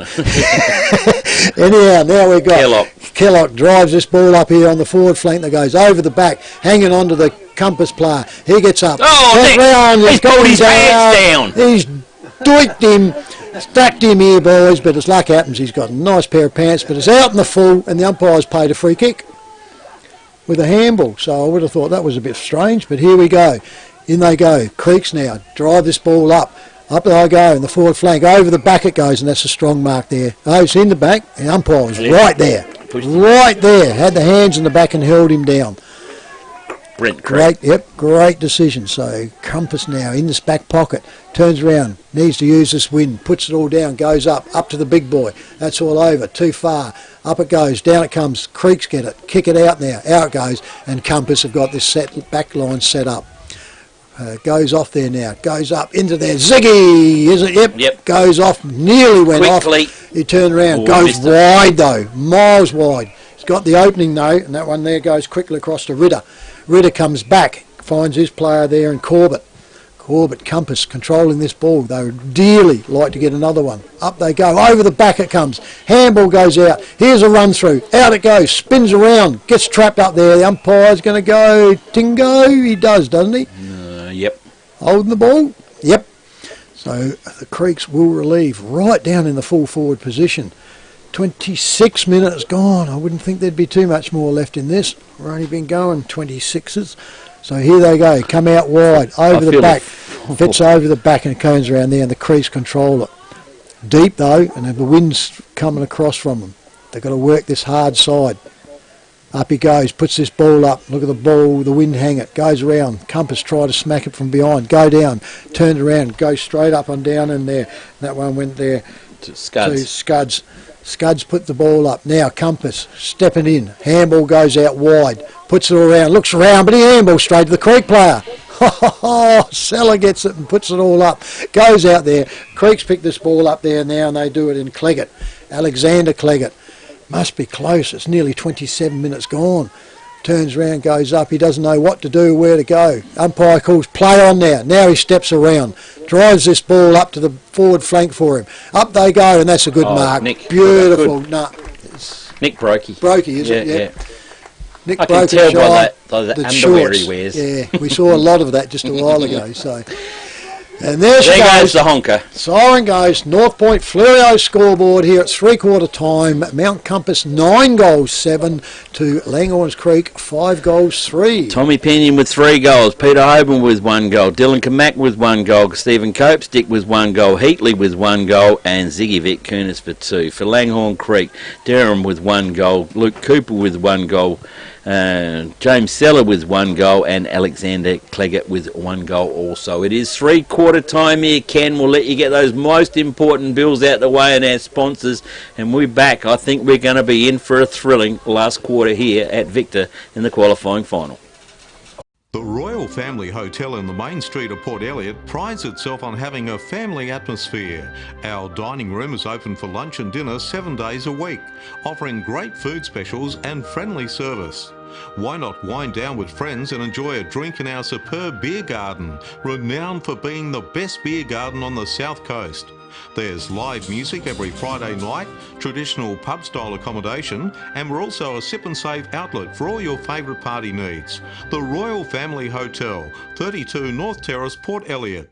Anyhow, now we've got Kellogg drives this ball up here on the forward flank that goes over the back, hanging on to the Compass player. He gets up. Oh, round, he's pulled his pants down. He's doinked him, stacked him here, boys, but as luck happens, he's got a nice pair of pants, but it's out in the full, and the umpire's paid a free kick with a handball. So I would have thought that was a bit strange, but here we go. In they go. Creeks now drive this ball up. Up they go in the forward flank. Over the back it goes, and that's a strong mark there. Oh, it's in the back. The umpire was right there. Right there. Had the hands in the back and held him down. Great decision. So Compass now in this back pocket. Turns around. Needs to use this wind. Puts it all down. Goes up to the big boy. That's all over. Too far. Up it goes. Down it comes. Creeks get it. Kick it out now. Out it goes. And Compass have got this back line set up. Goes off there now. Goes up into there. Ziggy, is it? Yep. Goes off. Nearly went quickly off. He turned around. Goes wide though. Miles wide. He's got the opening though, and that one there goes quickly across to Ritter. Ritter comes back. Finds his player there in Corbett. Compass controlling this ball. They would dearly like to get another one. Up they go. Over the back it comes. Handball goes out. Here's a run through. Out it goes. Spins around. Gets trapped up there. The umpire's going to go. Tingo. He does, doesn't he? Yep. Holding the ball? Yep. So the Creeks will relieve right down in the full forward position. 26 minutes gone. I wouldn't think there'd be too much more left in this. We've only been going 26s. So here they go. Come out wide. Over the back. Fits over the back and cones around there, and the Creeks control it. Deep though, and the wind's coming across from them. They've got to work this hard side. Up he goes, puts this ball up. Look at the ball, the wind hang it, goes around. Compass try to smack it from behind. Go down, turn it around, go straight up and down in there. That one went there to Scuds. Scuds. Scuds put the ball up. Now Compass stepping in. Handball goes out wide. Puts it around, looks around, but he handballs straight to the Creek player. Seller gets it and puts it all up. Goes out there. Creek's picked this ball up there now, and they do it in Cleggett. Alexander Cleggett. Must be close. It's nearly 27 minutes gone. Turns around, goes up. He doesn't know what to do, where to go. Umpire calls play on now. Now he steps around. Drives this ball up to the forward flank for him. Up they go, and that's a good mark. Nick, beautiful. Nick Brokey. Brokey, is it? Yeah. Nick I can tell by the underwear he wears. Yeah, we saw a lot of that just a while ago. So, and there goes the honker. Siren goes. North Point Fleurieu scoreboard here at 3/4 time. Mount Compass 9 goals 7 to Langhorne Creek 5 goals 3. Tommy Pinion with 3 goals. Peter Hoban with 1 goal. Dylan Kamak with 1 goal. Stephen Copestick with 1 goal. Heatley with 1 goal. And Ziggy Vic Kunis for 2. For Langhorne Creek, Derham with 1 goal. Luke Cooper with 1 goal. James Seller with 1 goal, and Alexander Cleggett with 1 goal also. It is 3/4 time here, Ken. We'll let you get those most important bills out the way and our sponsors, and we're back. I think we're going to be in for a thrilling last quarter here at Victor in the qualifying final. The Royal Family Hotel in the main street of Port Elliot prides itself on having a family atmosphere. Our dining room is open for lunch and dinner 7 days a week, offering great food specials and friendly service. Why not wind down with friends and enjoy a drink in our superb beer garden, renowned for being the best beer garden on the South Coast. There's live music every Friday night, traditional pub-style accommodation, and we're also a sip and save outlet for all your favourite party needs. The Royal Family Hotel, 32 North Terrace, Port Elliot.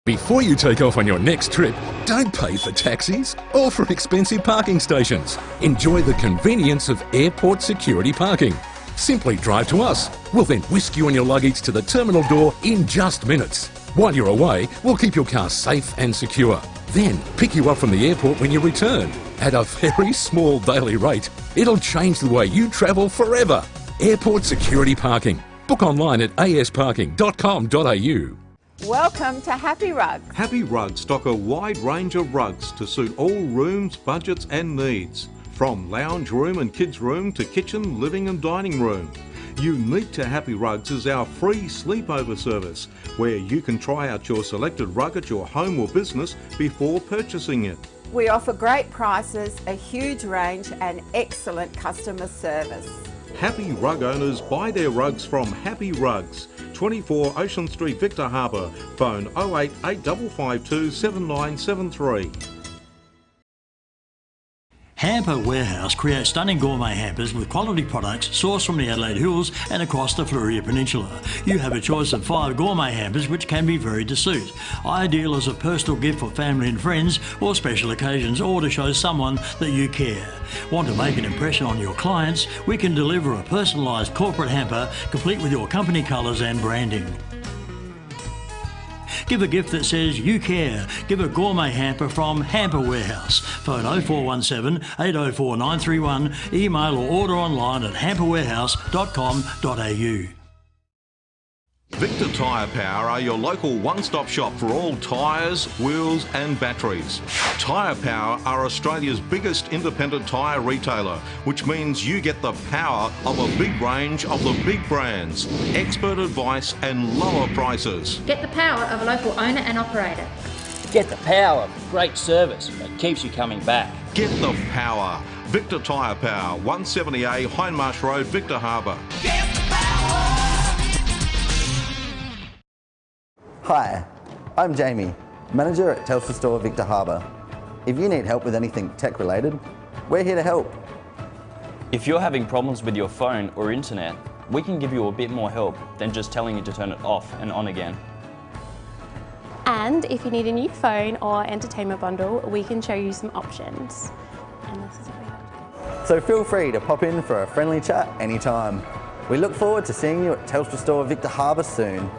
Before you take off on your next trip, don't pay for taxis or for expensive parking stations. Enjoy the convenience of airport security parking. Simply drive to us. We'll then whisk you and your luggage to the terminal door in just minutes. While you're away, we'll keep your car safe and secure. Then pick you up from the airport when you return. At a very small daily rate, it'll change the way you travel forever. Airport security parking. Book online at asparking.com.au. Welcome to Happy Rugs. Happy Rugs stock a wide range of rugs to suit all rooms, budgets and needs. From lounge room and kids room to kitchen, living and dining room. Unique to Happy Rugs is our free sleepover service, where you can try out your selected rug at your home or business before purchasing it. We offer great prices, a huge range and excellent customer service. Happy Rug owners buy their rugs from Happy Rugs, 24 Ocean Street, Victor Harbour. Phone 08 8552 7973. Hamper Warehouse creates stunning gourmet hampers with quality products sourced from the Adelaide Hills and across the Fleurieu Peninsula. You have a choice of 5 gourmet hampers which can be varied to suit. Ideal as a personal gift for family and friends or special occasions, or to show someone that you care. Want to make an impression on your clients? We can deliver a personalised corporate hamper complete with your company colours and branding. Give a gift that says you care. Give a gourmet hamper from Hamper Warehouse. Phone 0417 804 931. Email or order online at hamperwarehouse.com.au. Victor Tyre Power are your local one-stop shop for all tyres, wheels and batteries. Tyre Power are Australia's biggest independent tyre retailer, which means you get the power of a big range of the big brands, expert advice and lower prices. Get the power of a local owner and operator. Get the power of great service that keeps you coming back. Get the power. Victor Tyre Power, 170A Hindmarsh Road, Victor Harbour. Get the power. Hi, I'm Jamie, manager at Telstra Store Victor Harbour. If you need help with anything tech related, we're here to help. If you're having problems with your phone or internet, we can give you a bit more help than just telling you to turn it off and on again. And if you need a new phone or entertainment bundle, we can show you some options. And this is So feel free to pop in for a friendly chat anytime. We look forward to seeing you at Telstra Store Victor Harbour soon.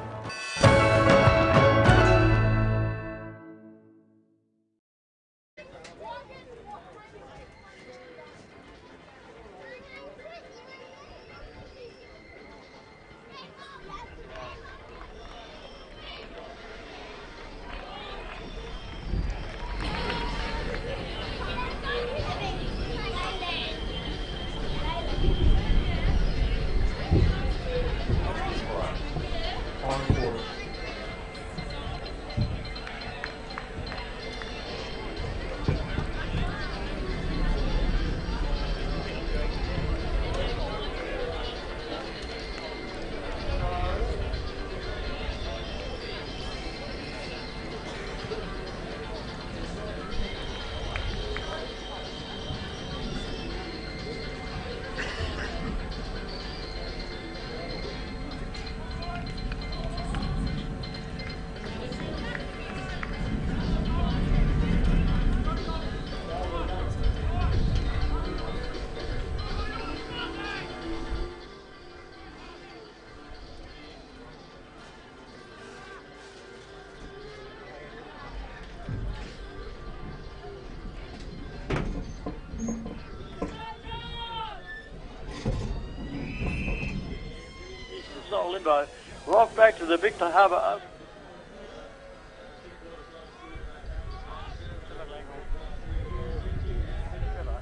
limbo. We're off back to the Victor Harbour Oval.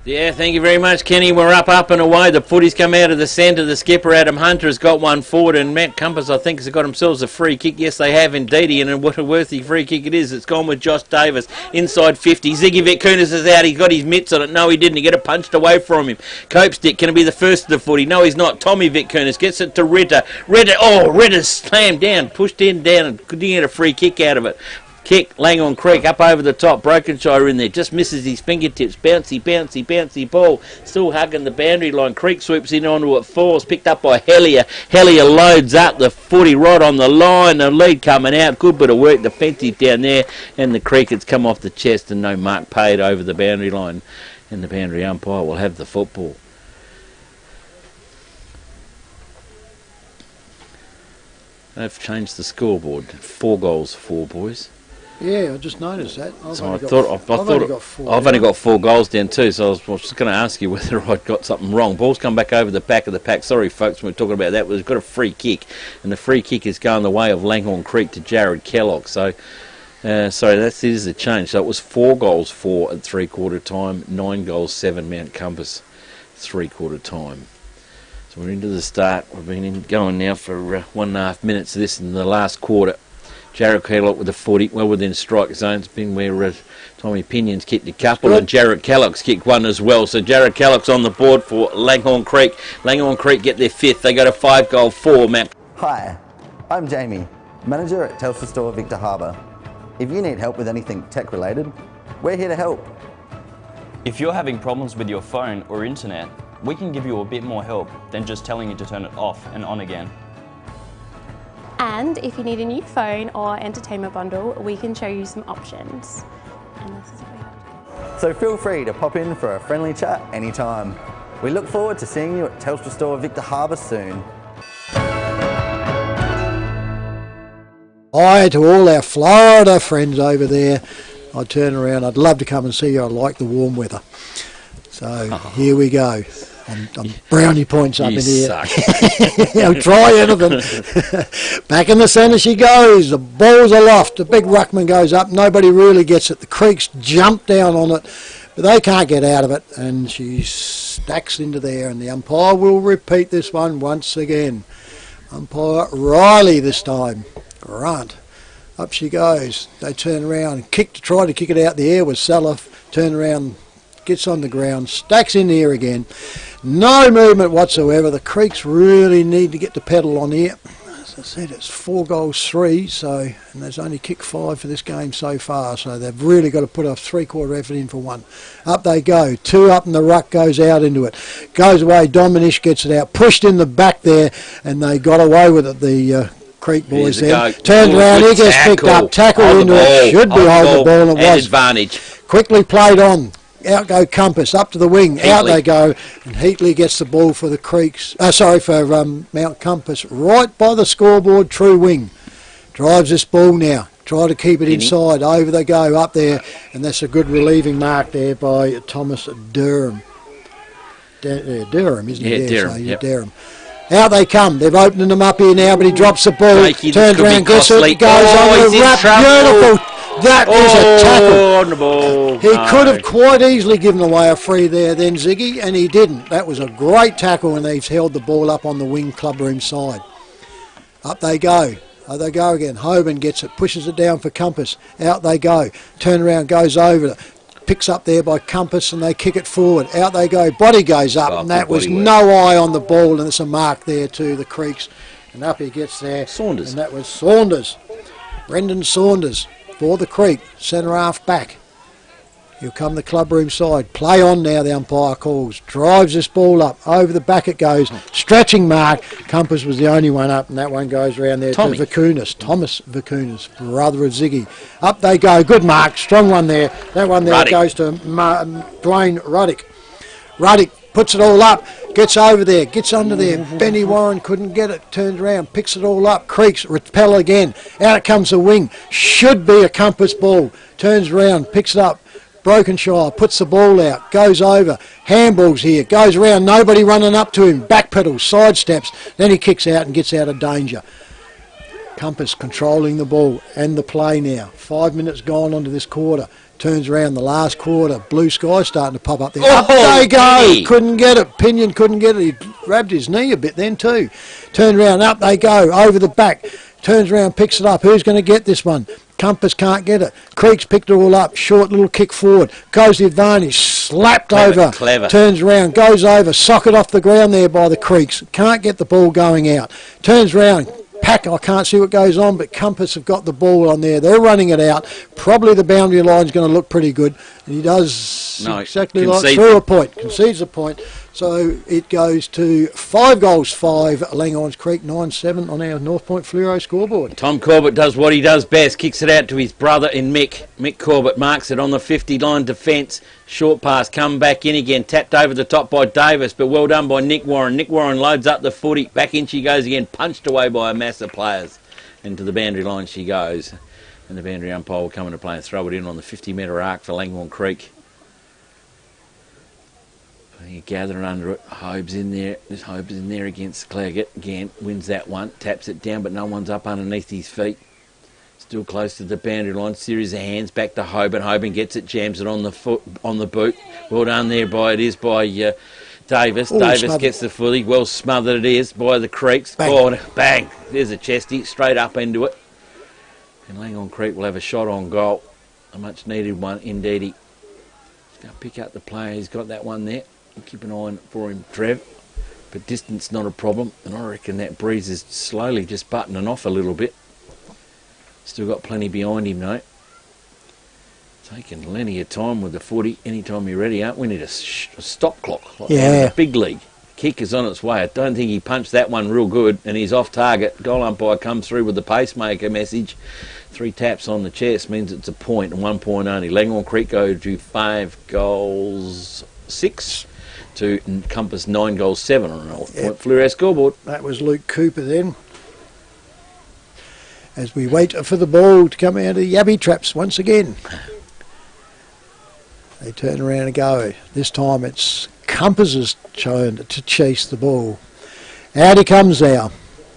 Yeah, thank you very much, Kenny. We're up and away. The footy's come out of the centre. The skipper, Adam Hunter, has got one forward, and Matt Compass, I think, has got themselves a free kick. Yes, they have indeed, and what a worthy free kick it is. It's gone with Josh Davis, inside 50. Ziggy Vitkunas is out. He's got his mitts on it. No, he didn't. He got it punched away from him. Copestick can be the first of the footy. No, he's not. Tommy Vitkunas gets it to Ritter. Ritter's slammed down, pushed in down, and couldn't get a free kick out of it. Kick, Langhorne Creek up over the top. Brokenshire in there, just misses his fingertips. Bouncy ball. Still hugging the boundary line. Creek swoops in onto it, falls, picked up by Hellier. Hellier loads up the footy right on the line. The lead coming out. Good bit of work defensive down there. And the Creek has come off the chest and no mark paid over the boundary line. And the boundary umpire will have the football. They've changed the scoreboard. 4 goals, 4 boys. Yeah, I just noticed that. I've only got 4 goals down too, so I was just going to ask you whether I'd got something wrong. Ball's come back over the back of the pack. Sorry, folks, when we're talking about that. We've got a free kick, and the free kick is going the way of Langhorne Creek to Jared Kellogg. So, sorry, that is a change. So it was 4 goals, 4 at 3/4 time, 9 goals, 7 Mount Compass, 3/4 time. So we're into the start. We've been going now for 1.5 minutes of this in the last quarter. Jared Kellogg with the 40, well within strike zone. It's been where Tommy Pinion's kicked a couple, and Jared Kellogg's kicked one as well. So Jared Kellogg's on the board for Langhorne Creek. Langhorne Creek get their 5th. They got a 5-goal 4, Matt. Hi, I'm Jamie, manager at Telstra Store Victor Harbour. If you need help with anything tech related, we're here to help. If you're having problems with your phone or internet, we can give you a bit more help than just telling you to turn it off and on again. And if you need a new phone or entertainment bundle, we can show you some options. And this is what we have. So feel free to pop in for a friendly chat anytime. We look forward to seeing you at Telstra Store Victor Harbour soon. Hi to all our Florida friends over there. I'd turn around, I'd love to come and see you. I like the warm weather. So here we go. I'm brownie points up in here. I'll try anything. Back in the centre she goes. The ball's aloft. The big ruckman goes up. Nobody really gets it. The Creeks jump down on it, but they can't get out of it. And she stacks into there. And the umpire will repeat this one once again. Umpire Riley this time. Grant. Up she goes. They turn around. Try to kick it out the air with Salaf. Turn around. Gets on the ground. Stacks in the air again. No movement whatsoever. The Creeks really need to get the pedal on here. As I said, it's 4 goals 3, and there's only kicked 5 for this game so far, so they've really got to put a 3/4 effort in for 1. Up they go. 2 up and the ruck goes out into it. Goes away. Dominish gets it out. Pushed in the back there, and they got away with it, the Creek boys there. Turned around. He gets picked up. Tackle into it. Should be hold the ball, and it was. Advantage. Quickly played on. Out go Compass, up to the wing, Heatley. Out they go, and Heatley gets the ball for the Creeks, for Mount Compass, right by the scoreboard, true wing. Drives this ball now, try to keep it inside, over they go, up there, and that's a good relieving mark there by Thomas Durham. Durham, isn't it? Durham, so, Durham. Out they come, they've opened them up here now, but he drops the ball, turns around, gets it, goes on the wrap, beautiful. That is a tackle. On the ball. He could have quite easily given away a free there then, Ziggy, and he didn't. That was a great tackle, and they've held the ball up on the wing clubroom side. Up they go. Out they go again. Hoban gets it, pushes it down for Compass. Out they go. Turn around, goes over. Picks up there by Compass, and they kick it forward. Out they go. Body goes up, and that was no eye on the ball, and it's a mark there to the Creeks. And up he gets there. Saunders. And that was Saunders. Brendan Saunders. For the Creek, centre half back. He'll come the clubroom side. Play on now, the umpire calls. Drives this ball up. Over the back it goes. Stretching mark. Compass was the only one up, and that one goes around there to Vitkunas. Thomas Vitkunas, brother of Ziggy. Up they go. Good mark. Strong one there. That one there goes to Dwayne Ruddick. Ruddick puts it all up. Gets over there, gets under there. Benny Warren couldn't get it. Turns around, picks it all up. Creeks, repel again. Out it comes the wing. Should be a Compass ball. Turns around, picks it up. Brokenshire puts the ball out, goes over, handballs here, goes around, nobody running up to him, backpedals, sidesteps, then he kicks out and gets out of danger. Compass controlling the ball and the play now. 5 minutes gone onto this quarter. Turns around the last quarter. Blue sky starting to pop up there. Up they go. Penny. Couldn't get it. Pinion couldn't get it. He grabbed his knee a bit then too. Turned around. Up they go. Over the back. Turns around. Picks it up. Who's going to get this one? Compass can't get it. Creeks picked it all up. Short little kick forward. Goes the advantage. Slapped over. Clever. Turns around. Goes over. Socket off the ground there by the Creeks. Can't get the ball going out. Turns around. Pack, I can't see what goes on, but Compass have got the ball on there. They're running it out. Probably the boundary line's going to look pretty good. And he does exactly like through a point. Concedes a point. So it goes to 5-5, Langhorne Creek 9-7 on our North Point Fluoro scoreboard. Tom Corbett does what he does best, kicks it out to his brother in Mick. Mick Corbett marks it on the 50-line defence. Short pass, come back in again, tapped over the top by Davis, but well done by Nick Warren. Nick Warren loads up the footy, back in she goes again, punched away by a mass of players. And to the boundary line she goes. And the boundary umpire will come into play and throw it in on the 50-metre arc for Langhorne Creek. You gather under it. Hobe's in there. This Hobe's in there against Claggett. Again, wins that one. Taps it down, but no one's up underneath his feet. Still close to the boundary line. Series of hands back to Hoban. Hoban gets it, jams it on the foot, on the boot. Well done there by Davis. Ooh, Davis smothered. gets the footy. Well smothered it is by the Creeks. Bang. Oh, bang. There's a chesty straight up into it. And Langhorne Creek will have a shot on goal. A much needed one indeed. He's going to pick up the player. He's got that one there. Keep an eye on it for him, Trev. But distance not a problem, and I reckon that breeze is slowly just buttoning off a little bit. Still got plenty behind him, though. Taking plenty of time with the footy. Anytime you're ready, we need a stop clock. Like Yeah. the big league. Kick is on its way. I don't think he punched that one real good, and he's off target. Goal umpire comes through with the pacemaker message. 3 taps on the chest means it's a point, and 1 point only. Langhorne Creek go to 5-6. To Compass 9-7 on North Point Fluoro scoreboard. That was Luke Cooper then. As we wait for the ball to come out of the Yabby traps once again. They turn around and go. This time it's Compass's turn to chase the ball. Out he comes now.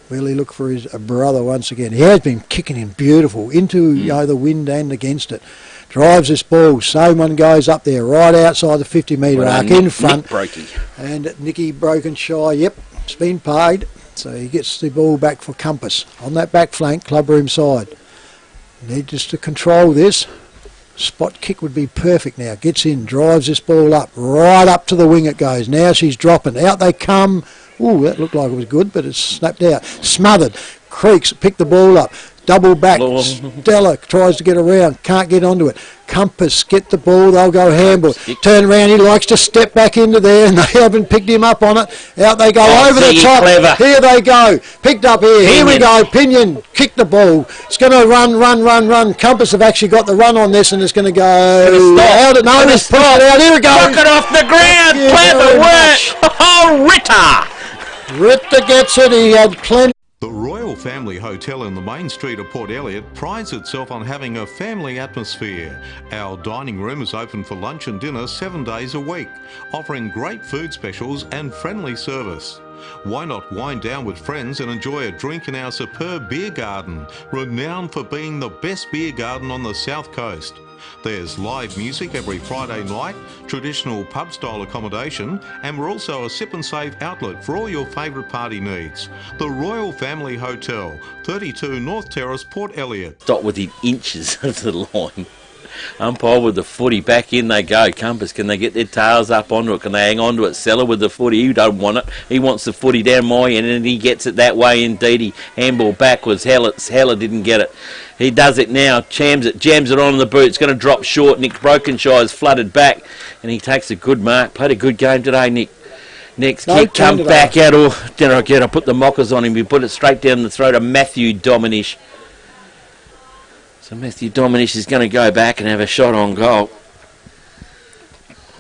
Will he look for his brother once again? He has been kicking him beautiful into the wind and against it. Drives this ball. Someone goes up there right outside the 50-metre arc in front. And Nicky Brokenshire, yep, it's been paid. So he gets the ball back for Compass on that back flank, clubroom side. Need just to control this. Spot kick would be perfect now. Gets in, drives this ball up, right up to the wing it goes. Now she's dropping. Out they come. Ooh, that looked like it was good, but it's snapped out. Smothered. Creeks pick the ball up. Double back. Stella tries to get around. Can't get onto it. Compass get the ball. They'll go handball. Turn around. He likes to step back into there, and they haven't picked him up on it. Out they go over the top. Clever. Here they go. Picked up here. Here we go. Pinion. Kick the ball. It's going to run. Compass have actually got the run on this, and it's going to go. Out it. No, it's pushed it out. Here we go. Knock it off the ground. Clever work. Oh, Ritter. Ritter gets it. He had plenty. The Royal Family Hotel in the main street of Port Elliot prides itself on having a family atmosphere. Our dining room is open for lunch and dinner 7 days a week, offering great food specials and friendly service. Why not wind down with friends and enjoy a drink in our superb beer garden, renowned for being the best beer garden on the South Coast. There's live music every Friday night, traditional pub-style accommodation, and we're also a sip and save outlet for all your favourite party needs. The Royal Family Hotel, 32 North Terrace, Port Elliot. Stop within inches of the line. Umpire with the footy, back in they go. Compass, can they get their tails up onto it? Can they hang on to it? Seller with the footy, you don't want it. He wants the footy down my end, and he gets it that way indeed. He handball backwards. Heller didn't get it. He does it now, jams it on the boot. It's going to drop short. Nick Brokenshire's flooded back, and he takes a good mark. Played a good game today, Nick. Next kick, come back out. Oh, then I put the mockers on him. We put it straight down the throat of Matthew Dominish. So Matthew Dominish is going to go back and have a shot on goal.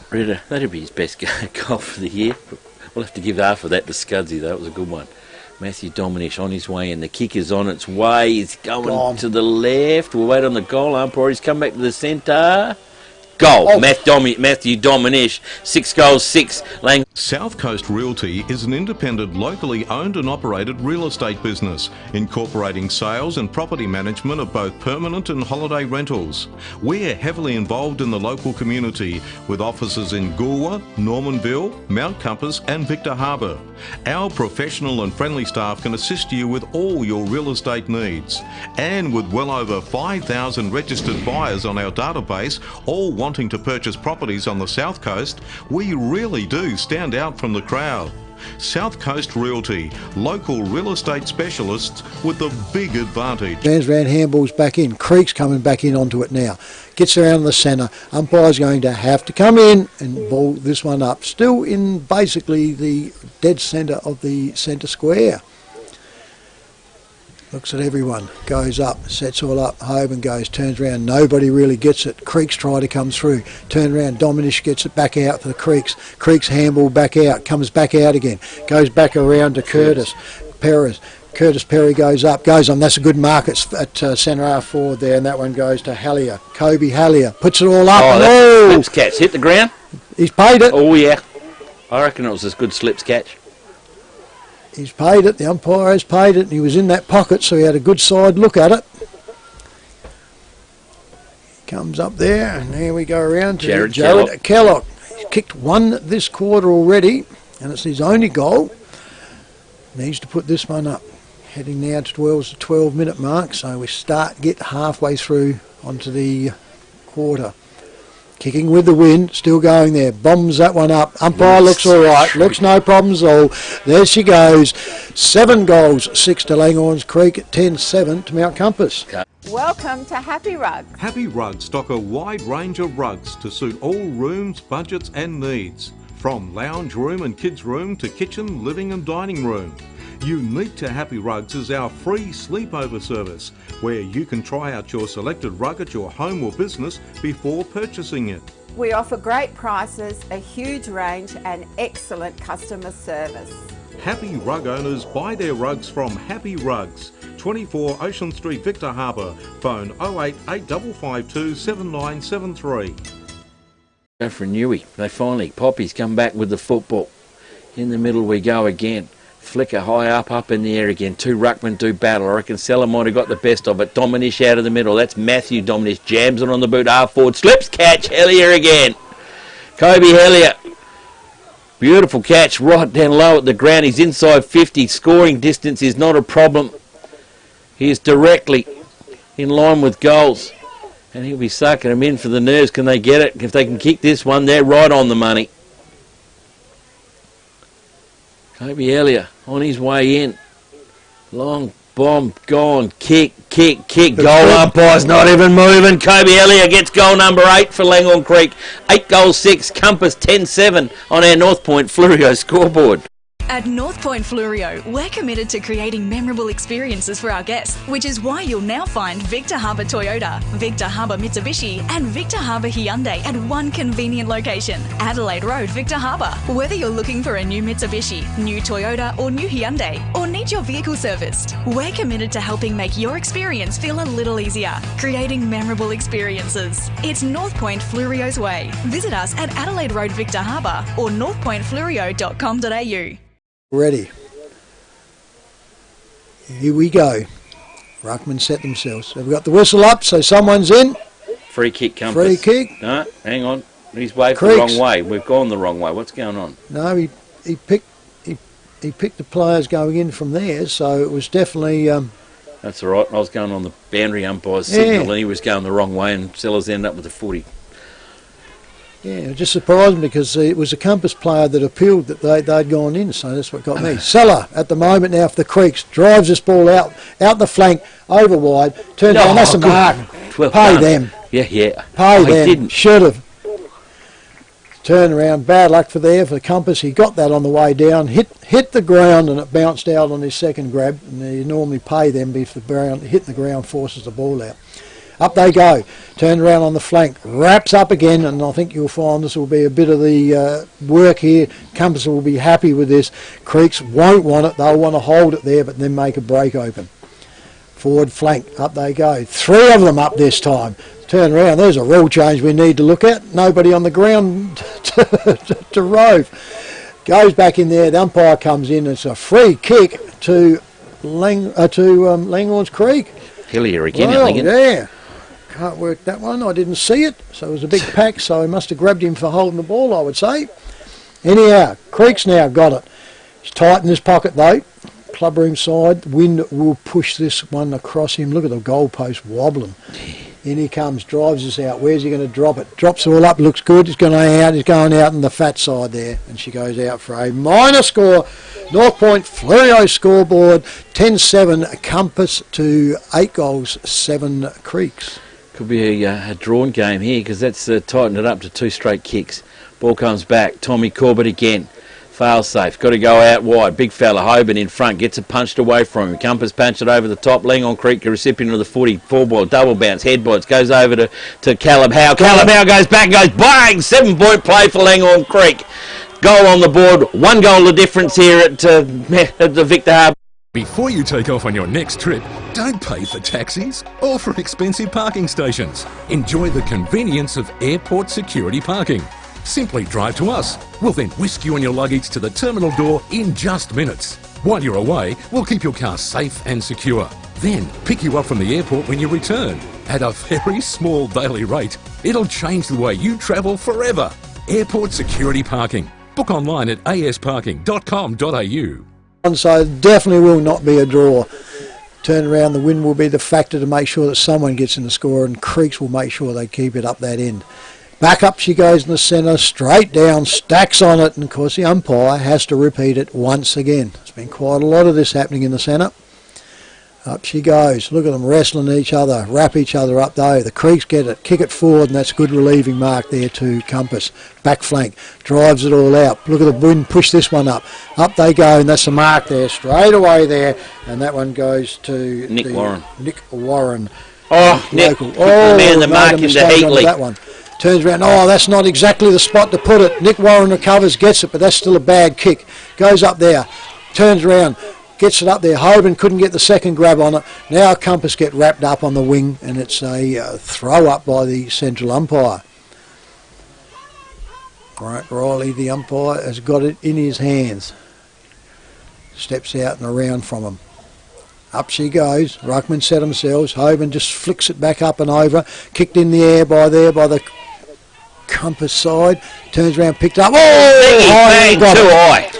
Ritter, that'll be his best goal for the year. We'll have to give half of that to Scudsy, though. It was a good one. Matthew Dominish on his way in. The kick is on its way. It's going to the left. We'll wait on the goal umpire. He's come back to the centre. goal. Matthew Dominish, 6 goals, 6. South Coast Realty is an independent, locally owned and operated real estate business, incorporating sales and property management of both permanent and holiday rentals. We're heavily involved in the local community with offices in Goolwa, Normanville, Mount Compass and Victor Harbour. Our professional and friendly staff can assist you with all your real estate needs. And with well over 5,000 registered buyers on our database, all wanting to purchase properties on the South Coast, we really do stand out from the crowd. South Coast Realty, local real estate specialists with the big advantage. Stands round, handballs back in. Creek's coming back in onto it now. Gets around the centre. Umpire's going to have to come in and ball this one up. Still in basically the dead centre of the centre square. Looks at everyone, goes up, sets all up, Hoban goes, turns around, nobody really gets it. Creeks try to come through, turn around, Dominish gets it back out to the Creeks. Creeks handball back out, comes back out again, goes back around to Curtis Perez. Curtis Perry goes up, goes on, that's a good mark at centre half forward there, and that one goes to Hallier. Kobe Hallier, puts it all up. Oh, that's a slips catch, hit the ground? He's paid it. Oh yeah, I reckon it was a good slips catch. He's paid it, the umpire has paid it, and he was in that pocket, so he had a good side look at it. Comes up there, and there we go around to Jared Kellogg. He's kicked one this quarter already, and it's his only goal. Needs to put this one up. Heading now towards the 12-minute mark, so we get halfway through onto the quarter. Kicking with the wind, still going there. Bombs that one up. Umpire looks all right. Looks no problems at all. There she goes. 7 goals, 6 to Langhorne's Creek, 10-7 to Mount Compass. Welcome to Happy Rugs. Happy Rugs stock a wide range of rugs to suit all rooms, budgets and needs. From lounge room and kids room to kitchen, living and dining room. Unique to Happy Rugs is our free sleepover service, where you can try out your selected rug at your home or business before purchasing it. We offer great prices, a huge range and excellent customer service. Happy Rug owners buy their rugs from Happy Rugs, 24 Ocean Street, Victor Harbour. Phone 08852 7973. Go for Newey. They finally, Poppy's come back with the football. In the middle we go again. Flicker high up in the air again. 2 ruckmen do battle. I reckon Seller might have got the best of it. Dominish out of the middle. That's Matthew Dominish. Jams it on the boot. Half forward. Slips catch. Hellier again. Kobe Hellier. Beautiful catch right down low at the ground. He's inside 50. Scoring distance is not a problem. He is directly in line with goals. And he'll be sucking them in for the nerves. Can they get it? If they can kick this one, they're right on the money. Kobe Hellier on his way in. Long bomb, gone, kick. Goal umpire's not even moving. Kobe Hellier gets goal number 8 for Langhorne Creek. 8 goals, 6. Compass 10-7 on our North Point Fluorio scoreboard. At North Point Fluorio, we're committed to creating memorable experiences for our guests, which is why you'll now find Victor Harbour Toyota, Victor Harbour Mitsubishi and Victor Harbour Hyundai at one convenient location, Adelaide Road, Victor Harbour. Whether you're looking for a new Mitsubishi, new Toyota or new Hyundai, or need your vehicle serviced, we're committed to helping make your experience feel a little easier, creating memorable experiences. It's North Point Fluorio's way. Visit us at Adelaide Road, Victor Harbour or northpointfluorio.com.au. Ready. Here we go. Ruckman set themselves. They've got the whistle up, so someone's in. Free kick, Compass. Free kick. No, hang on. He's waved the wrong way. We've gone the wrong way. What's going on? No, he picked the players going in from there, so it was definitely. That's all right. I was going on the boundary umpire's signal, and he was going the wrong way, and Sellers ended up with a footy. Yeah, it just surprised me because it was a Compass player that appealed that they'd gone in, so that's what got me. Seller at the moment now for the Creeks, drives this ball out the flank, over wide, turns down, that's a mark. Well Pay done. them. Yeah. Pay them. He didn't. Should have. Turn around, bad luck for Compass. He got that on the way down, hit the ground, and it bounced out on his second grab. And you normally pay them if the ground hit the ground, forces the ball out. Up they go, turn around on the flank, wraps up again, and I think you'll find this will be a bit of the work here. Compass will be happy with this. Creeks won't want it, they'll want to hold it there, but then make a break open. Forward flank, up they go. 3 of them up this time. Turn around, there's a rule change we need to look at. Nobody on the ground to rove. Goes back in there, the umpire comes in, it's a free kick to Langhorne's Creek. Hillier again, Well, I think. yeah. Can't work that one, I didn't see it, so it was a big pack, so he must have grabbed him for holding the ball, I would say. Anyhow, Creek's now got it. He's tight in his pocket though. Clubroom side, wind will push this one across him. Look at the goalpost wobbling. In he comes, drives us out. Where's he going to drop it? Drops it all up, looks good. He's going out. He's going out on the fat side there. And she goes out for a minor score. North Point Fleurieu scoreboard, 10-7 Compass to 8 goals, 7 Creeks. Could be a drawn game here because that's tightened it up to 2 straight kicks. Ball comes back. Tommy Corbett again. Fail safe. Got to go out wide. Big fella Hoban in front. Gets it punched away from him. Compass punched it over the top. Langhorne Creek, the recipient of the footy. 4-ball. Double bounce. Head bounce. Goes over to Caleb Howe. Caleb Howe goes back. Goes bang. 7-point play for Langhorne Creek. Goal on the board. 1 goal the difference here at the Victor Harbour. Before you take off on your next trip, don't pay for taxis or for expensive parking stations. Enjoy the convenience of airport security parking. Simply drive to us. We'll then whisk you and your luggage to the terminal door in just minutes. While you're away, we'll keep your car safe and secure. Then pick you up from the airport when you return at a very small daily rate. It'll change the way you travel forever. Airport security parking. Book online at asparking.com.au. So definitely will not be a draw. Turn around, the wind will be the factor to make sure that someone gets in the score, and Creeks will make sure they keep it up that end. Back up she goes in the centre, straight down, stacks on it, and of course the umpire has to repeat it once again. There's been quite a lot of this happening in the centre. Up she goes. Look at them wrestling each other, wrap each other up though. The Creeks get it, kick it forward, and that's a good relieving mark there to Compass. Back flank, drives it all out. Look at the wind, push this one up. Up they go, and that's a mark there, straight away there, and that one goes to Nick Warren. Nick Warren. Oh, Nick, local. the man that marked him to Heatley. That one. Turns around, oh, that's not exactly the spot to put it. Nick Warren recovers, gets it, but that's still a bad kick. Goes up there, turns around, gets it up there. Hoban couldn't get the second grab on it. Now Compass get wrapped up on the wing, and it's a throw up by the central umpire. Grant Riley, the umpire, has got it in his hands. Steps out and around from him. Up she goes. Ruckman set themselves. Hoban just flicks it back up and over. Kicked in the air by the Compass side. Turns around, picked up. Oh! Bang, too high.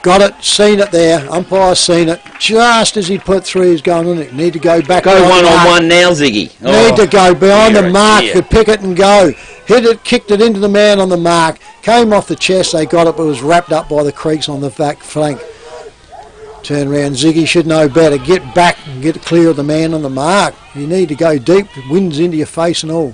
Got it, seen it there. Umpire's seen it. Just as he put through, he's going on it. Need to go back. Go one-on-one now, Ziggy. Need to go behind the mark. Could pick it and go. Hit it, kicked it into the man on the mark. Came off the chest. They got it, but was wrapped up by the Creeks on the back flank. Turn around. Ziggy should know better. Get back and get clear of the man on the mark. You need to go deep. The wind's into your face and all.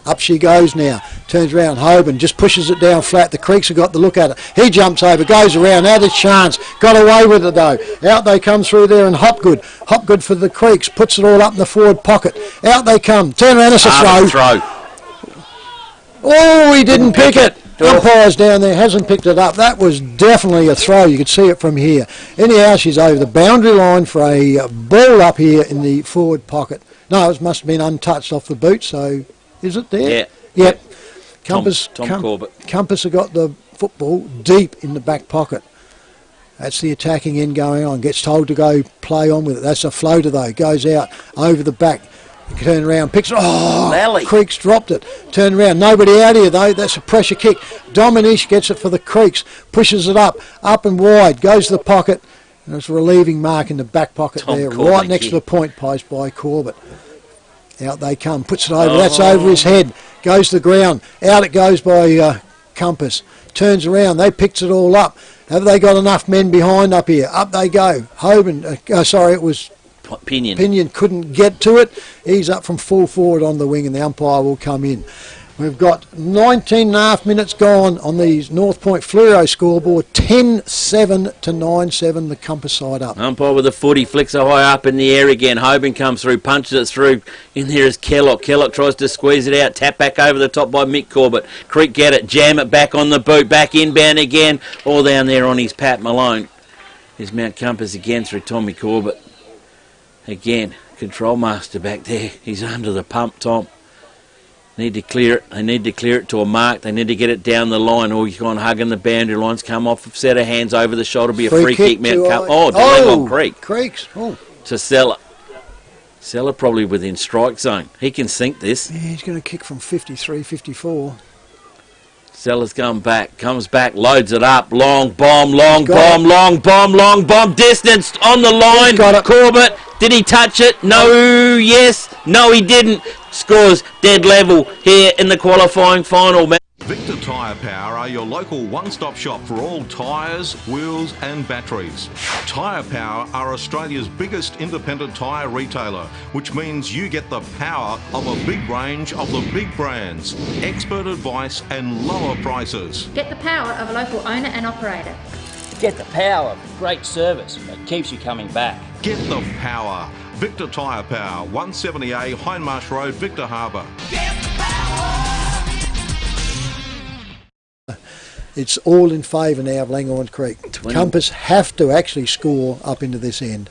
Up she goes now. Turns around. Hoban just pushes it down flat. The Creeks have got the look at it. He jumps over. Goes around. Had a chance. Got away with it though. Out they come through there, and Hopgood. Hopgood for the Creeks. Puts it all up in the forward pocket. Out they come. Turn around. It's a throw. Oh, he didn't pick it. Umpire's down there, hasn't picked it up. That was definitely a throw. You could see it from here. Anyhow, she's over the boundary line for a ball up here in the forward pocket. No, it must have been untouched off the boot, so is it there? Yeah. Yep. Compass, Tom Corbett. Compass have got the football deep in the back pocket. That's the attacking end going on. Gets told to go play on with it. That's a floater though. Goes out over the back. Turn around, picks it. Oh, Lally. Creeks dropped it. Turn around, nobody out here though. That's a pressure kick. Dominish gets it for the Creeks. Pushes it up and wide. Goes to the pocket. And it's a relieving mark in the back pocket there, right next to the point post by Corbett. Out they come. Puts it over. That's over his head. Goes to the ground. Out it goes by Compass. Turns around. They picks it all up. Have they got enough men behind up here? Up they go. Hoban. It was Pinion couldn't get to it. He's up from full forward on the wing, and the umpire will come in. We've got 19.5 minutes gone on the North Point Fleurieu scoreboard. 10-7 to 9-7, the Compass side up. Umpire with the footy, flicks it high up in the air again. Hoban comes through, punches it through. In there is Kellogg. Kellogg tries to squeeze it out. Tap back over the top by Mick Corbett. Creek get it, jam it back on the boot. Back inbound again. All down there on his Pat Malone. Here's Mount Compass again through Tommy Corbett. Again, control master back there. He's under the pump, Tom. Need to clear it. They need to clear it to a mark. They need to get it down the line, or you go on hugging the boundary lines. Come off a set of hands over the shoulder. Be a free kick. Mount Cup. Oh, Langhorne Creek. Creeks. Oh. To Seller. Seller probably within strike zone. He can sink this. Yeah, he's going to kick from 53, 54. Seller's going back, comes back, loads it up. Long bomb, long bomb, long bomb, long bomb. Distance on the line. Corbett, did he touch it? No, yes. No, he didn't. Scores dead level here in the qualifying final. Victor Tyre Power are your local one-stop shop for all tyres, wheels and batteries. Tyre Power are Australia's biggest independent tyre retailer, which means you get the power of a big range of the big brands, expert advice and lower prices. Get the power of a local owner and operator. Get the power of great service that keeps you coming back. Get the power. Victor Tyre Power, 170A Hindmarsh Road, Victor Harbour. It's all in favour now of Langhorne Creek. Compass have to actually score up into this end.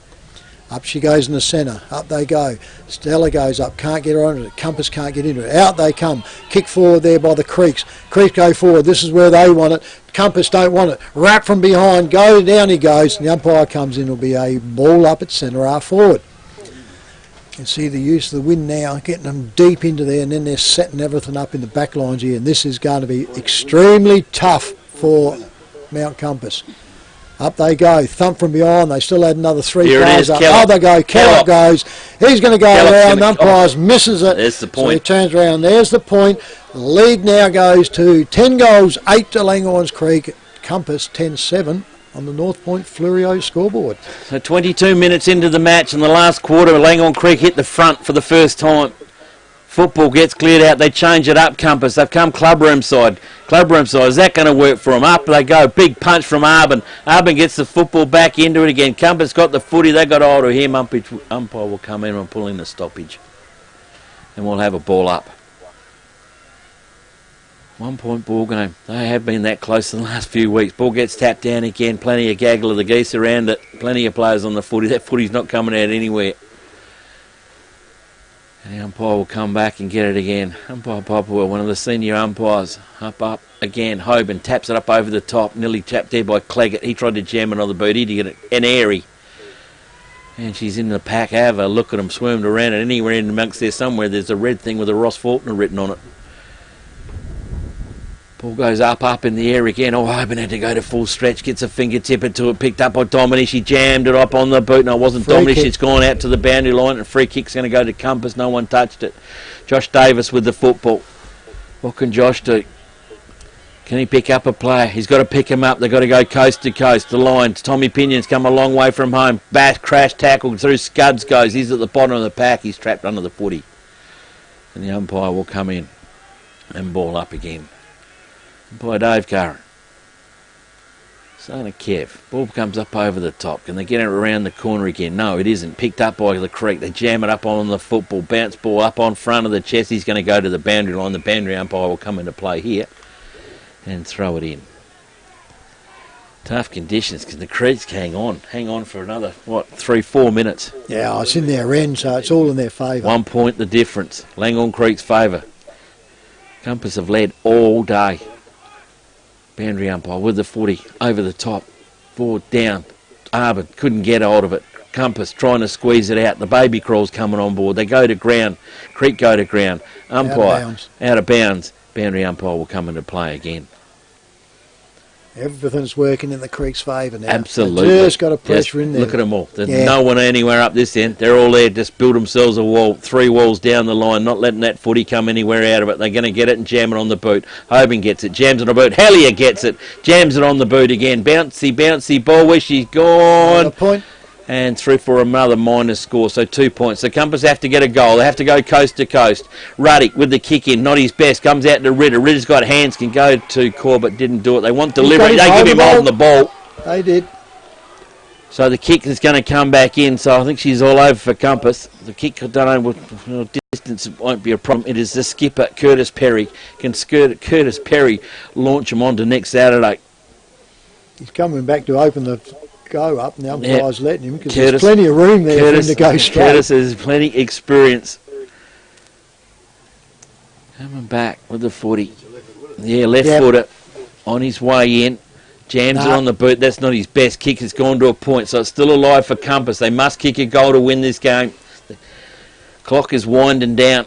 Up she goes in the centre. Up they go. Stella goes up. Can't get her onto it. Compass can't get into it. Out they come. Kick forward there by the Creeks. Creeks go forward. This is where they want it. Compass don't want it. Wrap from behind. Go down he goes. And the umpire comes in. It'll be a ball up at centre half forward. You can see the use of the wind now, getting them deep into there, and then they're setting everything up in the back lines here, and this is going to be extremely tough for Mount Compass. Up they go, thump from behind, they still had another 3 players up. Oh, they go, Kellogg goes, he's going to go around, the umpires misses it. There's the point. So he turns around, there's the point. The lead now goes to 10 goals, 8 to Langhorne Creek, Compass 10-7. On the North Point Fluorio scoreboard. So 22 minutes into the match, in the last quarter, Langhorne Creek hit the front for the first time. Football gets cleared out. They change it up, Compass. They've come clubroom side. Clubroom side. Is that going to work for them? Up they go. Big punch from Arbin. Arbin gets the football back into it again. Compass got the footy. They got hold of him. Umpire will come in and pull in the stoppage. And we'll have a ball up. 1 point ball game. They have been that close in the last few weeks. Ball gets tapped down again. Plenty of gaggle of the geese around it. Plenty of players on the footy. That footy's not coming out anywhere. And the umpire will come back and get it again. Umpire Popper, one of the senior umpires. Up again. Hoban taps it up over the top. Nearly tapped there by Cleggett. He tried to jam it on the boot. He did get an airy. And she's in the pack. Have a look at them swarmed around, and anywhere in amongst there somewhere there's a red thing with a Ross Faulkner written on it. Ball goes up in the air again. Oh, Hoban had to go to full stretch, gets a fingertip into it, picked up by Dominic. She jammed it up on the boot. No, it wasn't Dominic. It's gone out to the boundary line, and free kick's going to go to Compass. No one touched it. Josh Davis with the football. What can Josh do? Can he pick up a player? He's got to pick him up. They've got to go coast to coast. The line. Tommy Pinion's come a long way from home. Crash tackle through Scuds goes. He's at the bottom of the pack. He's trapped under the footy. And the umpire will come in and ball up again. By Dave Curran. Son of Kev. Ball comes up over the top. Can they get it around the corner again? No, it isn't. Picked up by the Creek. They jam it up on the football. Bounce ball up on front of the chest. He's going to go to the boundary line. The boundary umpire will come into play here and throw it in. Tough conditions because the Creeks hang on for another, 3-4 minutes. Yeah, it's in their end, so it's all in their favour. 1 point the difference. Langhorne Creek's favour. Compass have led all day. Boundary umpire with the footy over the top, forward down. Arbor couldn't get hold of it. Compass trying to squeeze it out. The baby crawl's coming on board. They go to ground. Creek go to ground. Umpire out of bounds. Boundary umpire will come into play again. Everything's working in the Creek's favour now. Absolutely. They just got a pressure in there. Look at them all. There's no one anywhere up this end. They're all there. Just build themselves a wall. 3 walls down the line. Not letting that footy come anywhere out of it. They're going to get it and jam it on the boot. Hoban gets it. Jams it on the boot. Hellier gets it. Jams it on the boot again. Bouncy ball. Where she's gone. A point. And through for another minus score, so 2 points. The Compass have to get a goal. They have to go coast to coast. Ruddick with the kick in, not his best, comes out to Ritter. Ritter's got hands, can go to Corbett, didn't do it. They want delivery. They give him holding the ball. They did. So the kick is going to come back in, so I think she's all over for Compass. The kick, I don't know what distance, it won't be a problem. It is the skipper, Curtis Perry. Can Curtis Perry launch him on to next Saturday? He's coming back to open the go up, and the umpire's letting him because there's plenty of room there for him to go straight. Curtis has plenty experience. Coming back with the footy. Yeah, left footer on his way in. Jams it on the boot. That's not his best kick. It's gone to a point, so it's still alive for Compass. They must kick a goal to win this game. The clock is winding down.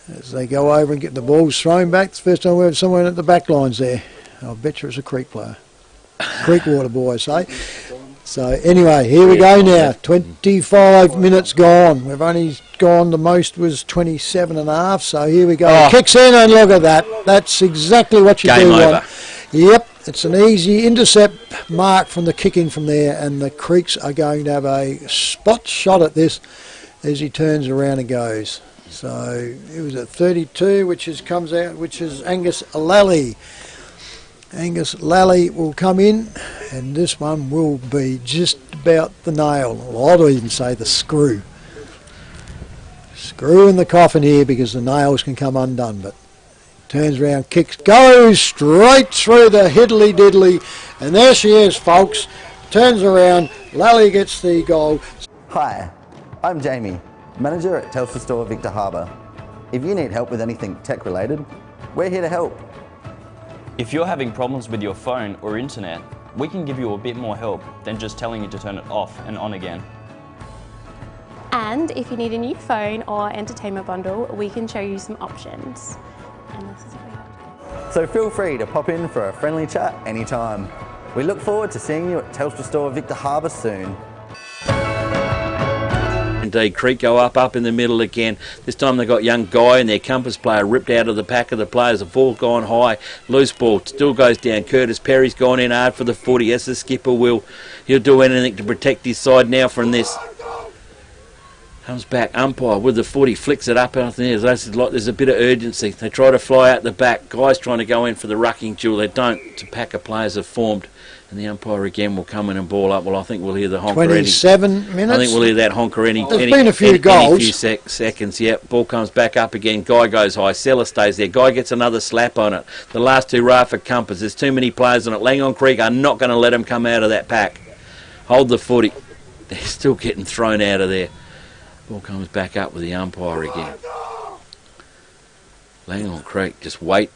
As they go over and get the balls thrown back, it's the first time we've had someone at the back lines there. I'll bet you it's a Creek player. Creekwater boy, I say. So anyway, here we go now. 25 minutes gone. We've only gone, the most was 27 and a half, so here we go. Kicks in and look at that. That's exactly what you Game do over. want. Yep, it's an easy intercept mark from the kick in from there, and the Creeks are going to have a spot shot at this as he turns around and goes. So it was at 32, which is Angus Lally. Angus Lally will come in, and this one will be just about the nail. Well, I'd even say the screw. Screw in the coffin here, because the nails can come undone. But turns around, kicks, goes straight through the hiddly diddly, and there she is, folks. Turns around, Lally gets the goal. Hi, I'm Jamie, manager at Telstra Store Victor Harbour. If you need help with anything tech related, we're here to help. If you're having problems with your phone or internet, we can give you a bit more help than just telling you to turn it off and on again. And if you need a new phone or entertainment bundle, we can show you some options. And this is what we have. So feel free to pop in for a friendly chat anytime. We look forward to seeing you at Telstra Store Victor Harbour soon. Indeed, Creek go up in the middle again. This time they got young Guy and their Compass player ripped out of the pack of the players. The ball gone high, loose ball still goes down. Curtis Perry's gone in hard for the footy, as the skipper will. He'll do anything to protect his side now from this. Comes back, umpire with the footy, flicks it up out there. There's a bit of urgency. They try to fly out the back. Guy's trying to go in for the rucking duel. They don't. The pack of players have formed. And the umpire again will come in and ball up. Well, I think we'll hear the honker 27 minutes. I think we'll hear that honker any been a few goals. Any few seconds. Yep. Ball comes back up again. Guy goes high. Seller stays there. Guy gets another slap on it. The last two are for Compass. There's too many players on it. Langhorne Creek are not going to let them come out of that pack. Hold the footy. They're still getting thrown out of there. Ball comes back up with the umpire again. Langhorne Creek just bide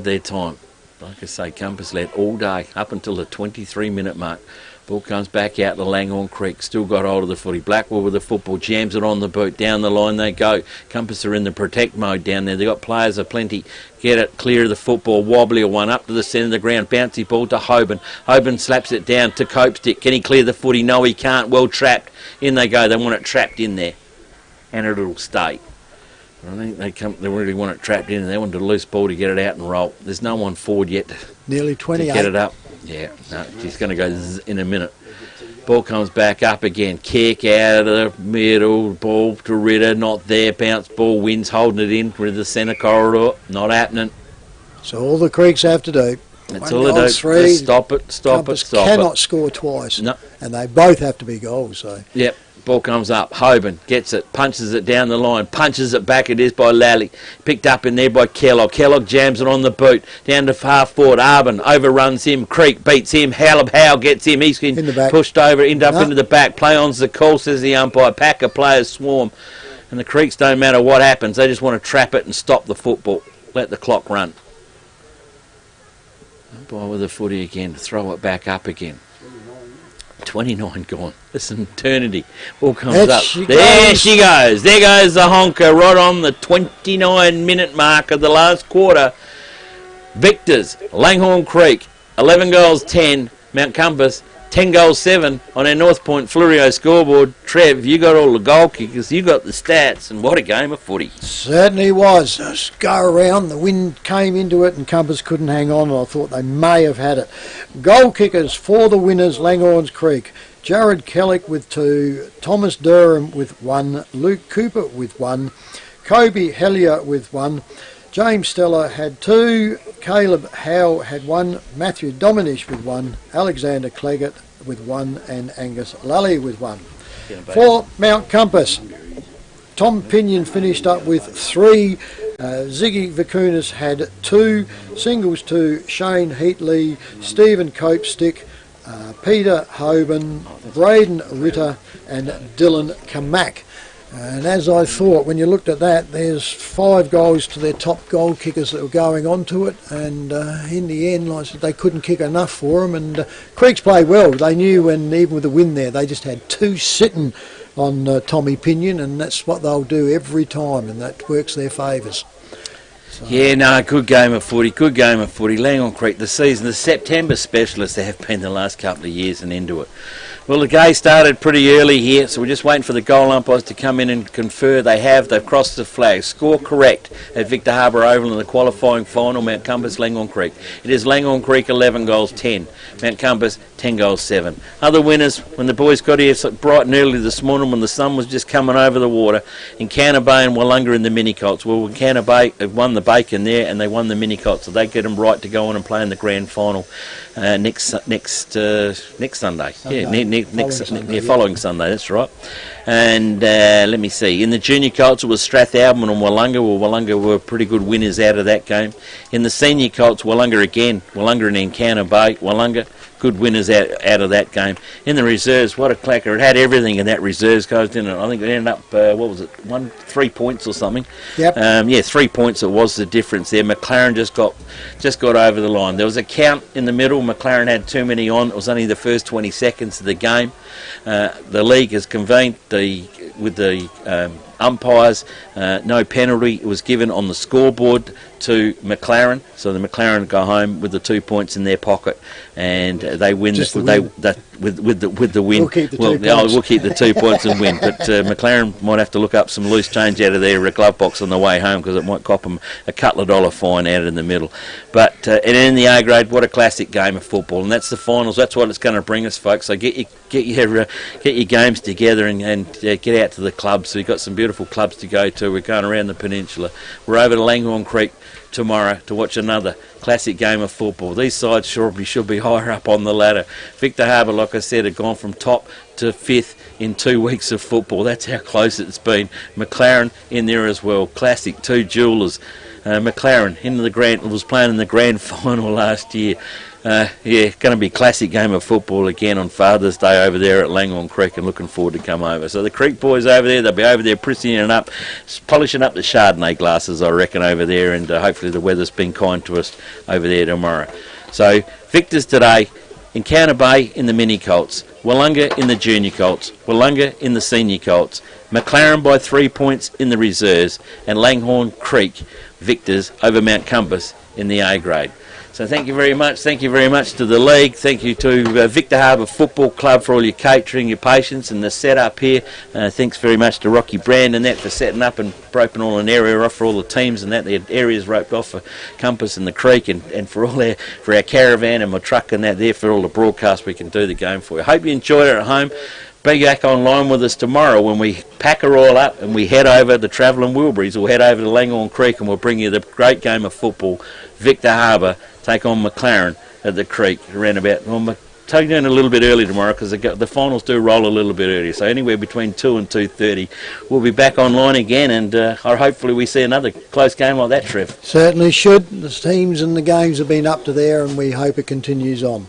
their time. Like I say, Compass led all day up until the 23-minute mark. Ball comes back out to Langhorne Creek. Still got hold of the footy. Blackwell with the football. Jams it on the boot. Down the line they go. Compass are in the protect mode down there. They've got players aplenty. Get it clear of the football. Wobbly one up to the centre of the ground. Bouncy ball to Hoban. Hoban slaps it down to Copestick. Can he clear the footy? No, he can't. Well trapped. In they go. They want it trapped in there. And it'll stay. I think they really want it trapped in, and they want a loose ball to get it out and roll. There's no one forward yet Nearly 28. to get it up. Yeah, no, she's going to go in a minute. Ball comes back up again. Kick out of the middle. Ball to Ritter. Not there. Bounce ball wins. Holding it in with the centre corridor. Not happening. So all the Creeks have to do. That's all they do. Just stop it. Compass cannot score twice. No. And they both have to be goals. So. Yep. Ball comes up. Hoban gets it, punches it down the line, punches it back. It is by Lally. Picked up in there by Kellogg. Kellogg jams it on the boot. Down to half forward. Arbin overruns him. Creek beats him. Howe gets him. He's been pushed over, into the back. Play on's the call, says the umpire. Pack of players swarm. And the Creeks don't matter what happens. They just want to trap it and stop the football. Let the clock run. Umpire with the footy again. Throw it back up again. 29 gone. It's an eternity. Ball comes up. There she goes. There goes the honker right on the 29-minute mark of the last quarter. Victors, Langhorne Creek, 11 goals 10. Mount Compass, 10 goals 7 on our North Point Fluorio scoreboard. Trev, you got all the goal kickers. You got the stats. And what a game of footy. Certainly was. Just go around. The wind came into it and Compass couldn't hang on. And I thought they may have had it. Goal kickers for the winners, Langhorne Creek. Jared Kellick with 2, Thomas Durham with 1, Luke Cooper with 1, Kobe Hellier with 1, James Stella had 2, Caleb Howe had 1, Matthew Dominish with 1, Alexander Cleggett with 1, and Angus Lally with 1. For Mount Compass, Tom Pinion finished up with 3, Ziggy Vicunas had 2, singles 2, Shane Heatley, Stephen Copestick, Peter Hoban, Braden Ritter and Dylan Kamak. And as I thought, when you looked at that, there's 5 goals to their top goal kickers that were going onto it, and in the end, like I said, they couldn't kick enough for them. And Creeks played well. They knew, when even with the win there, they just had 2 sitting on Tommy Pinion, and that's what they'll do every time, and that works their favours. So. Yeah, no, good game of footy, Langhorne Creek, the September specialists they have been the last couple of years and into it. Well, the game started pretty early here, so we're just waiting for the goal umpires to come in and confer. They've crossed the flag. Score correct at Victor Harbour Oval in the qualifying final, Mount Compass, Langhorne Creek. It is Langhorne Creek 11 goals 10, Mount Compass 10 goals 7. Other winners, when the boys got here bright and early this morning when the sun was just coming over the water, Encounter Bay and Wollonga in the mini colts. Well, Encounter Bay won the bacon there and they won the mini colts, so they get them right to go on and play in the grand final next Sunday. Following Sunday, that's right. And let me see, in the junior colts it was Strathalbyn and Wollonga. Well, Wollonga were pretty good winners out of that game. In the senior colts, Wollonga and Encounter Bay. Wollonga, good winners out of that game. In the reserves, what a clacker. It had everything in that reserves coach, didn't it? I think it ended up, 3 points or something. Yep. 3 points, it was the difference there. McLaren just got over the line. There was a count in the middle. McLaren had too many on. It was only the first 20 seconds of the game. The league has convened with the umpires. No penalty was given on the scoreboard to McLaren, so the McLaren go home with the 2 points in their pocket, and they win. With the win. We'll keep the 2 points. We'll keep the 2 points and win. But McLaren might have to look up some loose change out of their glove box on the way home, because it might cop them a couple of dollar fine out in the middle. But and in the A grade, what a classic game of football, and that's the finals. That's what it's going to bring us, folks. So get your games together and get out to the clubs. So you've got some beautiful clubs to go to. We're going around the peninsula. We're over to Langhorne Creek tomorrow to watch another classic game of football. These sides should be higher up on the ladder. Victor Harbour, like I said, have gone from top to 5th in 2 weeks of football. That's how close it's been. McLaren in there as well. Classic, 2 jewellers. McLaren was playing in the grand final last year. Going to be a classic game of football again on Father's Day over there at Langhorne Creek, and looking forward to come over. So the Creek boys over there, they'll be over there prissying up, polishing up the Chardonnay glasses, I reckon, over there, and hopefully the weather's been kind to us over there tomorrow. So Victors today, Encounter Bay in the mini colts, Wollonga in the junior colts, Wollonga in the senior colts, McLaren by 3 points in the reserves, and Langhorne Creek victors over Mount Compass in the A grade. So thank you very much. Thank you very much to the league. Thank you to Victor Harbour Football Club for all your catering, your patience and the setup here. Thanks very much to Rocky Brand and that for setting up and roping all an area off for all the teams and that. The areas roped off for Compass and the Creek and for our caravan and my truck and that there for all the broadcasts we can do the game for you. Hope you enjoyed it at home. Be back online with us tomorrow when we pack her all up and we head over to Travelling Wilburys. We'll head over to Langhorne Creek and we'll bring you the great game of football. Victor Harbour take on McLaren at the Creek around about. Well, take down a little bit early tomorrow because the finals do roll a little bit earlier. So anywhere between 2 and 2:30, we'll be back online again, and hopefully we see another close game like that, Trev. Certainly should. The teams and the games have been up to there, and we hope it continues on.